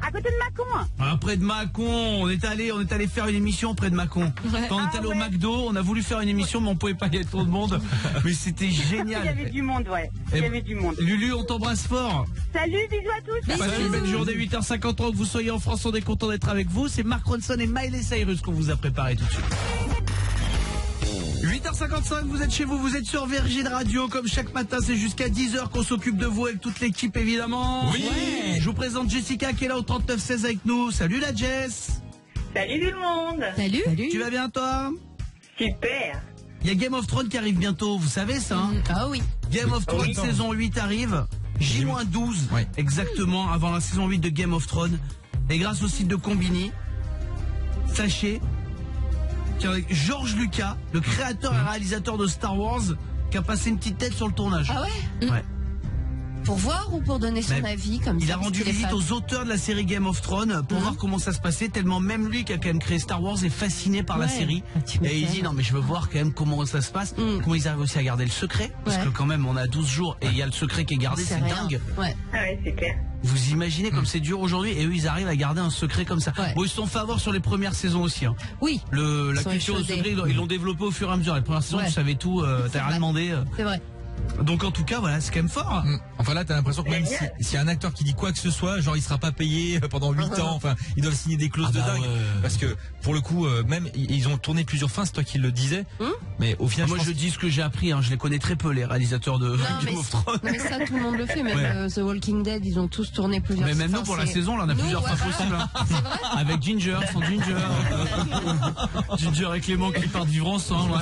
[SPEAKER 18] À côté de Mâcon.
[SPEAKER 1] Ah, près de Mâcon, on est allé faire une émission près de Mâcon. Quand on est allé au McDo, on a voulu faire une émission, mais on pouvait pas y aller trop de monde. Mais c'était génial.
[SPEAKER 18] Il y avait du monde, ouais. Il y avait du monde.
[SPEAKER 1] Lulu, on t'embrasse fort.
[SPEAKER 18] Salut, bisous à tous.
[SPEAKER 1] Passez une belle journée, 8h53, que vous soyez en France, on est content d'être avec vous. C'est Mark Ronson et Miley Cyrus qu'on vous a préparé tout de suite. 8h55, vous êtes chez vous, vous êtes sur Virgin Radio. Comme chaque matin, c'est jusqu'à 10h qu'on s'occupe de vous avec toute l'équipe, évidemment.
[SPEAKER 4] Oui.
[SPEAKER 1] Ouais. Je vous présente Jessica qui est là au 3916 avec nous. Salut la Jess.
[SPEAKER 18] Salut tout le monde.
[SPEAKER 3] Salut.
[SPEAKER 1] Tu vas bien, toi?
[SPEAKER 18] Super.
[SPEAKER 1] Il y a Game of Thrones qui arrive bientôt, vous savez ça, hein?
[SPEAKER 3] Ah oui.
[SPEAKER 1] Game of Thrones saison 8 arrive. J-12, exactement, avant la saison 8 de Game of Thrones. Et grâce au site de Combini, sachez qu'avec George Lucas, le créateur et réalisateur de Star Wars, qui a passé une petite tête sur le tournage.
[SPEAKER 3] Ah ouais?
[SPEAKER 1] Ouais.
[SPEAKER 3] Pour voir ou pour donner son avis comme ça?
[SPEAKER 1] Il a rendu visite aux auteurs de la série Game of Thrones pour voir comment ça se passait, tellement même lui qui a quand même créé Star Wars est fasciné par la série. Et il dit non mais je veux voir quand même comment ça se passe, comment ils arrivent aussi à garder le secret, parce que quand même on a 12 jours et il y a le secret qui est gardé, c'est dingue.
[SPEAKER 3] Ouais.
[SPEAKER 18] Ah ouais, c'est clair.
[SPEAKER 1] Vous imaginez comme c'est dur aujourd'hui et eux ils arrivent à garder un secret comme ça. Bon, ils se sont fait avoir sur les premières saisons aussi. Hein.
[SPEAKER 3] Oui.
[SPEAKER 1] La culture du secret, ils l'ont développé au fur et à mesure. Les premières saisons, tu savais tout, t'as rien demandé.
[SPEAKER 3] C'est vrai.
[SPEAKER 1] Donc en tout cas, voilà, c'est quand même fort.
[SPEAKER 6] Enfin là, t'as l'impression que même s'il y a un acteur qui dit quoi que ce soit, genre il sera pas payé pendant 8 ans, enfin ils doivent signer des clauses de dingue. Parce que pour le coup, même ils ont tourné plusieurs fins, c'est toi qui le disais. Mais au final,
[SPEAKER 1] moi je dis ce que j'ai appris, hein, je les connais très peu les réalisateurs de Game of Thrones.
[SPEAKER 3] Mais ça tout le monde le fait, même The Walking Dead, ils ont tous tourné plusieurs fois.
[SPEAKER 1] Mais même nous pour la saison, là on a plusieurs fins possibles. Hein. Avec Ginger, sans Ginger. Ginger et Clément qui partent vivre ensemble.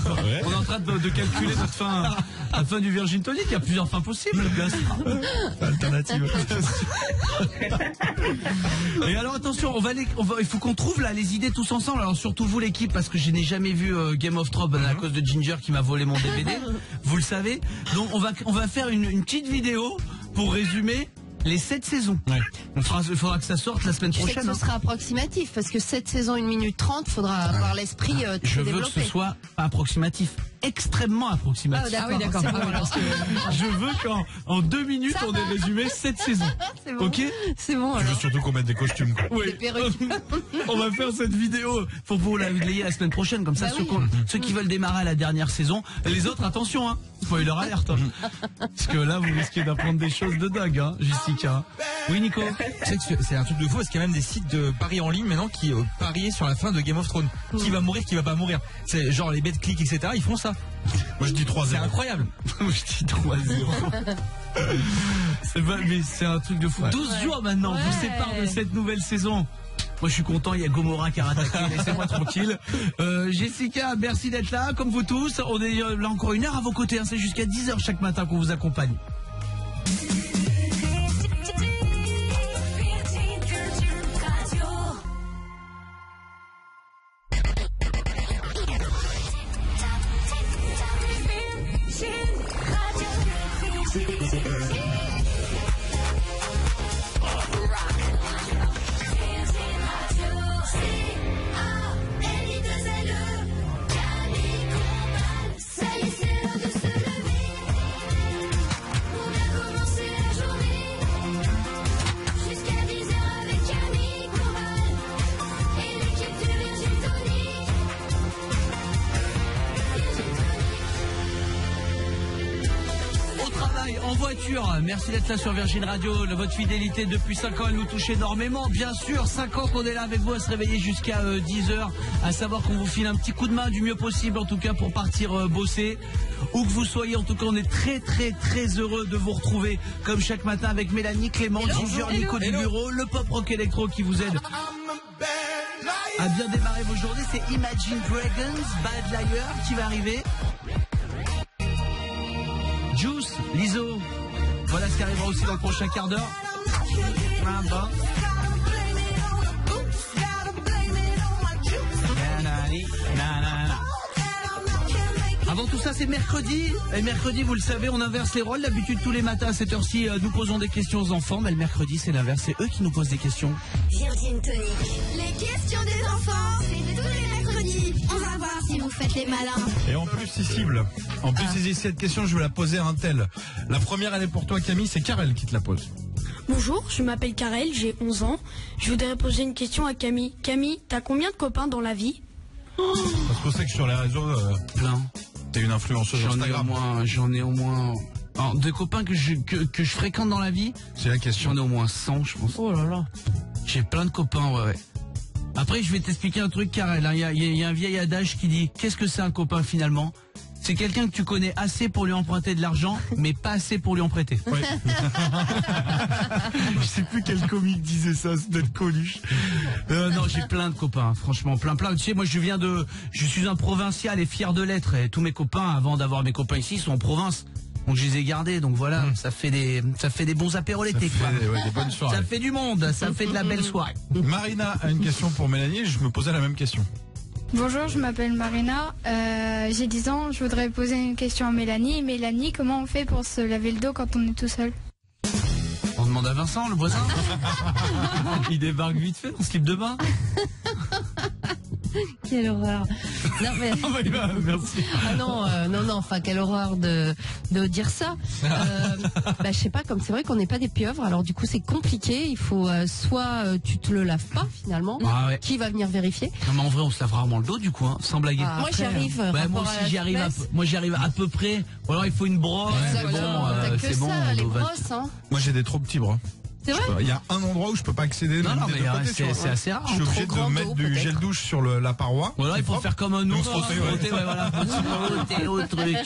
[SPEAKER 1] On est en train de calculer notre fin. À la fin du Virgin Tonic, il y a plusieurs fins possibles.
[SPEAKER 6] Alternative.
[SPEAKER 1] Et alors attention, il faut qu'on trouve là les idées tous ensemble. Alors surtout vous l'équipe, parce que je n'ai jamais vu Game of Thrones à cause de Ginger qui m'a volé mon DVD. Vous le savez. Donc on va faire une petite vidéo pour résumer les 7 saisons. Il faudra que ça sorte la semaine prochaine.
[SPEAKER 3] Je sais que ce sera approximatif, parce que 7 saisons, 1 minute 30, faudra avoir l'esprit très
[SPEAKER 1] Je veux
[SPEAKER 3] développé.
[SPEAKER 1] que ce soit pas approximatif, extrêmement approximatif.
[SPEAKER 3] Ah oui, d'accord.
[SPEAKER 1] Je veux qu'en 2 minutes, on ait résumé 7 saisons.
[SPEAKER 3] C'est bon.
[SPEAKER 1] Ok?
[SPEAKER 3] C'est bon,
[SPEAKER 4] Je veux surtout qu'on mette des costumes.
[SPEAKER 1] Oui.
[SPEAKER 3] Des perruques.
[SPEAKER 1] On va faire cette vidéo pour vous la relayer la semaine prochaine, comme ça ceux qui veulent démarrer à la dernière saison, les autres attention, hein, spoiler alerte, parce que là vous risquez d'apprendre des choses de dingue, hein, Jessica. Oui Nico.
[SPEAKER 6] Tu sais que c'est un truc de fou parce qu'il y a même des sites de paris en ligne maintenant qui parient sur la fin de Game of Thrones. Qui va mourir, qui va pas mourir. C'est genre les BetClick, etc. Ils font ça.
[SPEAKER 4] Moi je dis 3-0.
[SPEAKER 6] C'est incroyable.
[SPEAKER 1] Moi je dis 3-0. Mais c'est un truc de fou. 12 jours maintenant, vous sépare de cette nouvelle saison. Moi je suis content, il y a Gomorrah qui a rattaqué, laissez-moi tranquille. Jessica, merci d'être là, comme vous tous. On est là encore 1 heure à vos côtés, hein. C'est jusqu'à 10h chaque matin qu'on vous accompagne. Merci d'être là sur Virgin Radio. Votre fidélité depuis 5 ans, elle nous touche énormément. Bien sûr, 5 ans qu'on est là avec vous à se réveiller jusqu'à 10h. À savoir qu'on vous file un petit coup de main du mieux possible, en tout cas pour partir bosser. Où que vous soyez, en tout cas, on est très heureux de vous retrouver comme chaque matin avec Mélanie, Clément, Ginger, Nico du bureau, le pop rock électro qui vous aide à bien démarrer vos journées. C'est Imagine Dragons, Bad Liar qui va arriver. Juice, Lizzo. Voilà ce qui arrivera aussi dans le prochain quart d'heure. Avant tout ça, c'est mercredi. Et mercredi, vous le savez, on inverse les rôles. D'habitude, tous les matins à cette heure-ci, nous posons des questions aux enfants. Mais le mercredi, c'est l'inverse. C'est eux qui nous posent des questions.
[SPEAKER 15] Virgin Tonic.
[SPEAKER 11] Les questions des enfants, c'est tous les mercredis. On va voir si vous faites les malins.
[SPEAKER 4] Et en plus, ils ciblent. En plus, ils disent cette question, je vais la poser à un tel. La première, elle est pour toi, Camille. C'est Karel qui te la pose.
[SPEAKER 12] Bonjour, je m'appelle Karel, j'ai 11 ans. Je voudrais poser une question à Camille. Camille, t'as combien de copains dans la vie?
[SPEAKER 4] Parce qu'on sait que sur les réseaux,
[SPEAKER 1] plein.
[SPEAKER 4] T'es une influenceuse Instagram.
[SPEAKER 1] J'en ai au moins... Alors, de copains que je fréquente dans la vie.
[SPEAKER 4] C'est la question.
[SPEAKER 1] J'en ai au moins 100, je pense. Oh là là. J'ai plein de copains, ouais. Après, je vais t'expliquer un truc, Karel. Il y a un vieil adage qui dit, qu'est-ce que c'est un copain finalement? C'est quelqu'un que tu connais assez pour lui emprunter de l'argent, mais pas assez pour lui en prêter.
[SPEAKER 4] Ouais. Je sais plus quel comique disait ça, c'est d'être Coluche.
[SPEAKER 1] Non, j'ai plein de copains, franchement, plein. Tu sais, moi, je suis un provincial et fier de l'être. Et tous mes copains, avant d'avoir mes copains ici, sont en province. Donc je les ai gardés, donc voilà, ça fait des bons apéros l'été, quoi.
[SPEAKER 4] Des bonnes soirées.
[SPEAKER 1] Ça fait du monde, ça fait de la belle soirée.
[SPEAKER 4] Marina a une question pour Mélanie, je me posais la même question.
[SPEAKER 19] Bonjour, je m'appelle Marina, j'ai 10 ans, je voudrais poser une question à Mélanie. Mélanie, comment on fait pour se laver le dos quand on est tout seul?
[SPEAKER 1] On demande à Vincent, le voisin. Il débarque vite fait en slip de bain.
[SPEAKER 3] Quelle horreur. Non, mais...
[SPEAKER 4] Merci.
[SPEAKER 3] Ah non, enfin, quelle horreur de dire ça. Je sais pas, comme c'est vrai qu'on n'est pas des pieuvres, alors du coup c'est compliqué. Il faut soit tu te le laves pas finalement, qui va venir vérifier.
[SPEAKER 1] Non mais en vrai on se lave rarement le dos du coup, hein, sans blaguer.
[SPEAKER 3] Moi j'y arrive.
[SPEAKER 1] Moi aussi j'y arrive. Moi j'y arrive à peu près. Ou alors il faut une brosse.
[SPEAKER 3] Ouais, bon, c'est bon. Les brosses, hein.
[SPEAKER 4] Moi j'ai des trop petits bras.
[SPEAKER 3] C'est vrai.
[SPEAKER 4] Il y a un endroit où je peux pas accéder.
[SPEAKER 1] Non, mais c'est assez rare.
[SPEAKER 4] Je suis obligé de mettre du gel douche sur la paroi.
[SPEAKER 1] Voilà, il faut faire comme un ours. Frotter, voilà. Frotter au truc.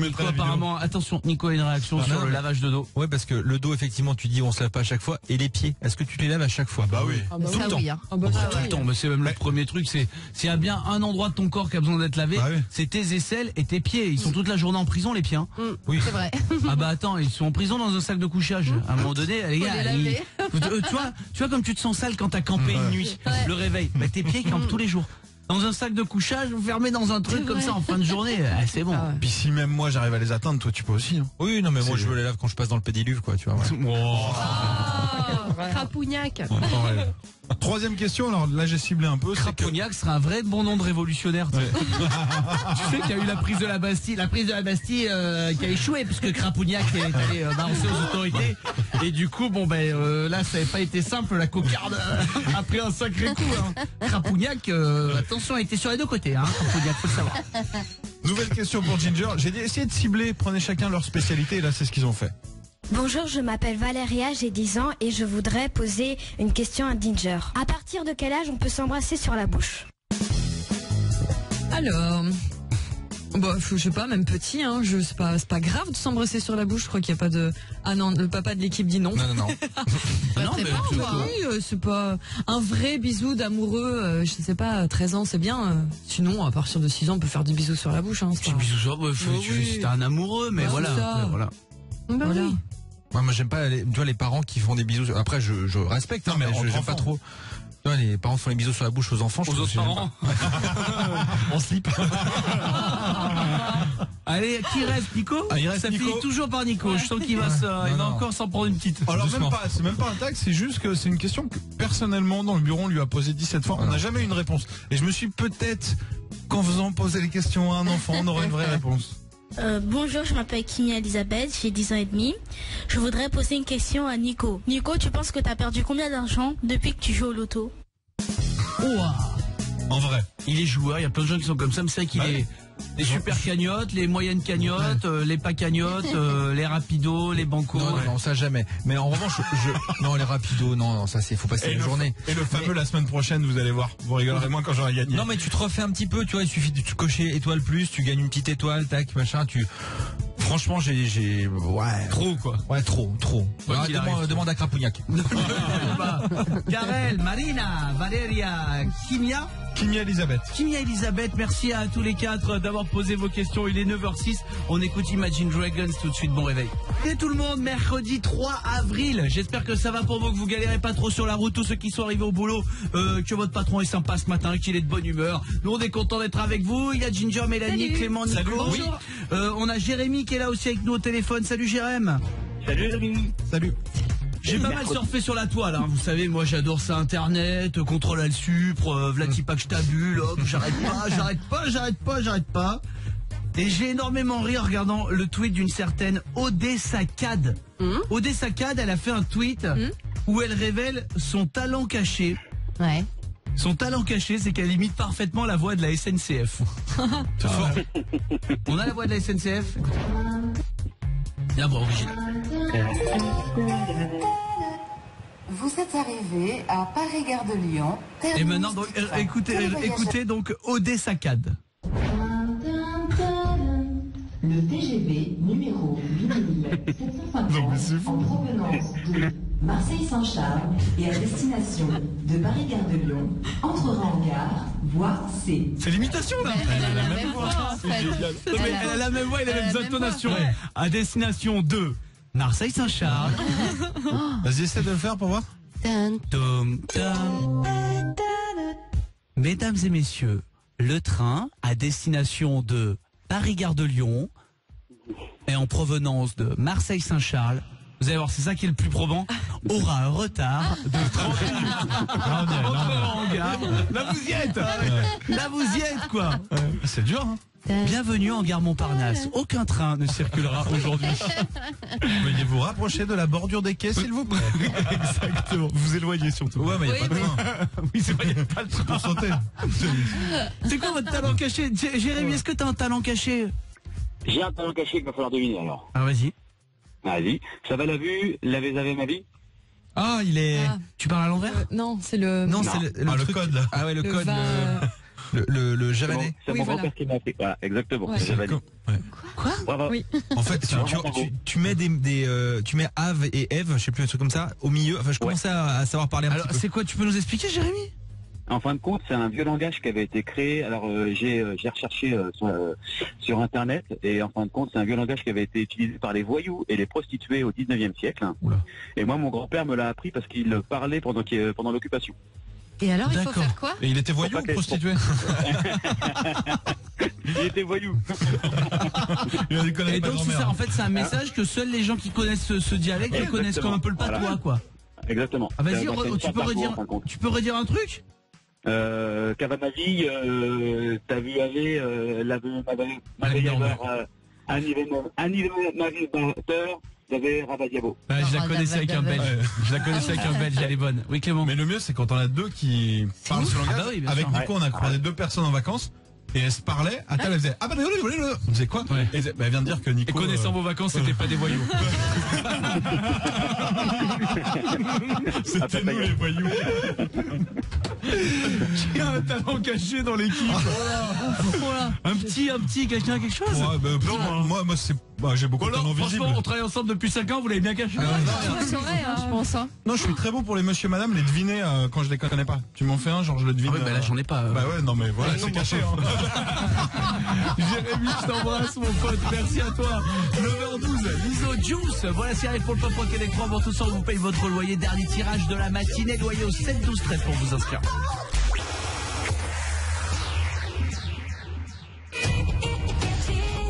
[SPEAKER 1] Nico, apparemment, attention, Nico a une réaction sur le lavage de dos.
[SPEAKER 6] Ouais, parce que le dos, effectivement, tu dis on se lave pas à chaque fois. Et les pieds, est-ce que tu les laves à chaque fois?
[SPEAKER 4] Bah oui.
[SPEAKER 3] Tout le temps.
[SPEAKER 1] Tout le temps. Mais c'est même le premier truc. S'il y a bien un endroit de ton corps qui a besoin d'être lavé, c'est tes aisselles et tes pieds. Ils sont toute la journée en prison, les pieds.
[SPEAKER 3] Oui. C'est vrai.
[SPEAKER 1] Ah bah attends, ils sont en prison dans un sac de couchage. À un moment donné, les gars, tu vois comme tu te sens sale quand t'as campé une nuit, le réveil. Bah tes pieds campent tous les jours. Dans un sac de couchage, fermé dans un truc comme ça en fin de journée, c'est bon.
[SPEAKER 4] Puis si même moi j'arrive à les atteindre, toi tu peux aussi. Hein.
[SPEAKER 6] Oui, non mais moi je me les lave quand je passe dans le pédiluve, quoi, tu vois.
[SPEAKER 3] Crapougnac.
[SPEAKER 4] Troisième question, alors là j'ai ciblé un peu.
[SPEAKER 1] Crapougnac serait un vrai bon nom de révolutionnaire. Tu sais qu'il y a eu la prise de la Bastille, qui a échoué puisque Crapougnac est allé balancer aux autorités. Et du coup, là ça n'avait pas été simple, la cocarde a pris un sacré coup. Hein. Crapougnac, attention, il était sur les deux côtés. Hein, Crapougnac, faut le savoir.
[SPEAKER 4] Nouvelle question pour Ginger. J'ai essayé de cibler, prenez chacun leur spécialité et là c'est ce qu'ils ont fait.
[SPEAKER 20] Bonjour, je m'appelle Valéria, j'ai 10 ans et je voudrais poser une question à Ginger. À partir de quel âge on peut s'embrasser sur la bouche?
[SPEAKER 5] Alors, Bah, je sais pas, même petit, hein, c'est pas grave de s'embrasser sur la bouche, je crois qu'il y a pas de... Ah non, le papa de l'équipe dit non.
[SPEAKER 6] Non.
[SPEAKER 5] Non, mais c'est pas un vrai bisou d'amoureux, je sais pas, 13 ans c'est bien, sinon à partir de 6 ans on peut faire des bisous sur la bouche, hein.
[SPEAKER 1] Petit bisou sur la bouche, c'est un amoureux, mais voilà.
[SPEAKER 5] Bah
[SPEAKER 1] voilà.
[SPEAKER 5] oui.
[SPEAKER 6] Moi j'aime pas tu vois, les parents qui font des bisous. Après je respecte, hein, mais j'aime pas trop. Tu vois, les parents font les bisous sur la bouche aux enfants.
[SPEAKER 1] Aux autres parents.
[SPEAKER 6] On slip.
[SPEAKER 1] Allez, qui reste, Nico?
[SPEAKER 4] Il reste
[SPEAKER 1] ça
[SPEAKER 4] Nico.
[SPEAKER 1] finit toujours par Nico. Je sens qu'il va encore s'en prendre une petite.
[SPEAKER 4] Alors c'est même pas un tag, c'est juste que c'est une question que personnellement dans le bureau on lui a posé 17 fois. On n'a jamais eu une réponse. Et je me suis peut-être qu'en faisant poser les questions à un enfant, on aurait une vraie réponse.
[SPEAKER 14] Bonjour, je m'appelle Kimia Elisabeth, j'ai 10 ans et demi. Je voudrais poser une question à Nico. Nico, tu penses que tu as perdu combien d'argent depuis que tu joues au loto?
[SPEAKER 4] En vrai.
[SPEAKER 1] Il est joueur, il y a plein de gens qui sont comme ça, mais c'est vrai qu'il est... Les super cagnottes, les moyennes cagnottes, les pas cagnottes, les rapidos, les bancos.
[SPEAKER 6] Non, ça jamais. Mais en revanche, non, les rapidos, non, ça faut passer la journée.
[SPEAKER 4] Et le fameux la semaine prochaine, vous allez voir. Vous rigolerez moins quand j'aurai gagné.
[SPEAKER 6] Non, mais tu te refais un petit peu, tu vois, il suffit de cocher étoile plus, tu gagnes une petite étoile, tac, machin, Franchement, j'ai... Ouais.
[SPEAKER 1] Trop, quoi.
[SPEAKER 6] Ouais, trop.
[SPEAKER 1] Ouais,
[SPEAKER 6] demande à Crapougnac.
[SPEAKER 1] Karel, Marina, Valeria, Kimia Elisabeth, merci à tous les 4 d'avoir posé vos questions. Il est 9h06, on écoute Imagine Dragons tout de suite, bon réveil. Et tout le monde, mercredi 3 avril, j'espère que ça va pour vous, que vous galérez pas trop sur la route, tous ceux qui sont arrivés au boulot, que votre patron est sympa ce matin, qu'il est de bonne humeur. Nous on est content d'être avec vous, il y a Ginger, Mélanie,
[SPEAKER 3] Salut.
[SPEAKER 1] Clément, Nico.
[SPEAKER 3] Salut, bonjour.
[SPEAKER 1] On a Jérémy qui est là aussi avec nous au téléphone, salut Jérémy.
[SPEAKER 9] Salut Jérémy.
[SPEAKER 4] Salut.
[SPEAKER 1] J'ai pas mal surfé sur la toile, hein. Vous savez, moi j'adore ça, Internet, contrôle à le supre, Vlatipak je tabule, hop, j'arrête pas. Et j'ai énormément ri en regardant le tweet d'une certaine Odessa Cad. Odessa Cad, elle a fait un tweet où elle révèle son talent caché.
[SPEAKER 3] Ouais.
[SPEAKER 1] Son talent caché, c'est qu'elle imite parfaitement la voix de la SNCF. C'est fort. On a la voix de la SNCF. La voix originale.
[SPEAKER 21] Vous êtes arrivé à Paris-Gare de Lyon.
[SPEAKER 1] Et maintenant, donc, écoutez donc Odessa Cad.
[SPEAKER 21] Le TGV numéro 8750 en provenance de Marseille-Saint-Charles et à destination de Paris-Gare de Lyon entrera en gare, voie C.
[SPEAKER 1] C'est l'imitation là.
[SPEAKER 3] Elle a la même voix en fait.
[SPEAKER 1] Elle a la même voix et les mêmes intonations.
[SPEAKER 3] Ouais.
[SPEAKER 1] À destination de Marseille-Saint-Charles.
[SPEAKER 4] Vas-y, essaie de le faire pour voir.
[SPEAKER 1] Mesdames et messieurs, le train à destination de Paris-Gare de Lyon et en provenance de Marseille-Saint-Charles, vous allez voir, c'est ça qui est le plus probant, aura un retard de 30 minutes. Là vous y êtes. Là vous y êtes quoi.
[SPEAKER 4] C'est dur, hein.
[SPEAKER 1] Bienvenue en gare Montparnasse. Aucun train ne circulera aujourd'hui.
[SPEAKER 4] Veuillez vous rapprocher de la bordure des quais, s'il vous plaît.
[SPEAKER 1] Exactement. Vous éloignez surtout.
[SPEAKER 4] Ouais, mais il n'y a pas de train.
[SPEAKER 1] Oui, c'est vrai, il n'y a pas de train.
[SPEAKER 4] Pour sauter.
[SPEAKER 1] C'est quoi votre talent caché? Jérémy, est-ce que tu as un talent caché?
[SPEAKER 9] J'ai un talent caché qu'il va falloir deviner alors.
[SPEAKER 1] Ah, vas-y.
[SPEAKER 9] Vas-y. Ça va la vue, l'avez ma vie.
[SPEAKER 6] Ah, il est...
[SPEAKER 1] Tu parles à l'envers?
[SPEAKER 5] Non, c'est le...
[SPEAKER 6] Non, c'est le
[SPEAKER 4] truc... code là.
[SPEAKER 6] Ah ouais, le code...
[SPEAKER 5] Le
[SPEAKER 6] javanais.
[SPEAKER 9] C'est mon grand-père qui m'a appris. Voilà, exactement.
[SPEAKER 5] Ouais.
[SPEAKER 9] Le javanais.
[SPEAKER 1] Quoi?
[SPEAKER 9] Bravo.
[SPEAKER 5] Oui.
[SPEAKER 6] En fait, tu mets tu mets Ave et Eve, je sais plus un truc comme ça, au milieu. Enfin, je commençais à savoir parler un petit peu.
[SPEAKER 1] C'est quoi? Tu peux nous expliquer, Jérémy?
[SPEAKER 9] En fin de compte, c'est un vieux langage qui avait été créé. Alors, j'ai recherché sur Internet et en fin de compte, c'est un vieux langage qui avait été utilisé par les voyous et les prostituées au 19e siècle.
[SPEAKER 6] Oula.
[SPEAKER 9] Et moi, mon grand-père me l'a appris parce qu'il le parlait pendant l'occupation.
[SPEAKER 3] Et alors, il faut faire quoi?
[SPEAKER 4] Et il était voyou ou prostitué?
[SPEAKER 9] Il était voyou.
[SPEAKER 1] Et donc, c'est ça, en fait, c'est un message que seuls les gens qui connaissent ce dialecte le connaissent comme un peu le patois,
[SPEAKER 9] voilà.
[SPEAKER 1] quoi.
[SPEAKER 9] Exactement.
[SPEAKER 1] Ah, vas-y, tu peux redire un truc?
[SPEAKER 9] Cavanavi, t'as vu animateur, t'avais Ravadiabo.
[SPEAKER 1] Je la connaissais avec un belge. Je la connaissais avec un belge, elle est bonne. Oui, Clément.
[SPEAKER 4] Mais le mieux, c'est quand on a deux qui parlent ce langage.
[SPEAKER 1] Ah bah oui, bien
[SPEAKER 4] avec
[SPEAKER 1] sûr.
[SPEAKER 4] Nico, on a croisé deux personnes en vacances. et elle se parlait. Elle faisait ah bah on disait quoi? Et elle vient de dire que Nico.
[SPEAKER 6] Et connaissant vos vacances, c'était pas des voyous.
[SPEAKER 4] C'était nous les voyous.
[SPEAKER 6] Qui a un talent caché dans l'équipe.
[SPEAKER 1] Voilà. Un petit, quelqu'un quelque chose.
[SPEAKER 4] Ouais, bah, non, moi c'est j'ai beaucoup de talent visible.
[SPEAKER 1] Franchement, on travaille ensemble depuis 5 ans, vous l'avez bien caché.
[SPEAKER 3] Je saurais, je pense.
[SPEAKER 4] Non, je suis très bon pour les monsieur madame, les deviner quand je les connais pas. Tu m'en fais un, genre je le devine.
[SPEAKER 1] Ah oui, bah là j'en ai pas.
[SPEAKER 4] Bah ouais, non mais voilà, c'est caché.
[SPEAKER 1] Jérémy, je t'embrasse mon pote, merci à toi. 9h12, Liso Juice, voilà ce qui arrive pour le Pop Rock Electro. Avant tout ça, on vous paye votre loyer, dernier tirage de la matinée, loyer au 7 12 13 pour vous inscrire.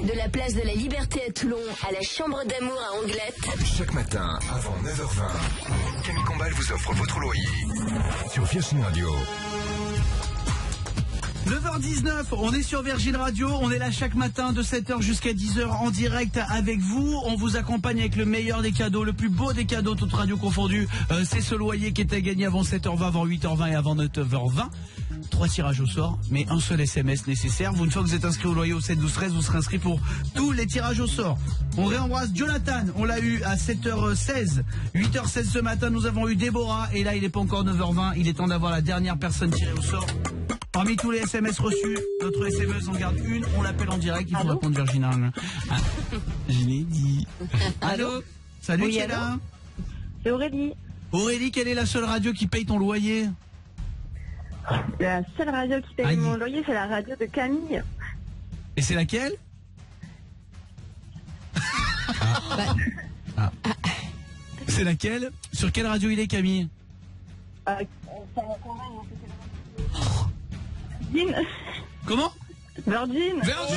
[SPEAKER 15] De la place de la Liberté à Toulon à la Chambre d'amour à Anglette.
[SPEAKER 17] Chaque matin, avant 9h20, Camille Combal vous offre votre loyer sur Virgin Radio.
[SPEAKER 1] 9h19, on est sur Virgin Radio, on est là chaque matin de 7h jusqu'à 10h en direct avec vous. On vous accompagne avec le meilleur des cadeaux, le plus beau des cadeaux, toutes radios confondues. C'est ce loyer qui était gagné avant 7h20, avant 8h20 et avant 9h20. 3 tirages au sort, mais un seul SMS nécessaire. Une fois que vous êtes inscrit au loyer au 7 12 13, vous serez inscrit pour tous les tirages au sort. On réembrasse Jonathan, on l'a eu à 7h16. 8h16 ce matin, nous avons eu Déborah, et là il n'est pas encore 9h20, il est temps d'avoir la dernière personne tirée au sort. Parmi tous les SMS reçus, notre SMS en garde une, on l'appelle en direct, il faut répondre Virginia. Ah, je l'ai dit. Allô? Salut,
[SPEAKER 2] oui,
[SPEAKER 1] qui est là?
[SPEAKER 2] C'est Aurélie.
[SPEAKER 1] Aurélie, quelle est la seule radio qui paye ton loyer?
[SPEAKER 2] La seule radio qui paye mon loyer, c'est la radio de Camille.
[SPEAKER 1] Et c'est laquelle? C'est laquelle? Sur quelle radio il est, Camille?
[SPEAKER 2] Virgin.
[SPEAKER 1] Comment?
[SPEAKER 2] Virgin.
[SPEAKER 1] Virgin.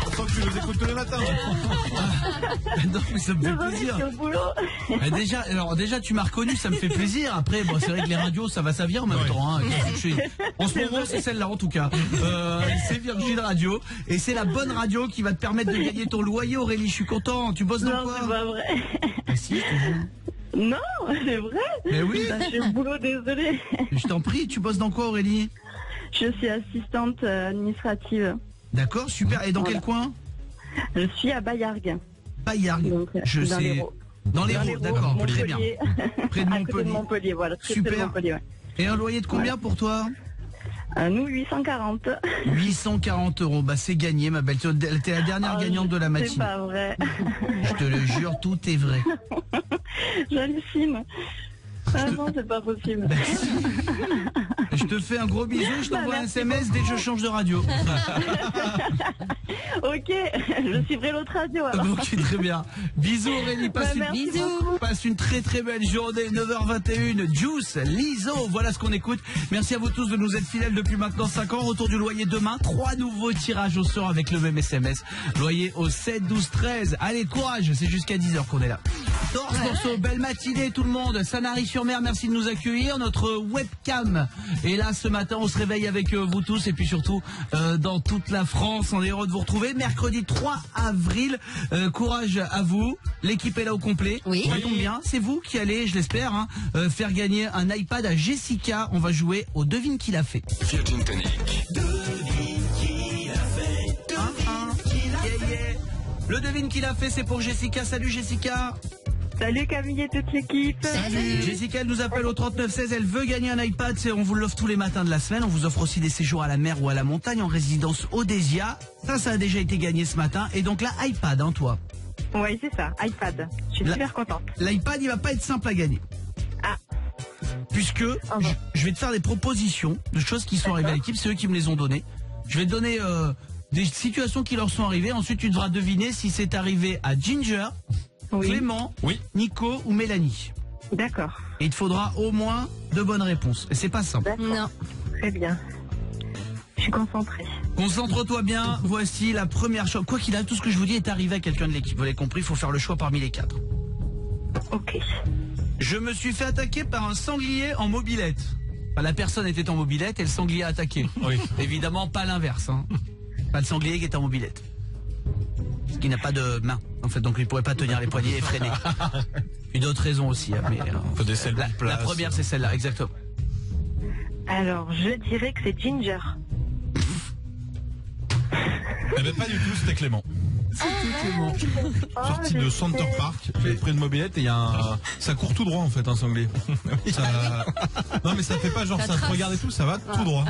[SPEAKER 4] On sent que tu nous écoutes tous les matins.
[SPEAKER 1] Non, mais ça me fait plaisir. Déjà, tu m'as reconnu, ça me fait plaisir. Après, bon, c'est vrai que les radios, ça va, ça vient en même temps. Hein. En ce moment, c'est celle-là, en tout cas. C'est Virgin Radio. Et c'est la bonne radio qui va te permettre de gagner ton loyer, Aurélie. Je suis content. Tu bosses dans quoi?
[SPEAKER 2] Non, c'est pas vrai.
[SPEAKER 1] Ah, si, je te jure.
[SPEAKER 2] Non, c'est vrai.
[SPEAKER 1] Mais oui.
[SPEAKER 2] Je suis au boulot, désolé.
[SPEAKER 1] Je t'en prie, tu bosses dans quoi, Aurélie?
[SPEAKER 2] Je suis assistante administrative.
[SPEAKER 1] D'accord, super. Et dans quel coin?
[SPEAKER 2] Je suis à Bayargues.
[SPEAKER 1] Bayargues, je sais.
[SPEAKER 2] l'Hérault.
[SPEAKER 1] Dans l'Hérault, d'accord, très bien. Près de
[SPEAKER 2] À côté de
[SPEAKER 1] Montpellier.
[SPEAKER 2] Montpellier, voilà. Très
[SPEAKER 1] Super.
[SPEAKER 2] près de Montpellier, ouais.
[SPEAKER 1] Et un loyer de combien pour toi?
[SPEAKER 2] Nous, 840.
[SPEAKER 1] 840 €. Bah, c'est gagné, ma belle. T'es la dernière gagnante de la matinée.
[SPEAKER 2] C'est pas vrai.
[SPEAKER 1] Je te le jure, tout est vrai.
[SPEAKER 2] J'hallucine. Ah non, c'est pas possible.
[SPEAKER 1] Je te fais un gros bisou, je t'envoie un SMS dès que je change de radio.
[SPEAKER 2] Ok, je suivrai l'autre radio alors.
[SPEAKER 1] Ok, très bien. Bisous Aurélie, passe une très très belle journée. 9h21, Juice, Liso, voilà ce qu'on écoute. Merci à vous tous de nous être fidèles depuis maintenant 5 ans. Retour du loyer demain, 3 nouveaux tirages au sort avec le même SMS. Loyer au 7 12 13. Allez, courage, c'est jusqu'à 10h qu'on est là. Torse Morceau, belle matinée tout le monde. Sanary-sur-Mer, merci de nous accueillir. Notre webcam est là ce matin. On se réveille avec vous tous et puis surtout dans toute la France. On est heureux de vous retrouver. Mercredi 3 avril. Courage à vous. L'équipe est là au complet.
[SPEAKER 3] Oui.
[SPEAKER 1] Ça tombe bien. C'est vous qui allez, je l'espère, faire gagner un iPad à Jessica. On va jouer au Devine qui l'a fait.
[SPEAKER 17] Virgin Tonic.
[SPEAKER 1] Devine qui l'a fait. Yeah, yeah. Le Devine qui l'a fait, c'est pour Jessica. Salut Jessica.
[SPEAKER 2] Salut Camille et toute l'équipe.
[SPEAKER 1] Salut. Jessica, elle nous appelle au 3916. Elle veut gagner un iPad. On vous l'offre tous les matins de la semaine. On vous offre aussi des séjours à la mer ou à la montagne en résidence Odésia. Ça a déjà été gagné ce matin. Et donc là, iPad, toi.
[SPEAKER 2] Oui, c'est ça, iPad. Je suis super contente.
[SPEAKER 1] L'iPad, il va pas être simple à gagner.
[SPEAKER 2] Ah.
[SPEAKER 1] Puisque je vais te faire des propositions de choses qui sont arrivées à l'équipe. C'est eux qui me les ont données. Je vais te donner des situations qui leur sont arrivées. Ensuite, tu devras deviner si c'est arrivé à Ginger, Clément, Nico ou Mélanie.
[SPEAKER 2] D'accord.
[SPEAKER 1] Et il te faudra au moins 2 bonnes réponses. Et c'est pas simple.
[SPEAKER 2] Non. Très bien. Je suis concentrée.
[SPEAKER 1] Concentre-toi bien. Voici la première chose. Quoi qu'il arrive, tout ce que je vous dis est arrivé à quelqu'un de l'équipe. Vous l'avez compris, il faut faire le choix parmi les 4.
[SPEAKER 2] Ok.
[SPEAKER 1] Je me suis fait attaquer par un sanglier en mobilette. Enfin, la personne était en mobilette et le sanglier a attaqué. Oui. Évidemment, pas l'inverse. Pas le sanglier qui est en mobilette. Parce qu'il n'a pas de main, en fait, donc il ne pourrait pas tenir les poignets et freiner. Une autre raison aussi. Mais,
[SPEAKER 4] faut des selles
[SPEAKER 1] la première, c'est celle-là, exactement.
[SPEAKER 2] Alors, je dirais que c'est Ginger.
[SPEAKER 4] Eh ben pas du tout, c'était Clément.
[SPEAKER 1] Clément.
[SPEAKER 4] Sorti de Center Park, j'avais pris une mobilette et il y a un... Ça court tout droit en fait, un sanglier. Non mais ça fait pas genre ça se regarde et tout, ça va tout droit.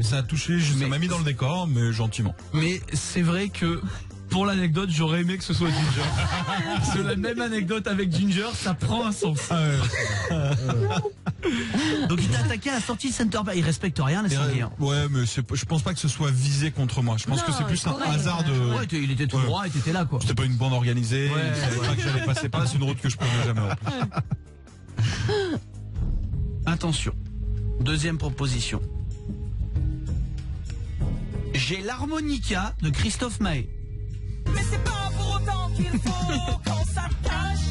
[SPEAKER 4] Ça a touché, ça m'a mis dans le décor, mais gentiment.
[SPEAKER 1] Mais c'est vrai que pour l'anecdote, j'aurais aimé que ce soit Ginger. C'est la même anecdote avec Ginger, ça prend un sens. Donc il t'a attaqué à la sortie de Center Park. Il respecte rien les sangliers.
[SPEAKER 4] Ouais, mais je pense pas que ce soit visé contre moi. Je pense que c'est plus un hasard de.
[SPEAKER 1] Ouais, il était tout droit et t'étais là quoi.
[SPEAKER 4] C'était pas une bande organisée. Il savait pas que j'allais passer par là. C'est une route que je prenais jamais.
[SPEAKER 1] Attention. Deuxième proposition. J'ai l'harmonica de Christophe Maé.
[SPEAKER 8] Mais c'est pas pour autant qu'il faut qu'on s'attache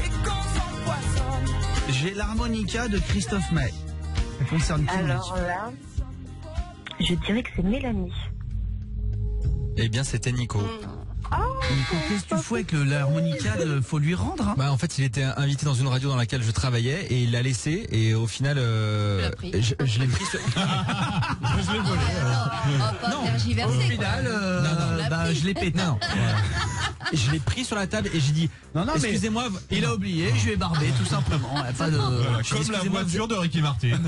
[SPEAKER 8] et qu'on s'empoisonne.
[SPEAKER 1] J'ai l'harmonica de Christophe Maé. Ça concerne qui?
[SPEAKER 2] Alors là, je dirais que c'est Mélanie.
[SPEAKER 6] Eh bien, c'était Nico.
[SPEAKER 1] Nico, qu'est-ce que tu fous avec l'harmonica? Faut lui rendre.
[SPEAKER 6] Bah, en fait, il était invité dans une radio dans laquelle je travaillais et il l'a laissé et au final, je l'ai pris sur...
[SPEAKER 4] Je l'ai volé.
[SPEAKER 1] Au final, je l'ai pété.
[SPEAKER 6] Non. Je l'ai pris sur la table et j'ai dit excusez-moi,
[SPEAKER 1] il a oublié, je lui ai barbé tout simplement. Pas de...
[SPEAKER 4] Comme la voiture de Ricky Martin.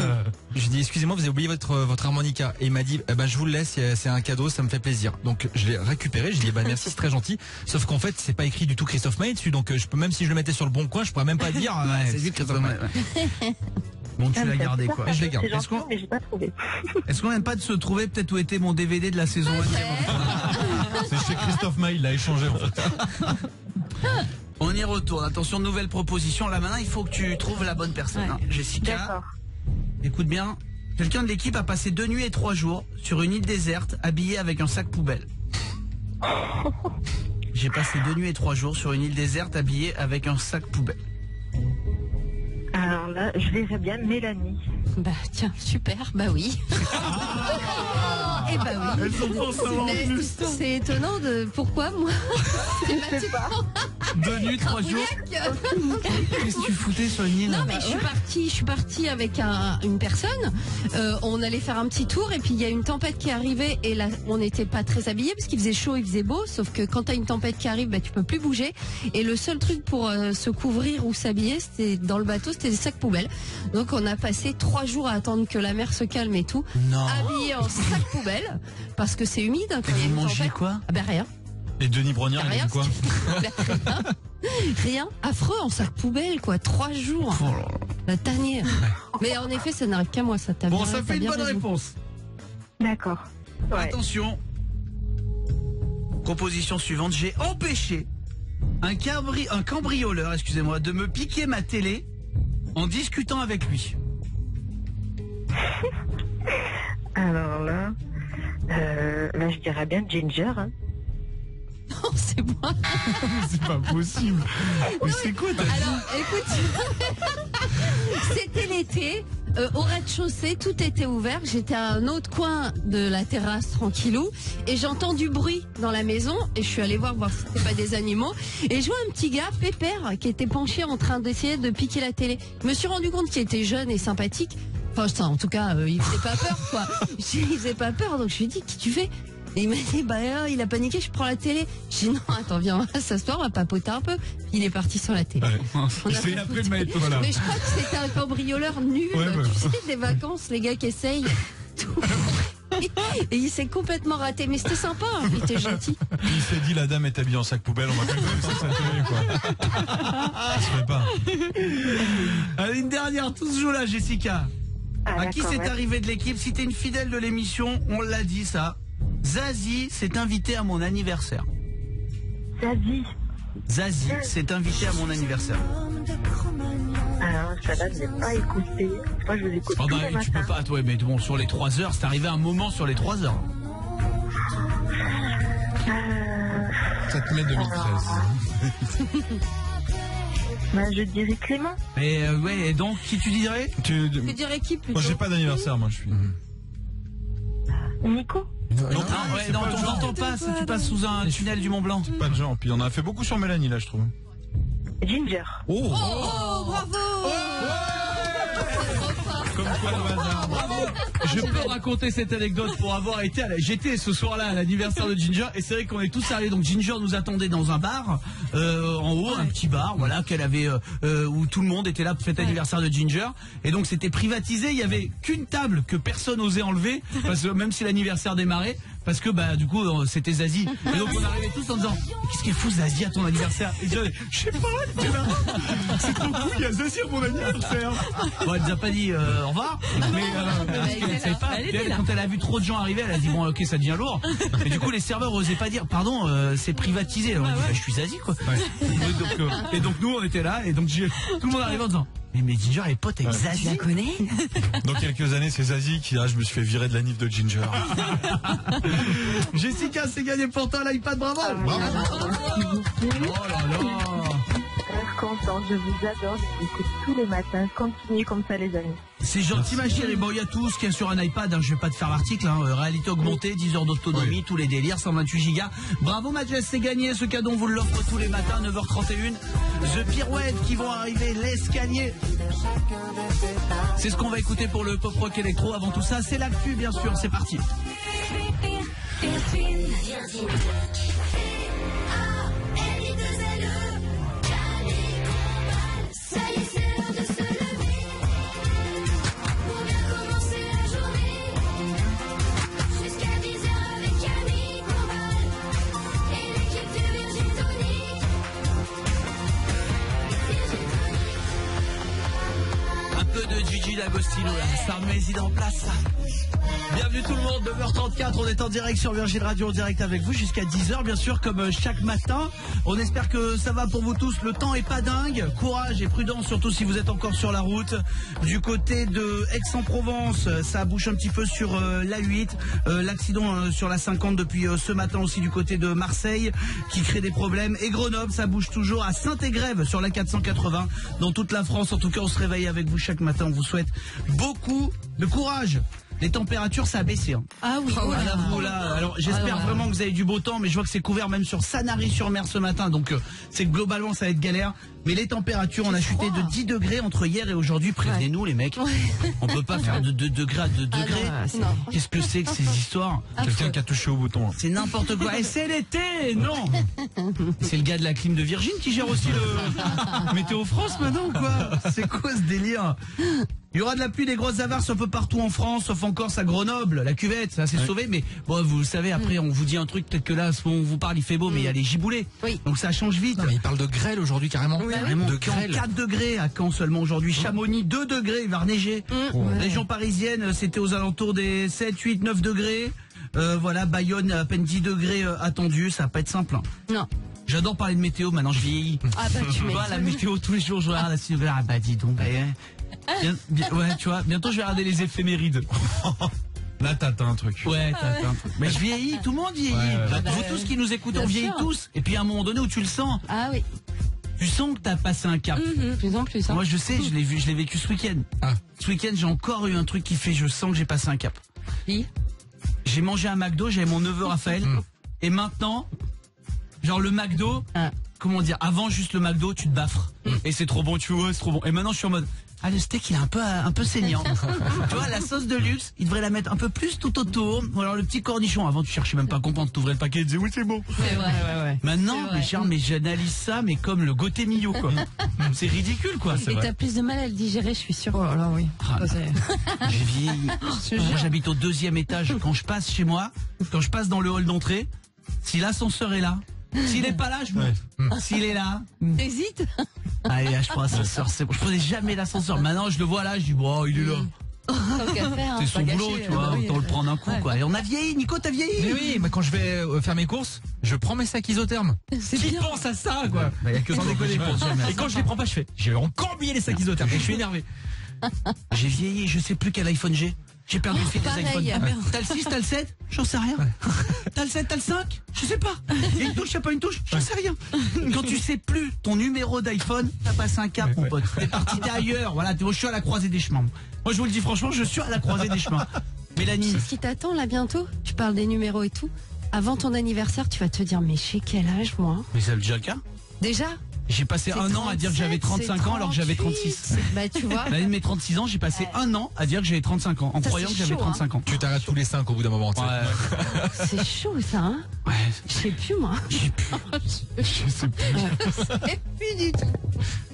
[SPEAKER 6] Je dis excusez-moi, vous avez oublié votre harmonica et il m'a dit je vous le laisse, c'est un cadeau, ça me fait plaisir. Donc je l'ai récupéré, je lui ai dit merci, c'est très gentil. Sauf qu'en fait c'est pas écrit du tout Christophe Maé dessus, donc je peux, même si je le mettais sur le bon coin, je pourrais même pas dire
[SPEAKER 1] c'est lui Christophe Maé. Bon, tu l'as gardé quoi.
[SPEAKER 6] Je l'ai gardé.
[SPEAKER 2] Mais j'ai pas trouvé.
[SPEAKER 1] Est-ce qu'on vient pas de se trouver peut-être où était mon DVD de la saison 1?
[SPEAKER 4] C'est chez Christophe Maé, il l'a échangé en fait.
[SPEAKER 1] On y retourne. Attention, nouvelle proposition. Là maintenant, il faut que tu trouves la bonne personne.
[SPEAKER 2] Ouais.
[SPEAKER 1] Jessica, écoute bien. Quelqu'un de l'équipe a passé 2 nuits et 3 jours sur une île déserte, habillé avec un sac poubelle. J'ai passé 2 nuits et 3 jours sur une île déserte, habillé avec un sac poubelle.
[SPEAKER 2] Alors là, je verrais bien Mélanie.
[SPEAKER 3] Bah tiens, super, bah oui. Et bah oui.
[SPEAKER 1] Elles sont forcément plus.
[SPEAKER 3] C'est étonnant de pourquoi moi.
[SPEAKER 2] Je sais pas.
[SPEAKER 1] 2 nuits, 3 jours. Qu'est-ce que tu foutais sur une île?
[SPEAKER 3] Non mais je suis partie avec une personne. On allait faire un petit tour et puis il y a une tempête qui est arrivée et là on n'était pas très habillés parce qu'il faisait chaud, il faisait beau. Sauf que quand t'as une tempête qui arrive, tu peux plus bouger. Et le seul truc pour se couvrir ou s'habiller, c'était dans le bateau, c'était des sacs poubelles. Donc on a passé 3 jours à attendre que la mer se calme et tout.
[SPEAKER 1] Non.
[SPEAKER 3] Habillé en sac poubelle parce que c'est humide. Quand il y a une tempête.
[SPEAKER 1] Quoi?
[SPEAKER 3] Ah ben rien.
[SPEAKER 4] Et Denis Brognard, il a dit quoi?
[SPEAKER 3] Rien. Affreux en sac poubelle, quoi. 3 jours. La tanière. Mais en effet, ça n'arrive qu'à moi, ça.
[SPEAKER 1] Bon, ça fait une bonne réponse.
[SPEAKER 2] D'accord. Ouais.
[SPEAKER 1] Attention. Proposition suivante. J'ai empêché un cambrioleur, excusez-moi, de me piquer ma télé en discutant avec lui.
[SPEAKER 2] Alors là, je dirais bien Ginger. Hein.
[SPEAKER 3] Non, c'est moi.
[SPEAKER 4] C'est pas possible. Mais c'est quoi ta vie?
[SPEAKER 3] Alors, écoute, c'était l'été. Au rez-de-chaussée, tout était ouvert. J'étais à un autre coin de la terrasse tranquillou et j'entends du bruit dans la maison et je suis allée voir si c'était pas des animaux et je vois un petit gars pépère qui était penché en train d'essayer de piquer la télé. Je me suis rendu compte qu'il était jeune et sympathique. Enfin, en tout cas, il faisait pas peur, quoi. Il faisait pas peur, donc je lui ai dit, qu'est-ce que tu fais? Et il m'a dit, il a paniqué, je prends la télé. J'ai dit, non, attends, viens, on va s'asseoir, on va papoter un peu. Il est parti sur la télé.
[SPEAKER 4] Ouais. C'est après le maître, voilà.
[SPEAKER 3] Mais je crois que c'était un cambrioleur nul.
[SPEAKER 4] Ouais,
[SPEAKER 3] tu sais, des vacances, les gars qui essayent. Tout. Et il s'est complètement raté, mais c'était sympa, hein, il était gentil.
[SPEAKER 4] Il s'est dit, la dame est habillée en sac poubelle, on va quand même ça télé, quoi. Ça se fait pas.
[SPEAKER 1] Allez, une dernière, tout se joue là, Jessica. À qui c'est arrivé de l'équipe? Si t'es une fidèle de l'émission, on l'a dit ça. Zazie s'est invité à mon anniversaire. Zazie s'est invité à mon anniversaire.
[SPEAKER 2] Alors, ça là, je n'ai pas écouté. Moi, je vous écoute tous les matins.
[SPEAKER 1] Tu peux pas, toi, mais bon, sur les 3 heures, c'est arrivé un moment sur les 3 heures.
[SPEAKER 4] 7 mai 2013.
[SPEAKER 2] Je dirais Clément.
[SPEAKER 1] Et ouais, et donc, qui tu dirais?
[SPEAKER 3] Je dirais qui plutôt?
[SPEAKER 4] Moi, j'ai pas d'anniversaire, moi, je suis.
[SPEAKER 2] Nico.
[SPEAKER 1] Non, on t'entend pas si tu passes sous un tunnel du Mont Blanc.
[SPEAKER 4] Pas de genre. Puis on a fait beaucoup sur Mélanie là, je trouve.
[SPEAKER 2] Ginger.
[SPEAKER 3] Oh, bravo.
[SPEAKER 4] Comme quoi le hasard.
[SPEAKER 1] Bravo. Je peux raconter cette anecdote pour avoir été j'étais ce soir-là à l'anniversaire de Ginger et c'est vrai qu'on est tous arrivés. Donc Ginger nous attendait dans un bar en haut, un petit bar, voilà, qu'elle avait où tout le monde était là pour fêter l'anniversaire de Ginger. Et donc c'était privatisé. Il y avait qu'une table que personne n'osait enlever, parce que même si l'anniversaire démarrait. Parce que du coup c'était Zazie. Et donc on arrivait tous en disant qu'est-ce qu'elle fout Zazie à ton anniversaire? Et je sais pas, c'est trop cool, il y a Zazie à mon anniversaire. Bon, elle nous a pas dit au revoir, mais elle savait pas. Quand elle a vu trop de gens arriver, elle a dit bon ok ça devient lourd. Et du coup les serveurs osaient pas dire pardon c'est privatisé. Alors, on dit, je suis Zazie quoi. Et donc nous on était là et donc tout le monde arrivait en disant mais Ginger est pote avec Zazie.
[SPEAKER 3] Tu la connais?
[SPEAKER 4] Dans quelques années, c'est Zazie qui, je me suis fait virer de la nif de Ginger.
[SPEAKER 1] Jessica, c'est gagné pour toi l'iPad, bravo. Oh là là.
[SPEAKER 2] Très content, je vous adore, je vous écoute tous les matins. Continuez comme ça les amis.
[SPEAKER 1] C'est gentil ma chérie. Bon, il y a tout ce qu'il y a sur un iPad, je vais pas te faire l'article, réalité augmentée, 10 heures d'autonomie, tous les délires, 128 Go. Bravo ma Jess, c'est gagné, ce cadeau on vous l'offre tous les matins, 9h31. The Pirouette qui vont arriver, l'escalier. C'est ce qu'on va écouter pour le pop rock électro. Avant tout ça, c'est l'actu bien sûr, c'est parti. De Gigi D'Agostino, la star Maisy en place. Bienvenue tout le monde, 9h34, on est en direct sur Virgin Radio, en direct avec vous jusqu'à 10h bien sûr comme chaque matin. On espère que ça va pour vous tous, le temps est pas dingue, courage et prudence surtout si vous êtes encore sur la route. Du côté de Aix-en-Provence, ça bouge un petit peu sur l'A8, l'accident sur la 50 depuis ce matin aussi du côté de Marseille qui crée des problèmes. Et Grenoble, ça bouge toujours à Saint-Égrève sur la 480 dans toute la France. En tout cas on se réveille avec vous chaque matin, on vous souhaite beaucoup de courage. Les températures, ça a baissé. Hein.
[SPEAKER 3] Ah oui.
[SPEAKER 1] Là. Alors j'espère vraiment que vous avez du beau temps, mais je vois que c'est couvert même sur Sanary-sur-Mer ce matin, donc c'est que globalement ça va être galère. Mais les températures, on a chuté de 10 degrés entre hier et aujourd'hui. Prévenez-nous les mecs. On peut pas faire de 2 degrés à 2 degrés. Qu'est-ce que c'est que ces histoires?
[SPEAKER 4] Quelqu'un qui a touché au bouton.
[SPEAKER 1] C'est n'importe quoi. Et c'est l'été, non. C'est le gars de la clim de Virgin qui gère aussi le Météo France maintenant ou quoi? C'est quoi ce délire? Il y aura de la pluie, des grosses averses un peu partout en France, sauf en Corse, à Grenoble, la cuvette, ça s'est sauvé. Mais bon, vous le savez, après on vous dit un truc, peut-être que là, on vous parle, il fait beau, mais il y a les giboulées.
[SPEAKER 3] Oui.
[SPEAKER 1] Donc ça change vite.
[SPEAKER 6] Non, mais il parle de grêle aujourd'hui carrément.
[SPEAKER 1] Oui, carrément. De grêle. 4 degrés à Caen seulement aujourd'hui. Chamonix, 2 degrés, il va reneiger. Région parisienne, c'était aux alentours des 7, 8, 9 degrés. Voilà, Bayonne, à peine 10 degrés attendus, ça va pas être simple. Hein.
[SPEAKER 3] Non.
[SPEAKER 1] J'adore parler de météo, maintenant je vieillis.
[SPEAKER 3] Ah bah tu
[SPEAKER 1] vois, la météo tous les jours, je regarde la ah bah dis donc. Ouais, tu vois, bientôt je vais regarder les éphémérides.
[SPEAKER 4] Là, t'as un truc.
[SPEAKER 1] Ouais, t'as un truc. Mais je vieillis, tout le monde vieillit. Vous tous qui nous écoutez, on vieillit tous. Et puis à un moment donné où tu le sens.
[SPEAKER 3] Ah oui.
[SPEAKER 1] Tu sens que t'as passé un cap.
[SPEAKER 3] Plus en plus. Hein.
[SPEAKER 1] Moi, je sais, je l'ai vécu ce week-end. Ce week-end, j'ai encore eu un truc qui fait, je sens que j'ai passé un cap.
[SPEAKER 3] Oui.
[SPEAKER 1] J'ai mangé un McDo, j'avais mon neveu Raphaël. Et maintenant, genre le McDo, comment dire, avant juste le McDo, tu te baffres. Et c'est trop bon, tu vois, c'est trop bon. Et maintenant, je suis en mode, le steak, il est un peu saignant. Tu vois, la sauce de luxe, il devrait la mettre un peu plus tout autour. Ou alors le petit cornichon. Avant, tu cherchais même pas à comprendre, t'ouvrais le paquet et tu disais, oui, c'est bon.
[SPEAKER 3] C'est vrai, ouais.
[SPEAKER 1] Maintenant, mais j'analyse ça, mais comme le Gauthier Millot, quoi. C'est ridicule, quoi.
[SPEAKER 3] Et t'as plus de mal à le digérer, je suis sûre.
[SPEAKER 5] Oh là là, oui.
[SPEAKER 1] J'ai vieilli. Moi, j'habite au 2e étage. Quand je passe chez moi, quand je passe dans le hall d'entrée, si l'ascenseur est là, s'il est pas là, je monte. S'il est là,
[SPEAKER 3] t'hésites.
[SPEAKER 1] Allez, je prends l'ascenseur, c'est bon. Je prenais jamais l'ascenseur. Maintenant, je le vois là, je dis, bon, il est là. C'est son boulot, tu vois, autant le prendre un coup, quoi. Et on a vieilli, Nico, t'as vieilli?
[SPEAKER 6] Mais oui, mais quand je vais faire mes courses, je prends mes sacs isothermes.
[SPEAKER 1] Qui pense à ça, quoi?
[SPEAKER 6] Y a que sans déconner. Et quand je les prends pas, je fais, j'ai encore oublié les sacs isothermes. Et je suis énervé.
[SPEAKER 1] J'ai vieilli, je sais plus quel iPhone j'ai. J'ai perdu le fil des iPhones. T'as le 6, t'as le 7? J'en sais rien. T'as le 7, t'as le 5? Je sais pas. Il y a une touche, y a pas une touche? J'en sais rien. Quand tu sais plus ton numéro d'iPhone, t'as passé un cap, mon pote. T'es parti, t'es ailleurs. Voilà, je suis à la croisée des chemins. Moi, je vous le dis franchement, je suis à la croisée des chemins. Mélanie.
[SPEAKER 3] C'est ce qui t'attend là bientôt. Tu parles des numéros et tout. Avant ton anniversaire, tu vas te dire, mais j'ai quel âge, moi?
[SPEAKER 1] Mais c'est déjà le cas.
[SPEAKER 3] Déjà?
[SPEAKER 1] J'ai passé un an à dire que j'avais 35 ans alors que j'avais 36.
[SPEAKER 3] Bah tu vois.
[SPEAKER 1] L'année de mes 36 ans, j'ai passé un an à dire que j'avais 35 ans en croyant que j'avais 35 ans.
[SPEAKER 6] Tu t'arrêtes tous les 5 au bout d'un moment.
[SPEAKER 3] C'est chaud ça, hein.
[SPEAKER 1] Ouais.
[SPEAKER 3] Je sais plus moi.
[SPEAKER 1] Je sais plus.
[SPEAKER 3] Plus du tout.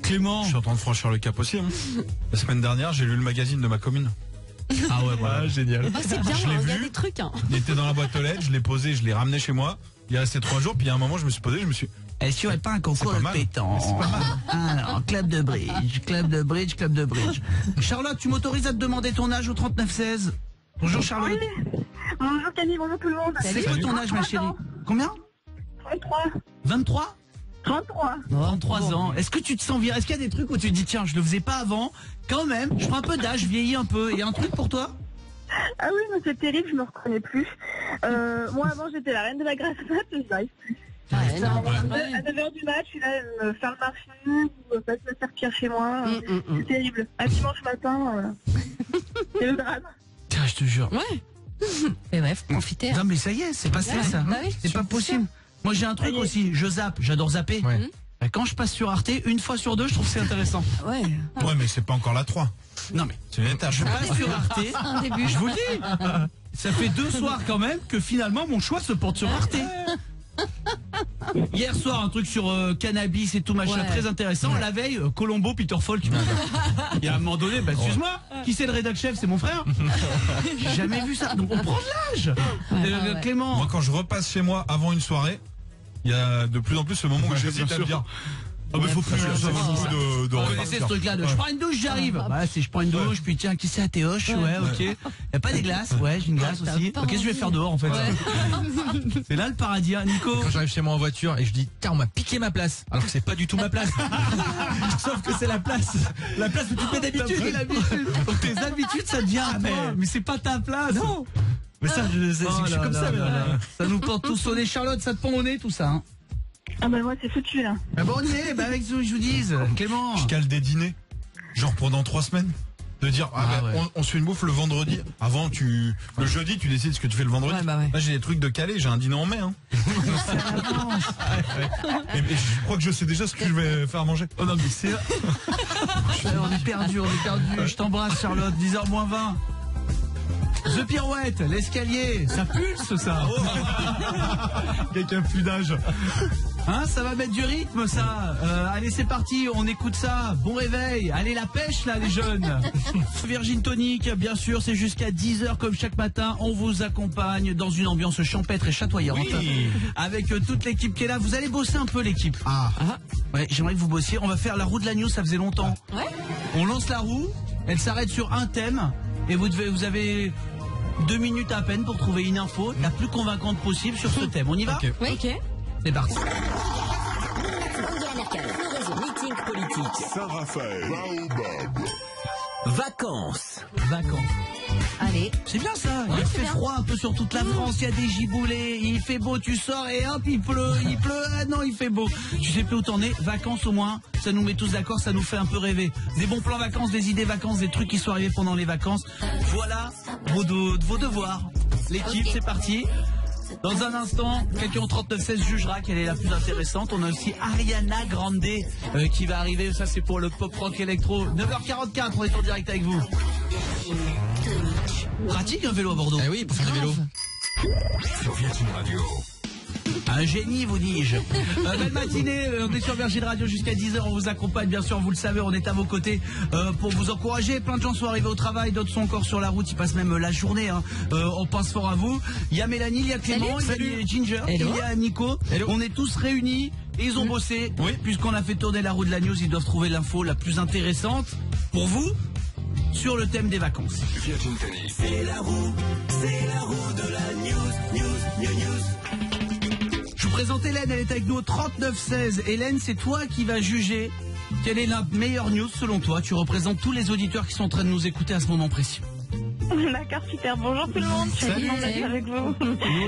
[SPEAKER 1] Clément.
[SPEAKER 4] Je suis en train de franchir le cap aussi. Hein. La semaine dernière, j'ai lu le magazine de ma commune.
[SPEAKER 1] Ah ouais, voilà,
[SPEAKER 6] génial.
[SPEAKER 3] Ah, c'est bien, il y a des trucs. Hein.
[SPEAKER 4] Il était dans la boîte aux lettres, je l'ai posé, je l'ai ramené chez moi. Il est resté 3 jours, puis à un moment, je me suis posé,
[SPEAKER 1] est-ce qu'il n'y aurait pas un concours de pétanque? Alors, club de bridge. Charlotte, tu m'autorises à te demander ton âge au 39-16? Bonjour Charlotte.
[SPEAKER 2] Oui. Bonjour Camille, bonjour tout le monde.
[SPEAKER 1] C'est quoi ton âge ma chérie? Combien?
[SPEAKER 2] 33.
[SPEAKER 1] 23?
[SPEAKER 2] 33.
[SPEAKER 1] 33 ans. Est-ce que tu te sens vieux? Est-ce qu'il y a des trucs où tu te dis tiens, je le faisais pas avant? Quand même, je prends un peu d'âge, je vieillis un peu. Il y a un truc pour toi?
[SPEAKER 2] Ah oui, mais c'est terrible, je me reconnais plus. Moi avant j'étais la reine de la grasse mat, je n'y arrive plus.
[SPEAKER 3] Ah, non,
[SPEAKER 2] à 9h du match, je suis là à me faire le marché ou pas me faire pire chez moi. C'est terrible. Un dimanche matin, c'est le drame.
[SPEAKER 1] Tiens, je te jure.
[SPEAKER 3] Ouais. Et bref, profitez.
[SPEAKER 1] Non mais ça y est, c'est passé ça.
[SPEAKER 3] Bah oui,
[SPEAKER 1] c'est pas possible. Moi j'ai un truc aussi, je zappe, j'adore zapper.
[SPEAKER 6] Ouais.
[SPEAKER 1] Quand je passe sur Arte, une fois sur deux, je trouve que c'est intéressant.
[SPEAKER 3] Ouais.
[SPEAKER 4] Ouais, mais c'est pas encore la 3.
[SPEAKER 1] Non mais
[SPEAKER 4] c'est une étape.
[SPEAKER 1] Je passe sur Arte,
[SPEAKER 3] un début.
[SPEAKER 1] Je vous le dis. Ça fait 2 soirs quand même que finalement mon choix se porte sur Arte. Hier soir un truc sur cannabis et tout machin très intéressant. La veille Colombo, Peter Falk. Il y a un moment donné, bah excuse-moi, qui c'est le rédac chef? C'est mon frère. J'ai jamais vu ça. Donc on prend de l'âge. Clément.
[SPEAKER 4] Moi quand je repasse chez moi avant une soirée, il y a de plus en plus ce moment où j'hésite à me dire ah bah faut plus ça vaut le coup de
[SPEAKER 1] vous connaissez ce truc là de je prends une douche, j'arrive. Bah si je prends une douche, puis tiens qui c'est à Théoche? Ouais, ok. Y a pas des glaces? Ouais, j'ai une glace aussi. Qu'est-ce que je vais faire dehors en fait? C'est là le paradis, hein, Nico.
[SPEAKER 6] Quand j'arrive chez moi en voiture et je dis tiens on m'a piqué ma place, alors que c'est pas du tout ma place. Sauf que c'est la place où tu fais d'habitude.
[SPEAKER 1] Donc tes habitudes ça devient à toi. Mais c'est pas ta place.
[SPEAKER 6] Non. Mais ça je suis comme ça.
[SPEAKER 1] Ça nous porte tous au nez. Charlotte, ça te pend au nez tout ça, hein?
[SPEAKER 2] Ah bah moi c'est foutu là.
[SPEAKER 1] Ah bon, on y est, avec ce que je vous dise, Clément.
[SPEAKER 4] Je cale des dîners, genre pendant 3 semaines. De dire, on se fait une bouffe le vendredi. Avant, le jeudi, tu décides ce que tu fais le vendredi. Là, j'ai des trucs de calé, j'ai un dîner en mai. Hein. Et je crois que je sais déjà ce que je vais faire manger.
[SPEAKER 1] Oh non, mais c'est. On est perdu. Je t'embrasse, Charlotte, 10h-20. The Pirouette, l'escalier, ça pulse ça.
[SPEAKER 4] Quelqu'un plus d'âge.
[SPEAKER 1] Hein, ça va mettre du rythme ça. Allez c'est parti, on écoute ça. Bon réveil. Allez la pêche là les jeunes. Virgin Tonic, bien sûr, c'est jusqu'à 10h comme chaque matin. On vous accompagne dans une ambiance champêtre et chatoyante. Oui. Avec toute l'équipe qui est là. Vous allez bosser un peu l'équipe. Ouais, j'aimerais que vous bossiez. On va faire la roue de la news, ça faisait longtemps. Ouais. On lance la roue, elle s'arrête sur un thème. Et vous avez 2 minutes à peine pour trouver une info la plus convaincante possible sur ce thème. On y va?
[SPEAKER 5] Oui. Ok.
[SPEAKER 1] C'est parti.
[SPEAKER 15] Angela Merkel, le réseau meeting politique.
[SPEAKER 17] Saint-Raphaël.
[SPEAKER 10] Vacances.
[SPEAKER 3] Allez.
[SPEAKER 1] C'est bien ça. Il fait froid un peu sur toute la France. Il y a des giboulées. Il fait beau. Tu sors et hop, il pleut. Ah non, il fait beau. Tu sais plus où t'en es. Vacances au moins. Ça nous met tous d'accord. Ça nous fait un peu rêver. Des bons plans vacances, des idées vacances, des trucs qui sont arrivés pendant les vacances. Voilà vos devoirs. L'équipe, c'est parti. Dans un instant, quelqu'un au 39-16 jugera quelle est la plus intéressante. On a aussi Ariana Grande qui va arriver. Ça, c'est pour le pop rock électro. 9h44, on est en direct avec vous. Pratique un vélo à Bordeaux.
[SPEAKER 6] Eh oui, pour faire du vélo.
[SPEAKER 17] Sur Virgin Radio.
[SPEAKER 1] Un génie, vous dis-je. Belle matinée, on est sur Virgin Radio jusqu'à 10h, on vous accompagne, bien sûr, vous le savez, on est à vos côtés pour vous encourager. Plein de gens sont arrivés au travail, d'autres sont encore sur la route, ils passent même la journée. On pense fort à vous. Il y a Mélanie, il y a Clément, il y a Ginger, il y a Nico. Hello. On est tous réunis et ils ont bossé. Oui. Puisqu'on a fait tourner la roue de la news, ils doivent trouver l'info la plus intéressante pour vous sur le thème des vacances.
[SPEAKER 17] Virgin Tennis.
[SPEAKER 8] C'est la roue de la news.
[SPEAKER 1] Je vous présente Hélène, elle est avec nous au 39-16. Hélène, c'est toi qui vas juger quelle est la meilleure news selon toi. Tu représentes tous les auditeurs qui sont en train de nous écouter à ce moment précis.
[SPEAKER 2] D'accord, super. Bonjour tout le monde. Je suis contente d'être avec vous.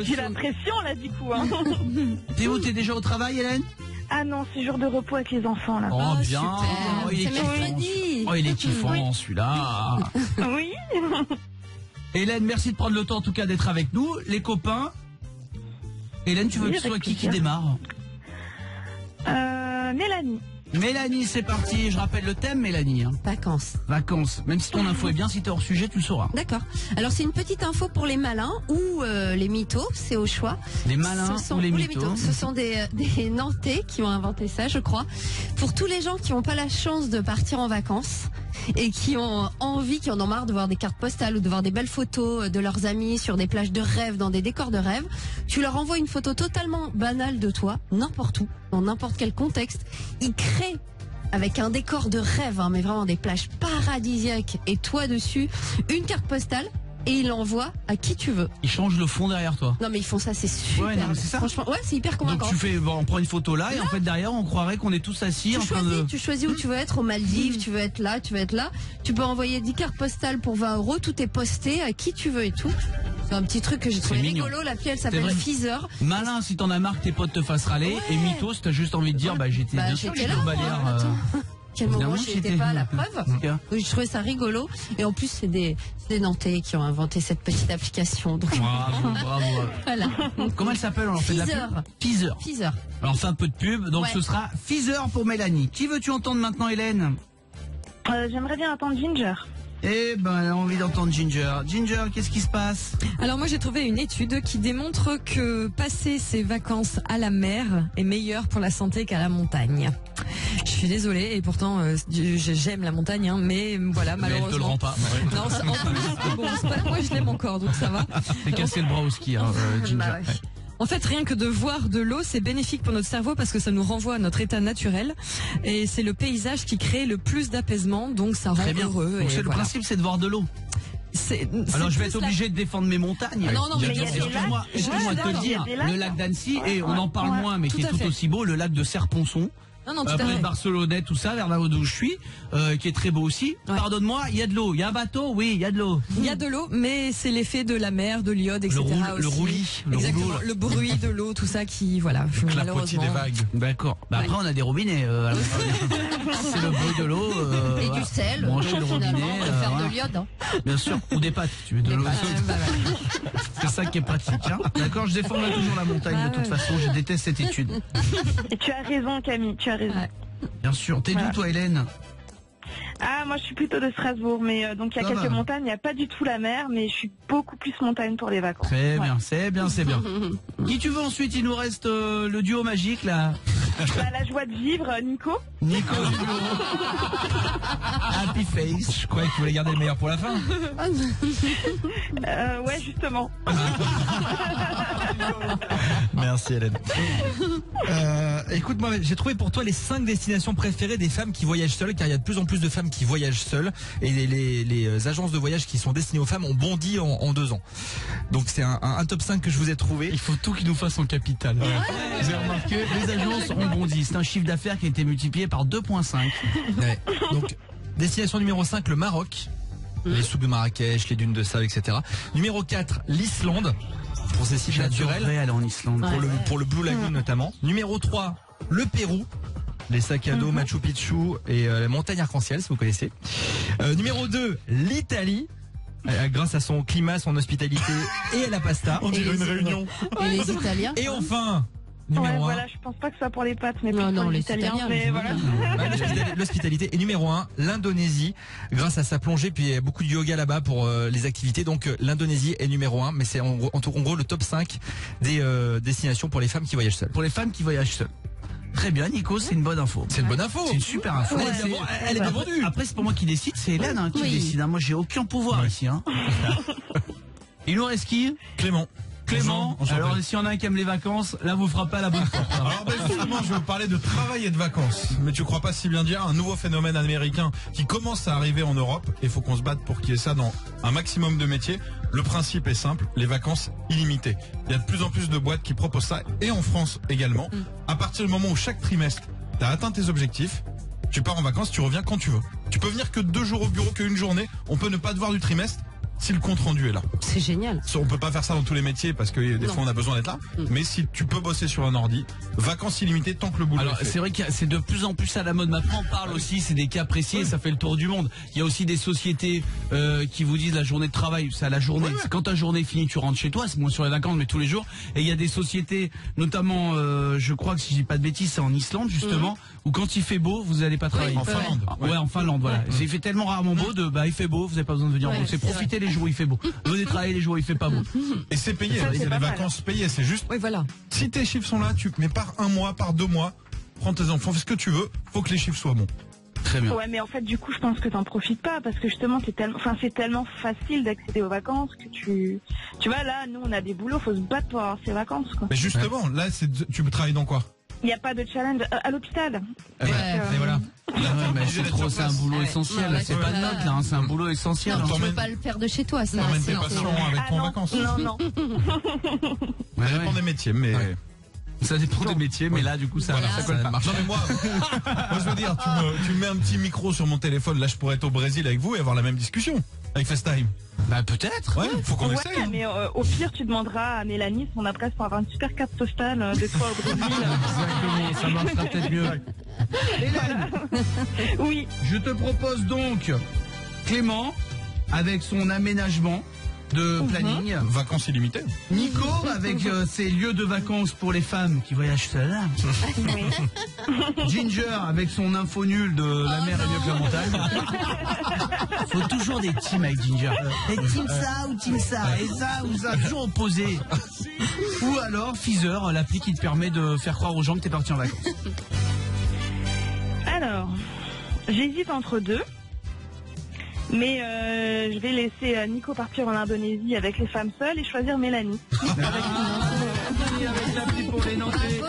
[SPEAKER 2] J'ai la pression là du coup. Hein.
[SPEAKER 1] Théo, t'es déjà au travail, Hélène?
[SPEAKER 2] Ah non, c'est jour de repos avec les enfants là.
[SPEAKER 1] Oh bien.
[SPEAKER 3] Oh,
[SPEAKER 1] il est kiffant. Oh, il est kiffant celui-là.
[SPEAKER 2] Oui.
[SPEAKER 1] Hélène, merci de prendre le temps en tout cas d'être avec nous. Les copains. Hélène, tu veux que ce soit qui démarre?
[SPEAKER 2] Mélanie.
[SPEAKER 1] Mélanie, c'est parti. Je rappelle le thème, Mélanie.
[SPEAKER 3] Vacances.
[SPEAKER 1] Vacances. Même si ton info est bien, si t'es hors sujet, tu le sauras.
[SPEAKER 3] D'accord. Alors c'est une petite info pour les malins ou les mythos, c'est au choix.
[SPEAKER 1] Les malins ou les mythos.
[SPEAKER 3] Ce sont des Nantais qui ont inventé ça, je crois. Pour tous les gens qui n'ont pas la chance de partir en vacances et qui ont envie, qui en ont marre de voir des cartes postales ou de voir des belles photos de leurs amis sur des plages de rêve, dans des décors de rêve, tu leur envoies une photo totalement banale de toi, n'importe où, dans n'importe quel contexte. Ils créent avec un décor de rêve, mais vraiment des plages paradisiaques et toi dessus, une carte postale. Et il l'envoie à qui tu veux.
[SPEAKER 1] Ils changent le fond derrière toi.
[SPEAKER 3] Non mais ils font ça, c'est super.
[SPEAKER 1] Ouais, non, mais c'est ça.
[SPEAKER 3] Franchement, ouais, c'est hyper convaincant.
[SPEAKER 1] Donc tu fais, on prend une photo là et en fait derrière on croirait qu'on est tous assis
[SPEAKER 3] Tu choisis où tu veux être, aux Maldives, tu veux être là, tu veux être là. Tu peux envoyer 10 cartes postales pour 20 €, tout est posté à qui tu veux et tout. C'est un petit truc que j'ai trouvé rigolo, l'appli elle s'appelle Feezer.
[SPEAKER 1] Malin si t'en as marre que tes potes te fassent râler, et mythos t'as juste envie de dire j'étais bien sûr
[SPEAKER 3] là,
[SPEAKER 1] au Baléares.
[SPEAKER 3] Quel moment j'étais pas à la preuve. Donc, je trouvais ça rigolo. Et en plus, c'est des Nantais qui ont inventé cette petite application. Donc...
[SPEAKER 1] Bravo.
[SPEAKER 3] Voilà.
[SPEAKER 1] Comment elle s'appelle? On fait de la pub. Feezer. Alors, on fait un peu de pub. Donc, ce sera Feezer pour Mélanie. Qui veux-tu entendre maintenant, Hélène?
[SPEAKER 2] J'aimerais bien entendre Ginger.
[SPEAKER 1] Eh ben, elle a envie d'entendre Ginger. Ginger, qu'est-ce qui se passe?
[SPEAKER 5] Alors moi j'ai trouvé une étude qui démontre que passer ses vacances à la mer est meilleur pour la santé qu'à la montagne. Je suis désolée et pourtant j'aime la montagne, mais voilà, malheureusement.
[SPEAKER 1] Mais elle te le rend pas. Ouais.
[SPEAKER 5] Non, moi je l'aime encore, donc ça va.
[SPEAKER 1] T'es cassé le bras au ski, Ginger.
[SPEAKER 5] En fait, rien que de voir de l'eau, c'est bénéfique pour notre cerveau parce que ça nous renvoie à notre état naturel. Et c'est le paysage qui crée le plus d'apaisement, donc ça rend heureux.
[SPEAKER 1] Donc le principe, c'est de voir de l'eau. Alors je vais être obligé de défendre mes montagnes.
[SPEAKER 3] Non, mais
[SPEAKER 1] excuse-moi de te le dire, le lac d'Annecy, et on en parle moins, mais qui est tout aussi beau, le lac de Serponçon. Après Barcelonnais, tout ça, vers là où je suis, qui est très beau aussi. Ouais. Pardonne-moi, il y a de l'eau, il y a un bateau, oui, il y a de l'eau.
[SPEAKER 5] Il y a de l'eau, mais c'est l'effet de la mer, de l'iode, etc.
[SPEAKER 1] Le roulis,
[SPEAKER 5] le bruit de l'eau, tout ça qui, voilà,
[SPEAKER 1] malheureusement. Des vagues. D'accord. Après, on a des robinets. C'est le bruit de l'eau.
[SPEAKER 3] Et du sel.
[SPEAKER 1] Brancher le robinet.
[SPEAKER 3] Faire de l'iode.
[SPEAKER 1] Bien sûr. Ou des pâtes, tu veux de l'eau. C'est ça qui est pratique. D'accord, je défendrai toujours la montagne de toute façon. Je déteste cette étude.
[SPEAKER 2] Et tu as raison, Camille. Tu as raison.
[SPEAKER 1] Bien sûr. T'es d'où toi, Hélène?
[SPEAKER 2] Moi je suis plutôt de Strasbourg, mais donc il y a quelques montagnes, il n'y a pas du tout la mer, mais je suis beaucoup plus montagne pour les vacances.
[SPEAKER 1] Très bien, c'est bien. Qui tu veux ensuite? Il nous reste le duo magique là.
[SPEAKER 2] La joie de vivre, Nico.
[SPEAKER 1] Happy Face.
[SPEAKER 6] Je croyais que tu voulais garder le meilleur pour la fin.
[SPEAKER 2] Ouais, justement.
[SPEAKER 6] Merci Hélène. Écoute, moi j'ai trouvé pour toi les 5 destinations préférées des femmes qui voyagent seules, car il y a de plus en plus de femmes qui voyagent seules, et les agences de voyage qui sont destinées aux femmes ont bondi en 2 ans. Donc c'est un top 5 que je vous ai trouvé.
[SPEAKER 1] Il faut tout qu'ils nous fassent en capital. Vous avez remarqué, les agences ont bondi. C'est un chiffre d'affaires qui a été multiplié par 2,5.
[SPEAKER 6] Ouais. Donc destination numéro 5, le Maroc. Les souks de Marrakech, les dunes de sable, etc. Numéro 4, l'Islande, pour ses sites naturels.
[SPEAKER 1] Aller en Islande.
[SPEAKER 6] Pour le Blue Lagoon notamment. Numéro 3, le Pérou. Les sacs à dos, Machu Picchu et la montagne arc-en-ciel, si vous connaissez. Numéro 2, l'Italie. Grâce à son climat, son hospitalité et à la pasta.
[SPEAKER 1] On dirait une réunion.
[SPEAKER 3] Et les Italiens.
[SPEAKER 6] Et enfin, numéro 1.
[SPEAKER 2] Voilà, je pense pas que ce soit pour les pâtes, mais
[SPEAKER 3] non,
[SPEAKER 2] pour
[SPEAKER 3] les
[SPEAKER 2] Italiens.
[SPEAKER 3] Mais
[SPEAKER 2] voilà.
[SPEAKER 6] L'hospitalité. Et numéro 1, l'Indonésie. Grâce à sa plongée, puis il y a beaucoup de yoga là-bas pour les activités. Donc l'Indonésie est numéro 1, mais c'est en gros le top 5 des destinations pour les femmes qui voyagent seules.
[SPEAKER 1] Pour les femmes qui voyagent seules. Très bien, Nico, c'est une bonne info.
[SPEAKER 6] C'est une bonne info.
[SPEAKER 1] C'est une super info.
[SPEAKER 6] Elle est bien vendue.
[SPEAKER 1] Après, c'est pas moi qui décide, c'est Hélène qui décide. Moi, j'ai aucun pouvoir ici. Il nous reste qui?
[SPEAKER 4] Clément.
[SPEAKER 1] Alors si on a un qui aime les vacances, là vous frappez à la bonne porte.
[SPEAKER 4] Alors justement, je vais vous parler de travail et de vacances. Mais tu crois pas si bien dire, un nouveau phénomène américain qui commence à arriver en Europe, et il faut qu'on se batte pour qu'il y ait ça dans un maximum de métiers. Le principe est simple, les vacances illimitées. Il y a de plus en plus de boîtes qui proposent ça, et en France également. À partir du moment où chaque trimestre, tu as atteint tes objectifs, tu pars en vacances, tu reviens quand tu veux. Tu peux venir que 2 jours au bureau, qu'une journée, on peut ne pas te voir du trimestre. si le compte rendu est là.
[SPEAKER 3] C'est génial.
[SPEAKER 4] On peut pas faire ça dans tous les métiers parce que des fois on a besoin d'être là. Mais si tu peux bosser sur un ordi, vacances illimitées tant que le boulot.
[SPEAKER 1] Alors
[SPEAKER 4] est fait.
[SPEAKER 1] c'est vrai que c'est de plus en plus à la mode. Maintenant on parle aussi, c'est des cas précis et ça fait le tour du monde. Il y a aussi des sociétés qui vous disent la journée de travail, c'est à la journée. C'est quand ta journée est finie, tu rentres chez toi. C'est moins sur les vacances, mais tous les jours. Et il y a des sociétés, notamment, je crois que si je dis pas de bêtises, c'est en Islande justement, où quand il fait beau, vous allez pas travailler.
[SPEAKER 4] En Finlande.
[SPEAKER 1] Ouais, en Finlande, voilà. Il fait tellement rarement beau il fait beau, vous avez pas besoin de venir. Donc c'est profiter les jours où il fait beau. Venez travailler les jours où il fait pas beau.
[SPEAKER 4] Et c'est payé, il y a des vacances payées, c'est juste.
[SPEAKER 5] Oui, voilà.
[SPEAKER 4] Si tes chiffres sont là, tu mets par un mois, par 2 mois, prends tes enfants, fais ce que tu veux, faut que les chiffres soient bons.
[SPEAKER 1] Très bien.
[SPEAKER 2] Ouais, mais en fait, du coup, je pense que t'en profites pas parce que justement, c'est tellement facile d'accéder aux vacances que tu vois, là, nous, on a des boulots, faut se battre pour avoir ses vacances, quoi.
[SPEAKER 4] Mais justement, là, tu travailles dans quoi?
[SPEAKER 2] Il n'y a pas de challenge à l'hôpital.
[SPEAKER 1] Et voilà. Mais c'est un boulot essentiel. C'est pas de note là, c'est un boulot essentiel.
[SPEAKER 3] Non, tu peux pas le faire de chez toi, ça.
[SPEAKER 4] T'emmènes tes patients avec ton vacances.
[SPEAKER 2] Non.
[SPEAKER 4] Ça dépend des métiers, mais.
[SPEAKER 1] Ça dépend des métiers, mais là, du coup, ça colle pas.
[SPEAKER 4] Non, mais moi, je veux dire, tu me mets un petit micro sur mon téléphone, là, je pourrais être au Brésil avec vous et avoir la même discussion. Avec FaceTime.
[SPEAKER 1] Bah, peut-être.
[SPEAKER 4] Ouais, faut qu'on essaye.
[SPEAKER 2] Mais au pire, tu demanderas à Mélanie son adresse pour avoir une super carte postale de toi au Brésil.
[SPEAKER 1] Exactement, ça marchera peut-être mieux. Hélène.
[SPEAKER 2] Oui.
[SPEAKER 1] Je te propose donc Clément, avec son aménagement de planning.
[SPEAKER 4] Vacances illimitées.
[SPEAKER 1] Nico avec ses lieux de vacances pour les femmes qui voyagent seules. Ginger avec son info nul de la mer est mieux que la montagne. Faut toujours des teams avec Ginger. Et team ça ou team ça, et ça ou ça, toujours opposé. Ou alors Feezer, l'appli qui te permet de faire croire aux gens que t'es parti en vacances.
[SPEAKER 2] Alors, j'hésite entre deux. Mais je vais laisser Nico partir en Indonésie avec les femmes seules et choisir Mélanie.
[SPEAKER 1] Avec l'appli pour les Nantais.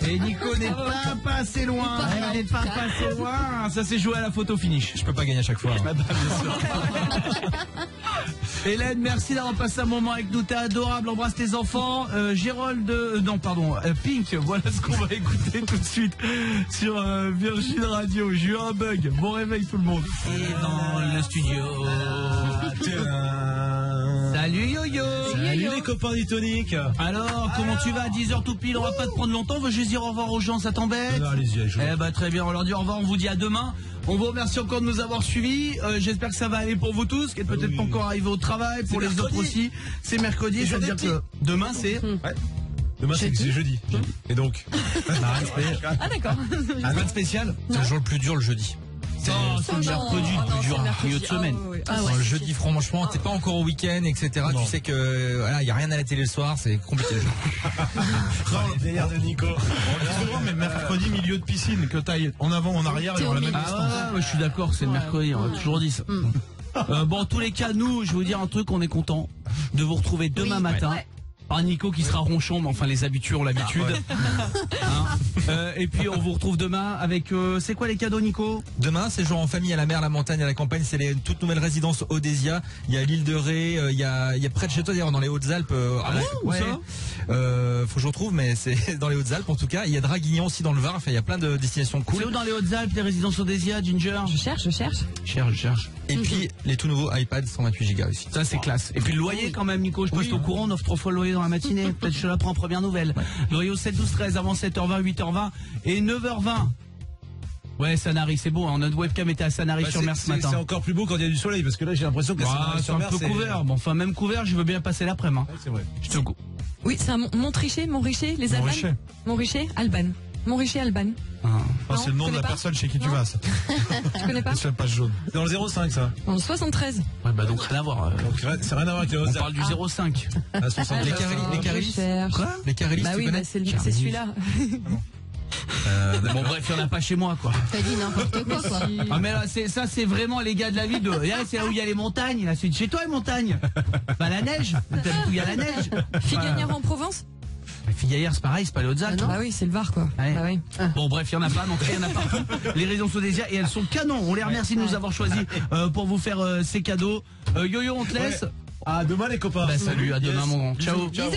[SPEAKER 1] Et Nico n'est pas passé loin. Elle n'est pas passé loin. Ça s'est joué à la photo finish.
[SPEAKER 6] Je peux pas gagner à chaque fois.
[SPEAKER 1] Hélène, merci d'avoir passé un moment avec nous. T'es adorable. Embrasse tes enfants. Pink. Voilà ce qu'on va écouter tout de suite sur Virgin Radio. J'ai eu un bug. Bon réveil tout le monde. Et dans le studio. Salut Yo-Yo.
[SPEAKER 10] Salut les copains du Tonic.
[SPEAKER 1] Alors, comment tu vas à 10h tout pile? On va pas te prendre longtemps. On veut juste dire au revoir aux gens, ça t'embête?
[SPEAKER 10] Non, allez-y,
[SPEAKER 1] très bien, on leur dit au revoir, on vous dit à demain. On vous remercie encore de nous avoir suivis. J'espère que ça va aller pour vous tous, qui êtes peut-être pas encore arrivés au travail, pour les autres aussi. C'est mercredi, ça veut dire que demain c'est...
[SPEAKER 10] Demain c'est jeudi. Et donc
[SPEAKER 5] Ah d'accord.
[SPEAKER 1] Rien de spécial.
[SPEAKER 6] C'est le jour le plus dur, le jeudi.
[SPEAKER 1] C'est le mercredi le plus dur, milieu de semaine.
[SPEAKER 6] Le jeudi, franchement, t'es pas encore au week-end, etc. Tu sais que voilà, y a rien à la télé le soir, c'est compliqué le jeu.
[SPEAKER 10] le délire de Nico.
[SPEAKER 4] Mais mercredi, milieu de piscine, que t'ailles en avant, en arrière, et dans la même distance.
[SPEAKER 1] Je suis d'accord, c'est le mercredi, on a toujours dit ça. Bon, en tous les cas, nous, je vais vous dire un truc, on est content de vous retrouver demain matin. Par Nico qui sera ronchon, mais enfin les habitués ont l'habitude. Et puis on vous retrouve demain avec... c'est quoi les cadeaux, Nico?
[SPEAKER 6] Demain, c'est jour en famille, à la mer, à la montagne, à la campagne. C'est les toutes nouvelles résidences Odésia. Il y a l'île de Ré, il y a près de chez toi d'ailleurs, dans les Hautes-Alpes.
[SPEAKER 1] Où ça?
[SPEAKER 6] Faut que je retrouve, mais c'est dans les Hautes-Alpes en tout cas. Il y a Draguignan aussi dans le Var. Enfin, il y a plein de destinations cool.
[SPEAKER 1] C'est où dans les Hautes-Alpes, les résidences Odésia, Ginger?
[SPEAKER 5] Je cherche.
[SPEAKER 1] Cherche.
[SPEAKER 6] Et puis les tout nouveaux iPad 128 Go aussi.
[SPEAKER 1] Ça c'est classe. Et puis le loyer quand même, Nico, je poste au courant, on offre 3 fois le loyer dans la matinée. Peut-être je te la prends en première nouvelle. Loyer au 7, 12, 13 avant 7h20, 8h20 et 9h20. Ouais, Sanary, c'est beau, hein. Notre webcam était à Sanary-sur-Mer ce matin.
[SPEAKER 10] C'est encore plus beau quand il y a du soleil, parce que là j'ai l'impression que
[SPEAKER 1] c'est un peu couvert. Bon, enfin même couvert, je veux bien passer l'après-midi.
[SPEAKER 10] Ouais, c'est vrai.
[SPEAKER 1] Je te coupe.
[SPEAKER 5] Oui, c'est un Montrichet, les Alban. Montrichet, Alban. Montrichet, Alban.
[SPEAKER 4] C'est le nom de la personne chez qui tu vas, ça.
[SPEAKER 5] Tu connais pas?
[SPEAKER 4] C'est la page jaune.
[SPEAKER 10] C'est dans le 05, ça.
[SPEAKER 5] Dans le 73.
[SPEAKER 1] Ouais, bah donc rien à voir.
[SPEAKER 10] C'est rien à voir avec les
[SPEAKER 1] On parle du 05.
[SPEAKER 6] Les Carélis. Quoi? Les Carélis,
[SPEAKER 5] bah oui, c'est celui-là.
[SPEAKER 1] Bon bref, il n'y en a pas chez moi quoi.
[SPEAKER 3] T'as dit n'importe quoi.
[SPEAKER 1] Ah mais là c'est vraiment les gars de la ville de... C'est là où il y a les montagnes, là c'est chez toi les montagnes. Bah la neige, où il y a la neige.
[SPEAKER 5] Figuières en Provence.
[SPEAKER 1] Figuières c'est pareil, c'est pas les Hautes-Alpes.
[SPEAKER 5] Bah oui, c'est le Var quoi.
[SPEAKER 1] Ouais.
[SPEAKER 5] Bah oui.
[SPEAKER 1] Bon bref, il y en a pas, donc il y en a partout. Les résidences Odésia et elles sont canons. On les remercie de nous avoir choisis pour vous faire ces cadeaux. Yo-Yo, on te laisse.
[SPEAKER 10] À demain les copains.
[SPEAKER 1] Bah salut, à demain mon grand. Ciao.
[SPEAKER 5] Bisous.